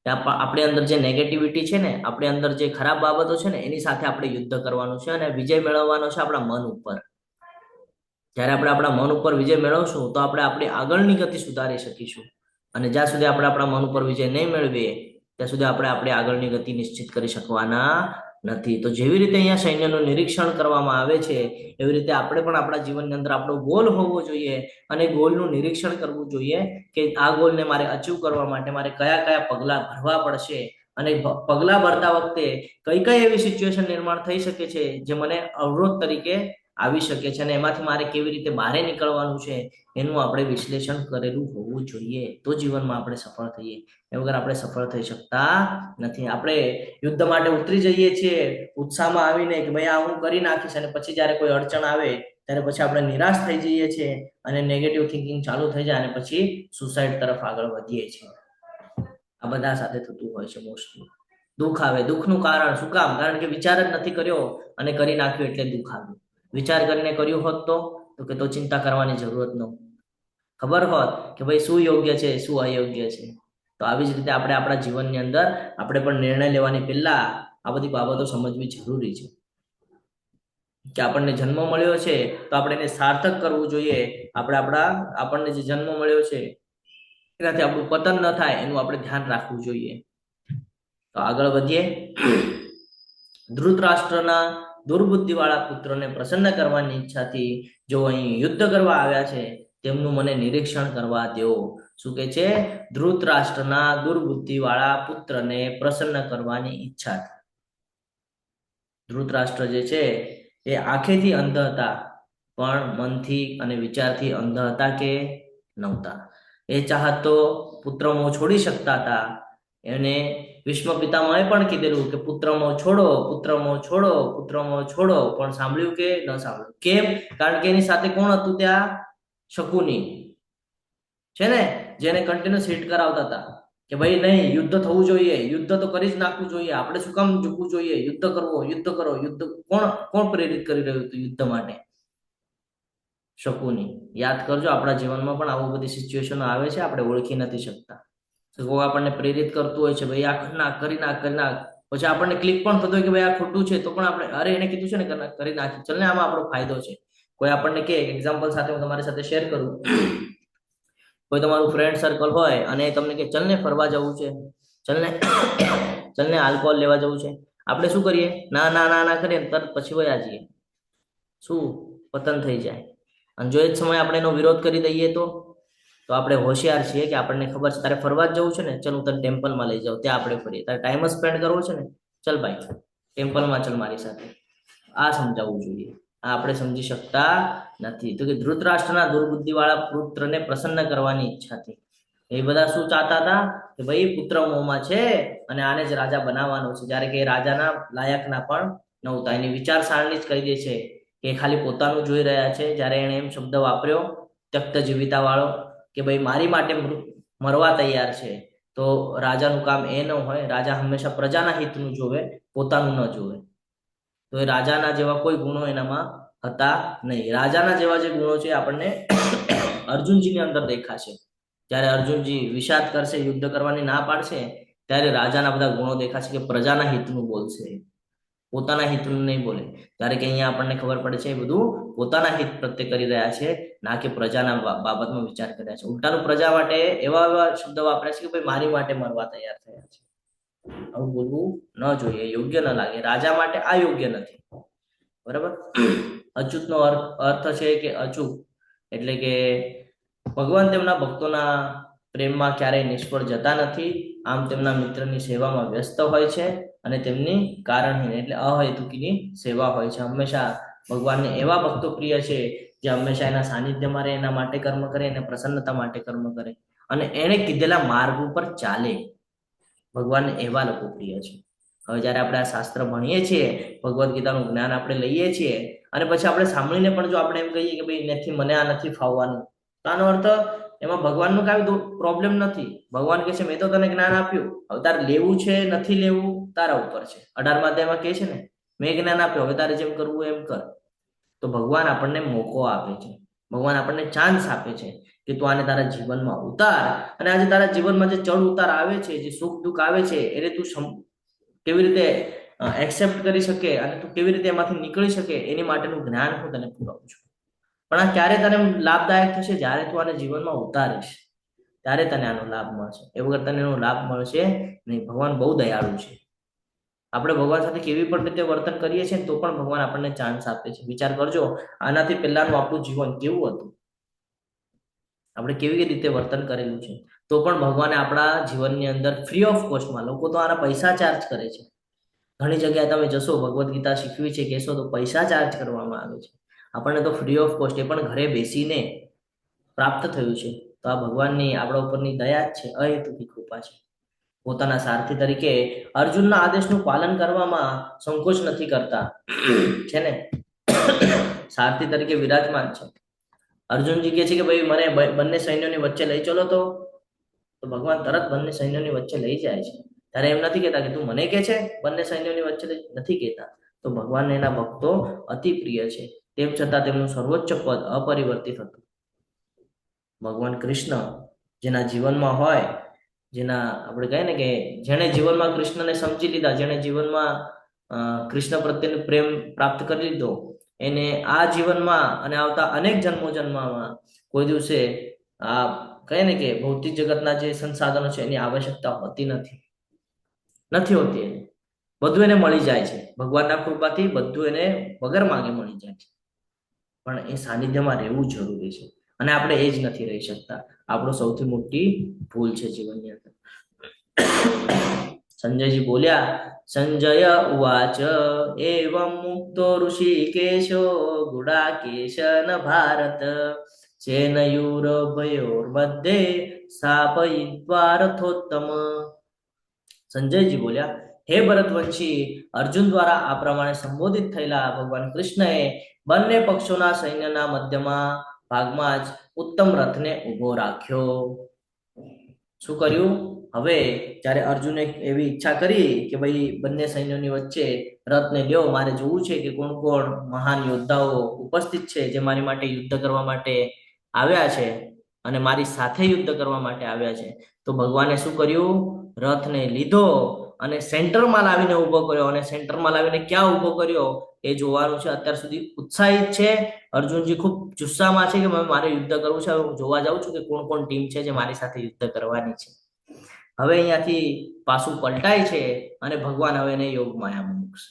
આપણી અંદર જે નેગેટિવિટી છે ને, આપણી અંદર જે ખરાબ બાબતો છે ને, એની સાથે આપણે યુદ્ધ કરવાનું છે અને વિજય મેળવવાનો છે આપણા મન ઉપર. જ્યારે આપણે આપણા મન ઉપર વિજય મેળવશું તો આપણે આપણી આગળની ગતિ સુધારી શકીશું. અને જ્યાં સુધી આપણે આપણા મન ઉપર વિજય નહીં મેળવીએ ત્યાં સુધી આપણે આપણી આગળની ગતિ નિશ્ચિત કરી શકવાના નથી. તો જેવી રીતે અહીંયા સૈન્યનું નિરીક્ષણ કરવામાં આવે છે એવી રીતે આપણે પણ આપણા જીવનની અંદર આપણો ગોલ હોવો જોઈએ અને ગોલનું નિરીક્ષણ કરવું જોઈએ કે આ ગોલને મારે અચીવ કરવા માટે મારે કયા કયા પગલાં ભરવા પડશે અને પગલાં ભરતા વખતે કઈ કઈ એવી સિચ્યુએશન નિર્માણ થઈ શકે છે જે મને અવરોધ તરીકે આવી શકે છે અને એમાંથી મારે કેવી રીતે બહાર નીકળવાનું છે એનું આપણે વિશ્લેષણ કરેલું હોવું જોઈએ. તો જીવનમાં આપણે સફળ થઈએ. એ વગર આપણે સફળ થઈ શકતા નથી. આપણે યુદ્ધ માટે ઉતરી જઈએ છીએ ઉત્સાહમાં આવીને કે ભાઈ આ હું કરી નાખીશ અને પછી જ્યારે કોઈ અડચણ આવે ત્યારે પછી આપણે નિરાશ થઈ જઈએ છીએ અને નેગેટિવ થિંકિંગ ચાલુ થઈ જાય અને પછી સુસાઇડ તરફ આગળ વધીએ છીએ. આ બધા સાથે થતું હોય છે મોસ્ટલી. દુઃખ આવે. દુઃખનું કારણ શું કામ? કારણ કે વિચાર જ નથી કર્યો અને કરી નાખ્યો એટલે દુઃખ આવ્યું. વિચાર કરીને કર્યું હોત તો કે તો ચિંતા કરવાની જરૂરત ન. ખબર હોત કે ભાઈ શું યોગ્ય છે શું અયોગ્ય છે. તો આવી જ રીતે આપણે આપણા જીવનની અંદર આપણે પણ નિર્ણય લેવાની પહેલા આ બધી બાબતો સમજવી જરૂરી છે. કે આપણને જન્મ મળ્યો છે તો આપણે એને સાર્થક કરવું જોઈએ. આપણને જે જન્મ મળ્યો છે એનાથી આપણું પતન ન થાય એનું આપણે ધ્યાન રાખવું જોઈએ. તો આગળ વધીએ. ધૃતરાષ્ટ્રના દુર્બુદ્ધિવાળા પુત્રને પ્રસન્ન કરવાની ઈચ્છાથી જો અહીં યુદ્ધ કરવા આવ્યા છે તેમનું મને નિરીક્ષણ કરવા દેવો. શું કે છે? ધૃતરાષ્ટ્રના દુર્બુદ્ધિવાળા પુત્રને પ્રસન્ન કરવાની ઈચ્છાથી. ધૃતરાષ્ટ્ર જે છે એ આંખેથી અંધ હતા પણ મનથી અને વિચારથી અંધ હતા કે નહોતા. એ ચાહત તો પુત્રમોહ છોડી શકતા હતા. એને ભીષ્મ પિતામહે પણ કીધેલું કે પુત્રમોહ છોડો, પુત્રમોહ છોડો, પુત્રમોહ છોડો, પણ સાંભળ્યું કે ન સાંભળ્યું? કેમ? કારણ કે એની સાથે કોણ હતું ત્યાં? શકુની છે ને, જેને કન્ટિન્યુઅસ હિટ કરાવતા હતા કે ભાઈ નહીં, યુદ્ધ થવું જોઈએ, યુદ્ધ તો કરી જ નાખવું જોઈએ, આપણે શું કામ ઝૂકવું જોઈએ, યુદ્ધ કરવો, યુદ્ધ કરો, યુદ્ધ. કોણ પ્રેરિત કરી રહ્યું હતું યુદ્ધ માટે? શકુની. યાદ કરજો, આપણા જીવનમાં પણ આવું બધી સિચ્યુએશનો આવે છે, આપણે ઓળખી નથી શકતા. કોઈ આપણને પ્રેરિત કરતું હોય છે, ભાઈ આ કરી નાખ. પછી આપણને ક્લિક પણ થતો હોય કે ભાઈ આ ખોટું છે, તો પણ આપણે અરે એને કીધું છે ને કરી નાખી, ચલ ને આમાં આપણો ફાયદો છે. કોઈ આપણને કે એક્ઝામ્પલ સાથે હું તમારી સાથે શેર કરું. કોઈ તમારું ફ્રેન્ડ સર્કલ હોય અને તમને કે ચલ ને ફરવા જવું છે, ચલ ને આલ્કોહોલ લેવા જવું છે, આપણે શું કરીએ? ના ના ના ના કરીએ, તરત પછી વયા જઈએ. શું? પતન થઈ જાય. અને જો એ જ સમયે આપણે એનો વિરોધ કરી દઈએ તો આપણે હોશિયાર છીએ કે આપણને ખબર છે તારે ફરવા જ જવું છે ને, ચલ હું તને ટેમ્પલમાં લઈ જાઉં, ત્યાં આપણે ફરીએ. તારે ટાઈમ સ્પેન્ડ કરવો છે ને, ચલ ભાઈ ટેમ્પલમાં ચલ મારી સાથે. આ સમજાવવું જોઈએ. આ આપણે સમજી શકતા નથી. તો કે ધૃતરાષ્ટ્રના દુર્બુદ્ધિવાળા પુત્રને પ્રસન્ન કરવાની ઈચ્છાથી એ બધા શું ચાહતા હતા કે ભાઈ પુત્ર મોહમાં છે અને આને જ રાજા બનાવવાનો છે, જ્યારે કે રાજાના લાયકના પણ નહોતા. એની વિચાર સારણી જ કહી દે છે કે ખાલી પોતાનું જોઈ રહ્યા છે. જ્યારે એણે એમ શબ્દ વાપર્યો ત્યક્ત જીવિતા વાળો કે ભાઈ મારી માટે મરવા તૈયાર છે, તો રાજાનું કામ એ ન હોય. રાજા હંમેશા પ્રજાના હિતનું જોવે, પોતાનું ન જોવે. તો એ રાજાના જેવા કોઈ ગુણો એનામાં હતા નહીં. રાજાના જેવા જે ગુણો છે આપણને અર્જુનજીની અંદર દેખાશે. જ્યારે અર્જુનજી વિષાદ કરશે, યુદ્ધ કરવાની ના પાડશે, ત્યારે રાજાના બધા ગુણો દેખાશે કે પ્રજાના હિતનું બોલશે, પોતાના હિતનું નહીં બોલે. ત્યારે કે અહીંયા આપણને ખબર પડે છે એ બધું પોતાના હિત પ્રત્યે કરી રહ્યા છે, ના કે પ્રજાના બાબતમાં વિચાર કર્યા છે. ઉલટાનું પ્રજા માટે એવા શબ્દ વાપર્યા છે કે ભાઈ મારી માટે મરવા તૈયાર થયા છે. આવું બોલવું ન જોઈએ, યોગ્ય ન લાગે. રાજા માટે આ યોગ્ય નથી. બરાબર. અચ્યુતનો અર્થ છે કે અચૂક, એટલે કે ભગવાન તેમના ભક્તોના પ્રેમમાં ક્યારેય નિષ્ફળ જતા નથી. આમ તેમના મિત્રની સેવામાં વ્યસ્ત હોય છે અને તેમની કારણહીન એટલે અહેતુકીની સેવા હોય છે. હંમેશા ભગવાનને એવા ભક્તો પ્રિય છે જે હંમેશા એના સાનિધ્યમાં રહે, એના માટે કર્મ કરે, એને પ્રસન્નતા માટે કર્મ કરે અને એણે કીધેલા માર્ગ ઉપર ચાલે. ભગવાનને એવા લોકો પ્રિય છે. હવે જ્યારે આપણે આ શાસ્ત્ર ભણીએ છીએ, ભગવદ્ ગીતાનું જ્ઞાન આપણે લઈએ છીએ અને પછી આપણે સાંભળીને પણ જો આપણે એમ કહીએ કે ભાઈ મને આ નથી ફાવવાનું, તો આનો અર્થ એમાં ભગવાનનું કાંઈ પ્રોબ્લેમ નથી. ભગવાન કહે છે મેં તો તને જ્ઞાન આપ્યું, હવે તારે લેવું છે નથી લેવું તારા ઉપર છે. 18મા અધ્યાયમાં કહે છે ને મેં જ્ઞાન આપ્યું, હવે તારે જેમ કરવું એમ કર. તો ભગવાન આપણને મોકો આપે છે, ભગવાન આપણને ચાન્સ આપે છે કે તું આને તારા જીવનમાં ઉતાર. અને આજે તારા જીવનમાં જે ચડ ઉતાર આવે છે, જે સુખ દુઃખ આવે છે, એને તું કેવી રીતે એક્સેપ્ટ કરી શકે અને તું કેવી રીતે એમાંથી નીકળી શકે એની માટેનું જ્ઞાન હું તને પુરાવું છું. પણ આ ક્યારે તને લાભદાયક થશે? જ્યારે તું આને જીવનમાં ઉતારીશ ત્યારે તને આનો લાભ મળશે. એ વગર તને એનો લાભ મળશે નહીં. ભગવાન બહુ દયાળુ છે. આપણે ભગવાન સાથે કેવી પણ રીતે વર્તન કરીએ છીએ તો પણ ભગવાન આપણને ચાન્સ આપે છે. વિચાર કરજો, આનાથી પહેલાનું આપણું જીવન કેવું હતું, આપણે કેવી રીતે વર્તન કરેલું છે, તો પણ ભગવાને આપણા જીવનની અંદર ફ્રી ઓફ કોસ્ટમાં, લોકો તો આના પૈસા ચાર્જ કરે છે. ઘણી જગ્યાએ તમે જશો, ભગવદ્ ગીતા શીખવી છે કહેશો તો પૈસા ચાર્જ કરવામાં આવે છે. આપણને તો ફ્રી ઓફ કોસ્ટ, એ પણ ઘરે બેસીને પ્રાપ્ત થયું છે. તો આ ભગવાનની આપણા ઉપરની દયા જ છે, અહેતુકી કૃપા છે. પોતાના સારથી તરીકે અર્જુનના આદેશનું પાલન કરવામાં સંકોચ નથી કરતા છે ને, સારથી તરીકે વિરાજમાન છે. અર્જુનજી કહે છે કે ભાઈ મને બંને સૈન્યોની વચ્ચે લઈ ચલો, તો ભગવાન તરત બંને સૈન્યોની વચ્ચે લઈ જાય છે. ત્યારે એમ નથી કહેતા કે તું મને કહે છે બંને સૈન્યોની વચ્ચે નથી કહેતા. તો ભગવાનને એના ભક્તો અતિ પ્રિય છે, તેમ છતાં તેમનું સર્વોચ્ચ પદ અપરિવર્તિત હતું. ભગવાન કૃષ્ણ જેના જીવનમાં હોય, જેના આપણે કહીએ ને કે જેણે જીવનમાં કૃષ્ણને સમજી લીધા, જેણે જીવનમાં કૃષ્ણ પ્રત્યેનો પ્રેમ પ્રાપ્ત કરી લીધો, એને આ જીવનમાં અને આવતા અનેક જન્મોમાં કોઈ દિવસે આ કહે ને કે ભૌતિક જગતના જે સંસાધનો છે એની આવશ્યકતા હોતી નથી હોતી. એને બધું એને મળી જાય છે. ભગવાનના કૃપાથી બધું એને વગર માંગે મળી જાય છે. પણ એ સાનિધ્યમાં રહેવું જરૂરી છે અને આપણે એ જ નથી રહી શકતા. આપણો સૌથી મોટી ભૂલ છે જીવનની અંદર. સંજયજી બોલ્યા, સંજય ઉવાચ એવં મુક્તો ઋષિકેશો ગુડાકેશન ભારત સેનયુરભયોર્मध्ये સ્થાપયિત્વા રથોત્તમ. સંજયજી બોલ્યા, હે ભરતવંશી, અર્જુન દ્વારા આ પ્રમાણે સંબોધિત થયેલા ભગવાન કૃષ્ણએ બંને પક્ષોના સૈન્યના મધ્યમાં ભાગમાં જ ઉત્તમ રથને ઉભો રાખ્યો. શું કર્યું? હવે જ્યારે અર્જુને એવી ઈચ્છા કરી કે ભાઈ બંને સૈન્યોની વચ્ચે રથને લ્યો, મારે જોવું છે કે કોણ કોણ મહાન યોદ્ધાઓ ઉપસ્થિત છે જે મારી માટે યુદ્ધ કરવા માટે આવ્યા છે અને મારી સાથે યુદ્ધ કરવા માટે આવ્યા છે. તો ભગવાને શું કર્યું? રથને લીધો અને સેન્ટરમાં લાવીને ઉભો કર્યો. અને સેન્ટરમાં લાવીને ક્યાં ઉભો કર્યો એ જોવાનું છે. અત્યાર સુધી ઉત્સાહિત છે અર્જુનજી, ખૂબ જુસ્સામાં છે કે મારે યુદ્ધ કરવું છે. હું જોવા જાઉં છું કે કોણ કોણ ટીમ છે જે મારી સાથે યુદ્ધ કરવાની છે. હવે અહીંયાથી પાછું પલટાય છે અને ભગવાન હવે એને યોગ માયામાં મૂકશે.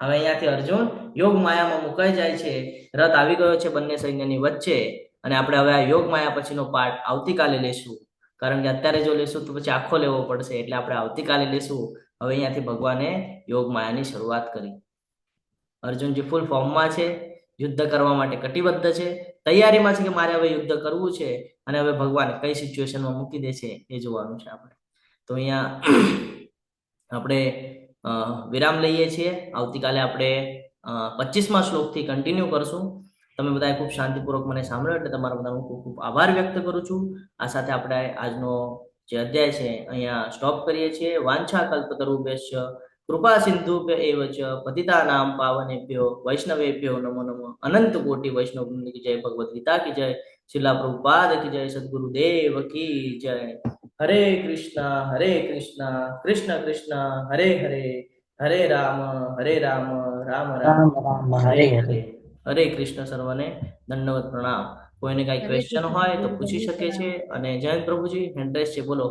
હવે અહીંયાથી અર્જુન યોગ માયામાં મુકાઈ જાય છે. રથ આવી ગયો છે બંને સૈન્યની વચ્ચે અને આપણે હવે આ યોગ માયા પછીનો પાઠ આવતીકાલે લેશું. કારણ કે અત્યારે જો લેશું તો પછી આખો લેવો પડશે, એટલે આપણે આવતીકાલે લેશું. હવે અહીંયાથી ભગવાને યોગ માયાની શરૂઆત કરી. અર્જુનજી ફૂલ ફોર્મમાં છે, યુદ્ધ કરવા માટે કટિબદ્ધ છે, તૈયારીમાં છે કે મારે હવે યુદ્ધ કરવું છે. અને હવે ભગવાન કઈ સિચ્યુએશનમાં મૂકી દે છે એ જોવાનું છે આપણે. તો અહીંયા આપણે વિરામ લઈએ છીએ. આવતીકાલે આપણે 25મા શ્લોકથી કન્ટિન્યુ કરશું. તમે બધાએ ખૂબ શાંતિપૂર્વક મને સાંભળ્યો એટલે તમારા બધાનો ખૂબ ખૂબ આભાર વ્યક્ત કરું છું. આ સાથે આપણે આજનો જે અધ્યાય છે અહીંયા સ્ટોપ કરીએ છીએ. વાંછા કલ્પતરુભ્યશ્ચ કૃપા સિંધુભ્ય એવ ચ પતિતાનામ પાવનેભ્યો વૈષ્ણવેભ્યો નમો નમઃ. અનંત કોટી વૈષ્ણવ વૃંદ કી જય. ભગવદ ગીતા કી જય. શ્રીલા પ્રભુપાદ કી જય. સદગુરુદેવ કી જય. હરે કૃષ્ણ કૃષ્ણ કૃષ્ણ હરે હરે, હરે રામ રામ રામ હરે હરે. હરે કૃષ્ણ. સર્વને દંડવત પ્રણામ. કોઈને કઈ ક્વેશ્ચન હોય તો પૂછી શકે છે. અને જયંત પ્રભુજી હેન્ડ રેસ છે, બોલો.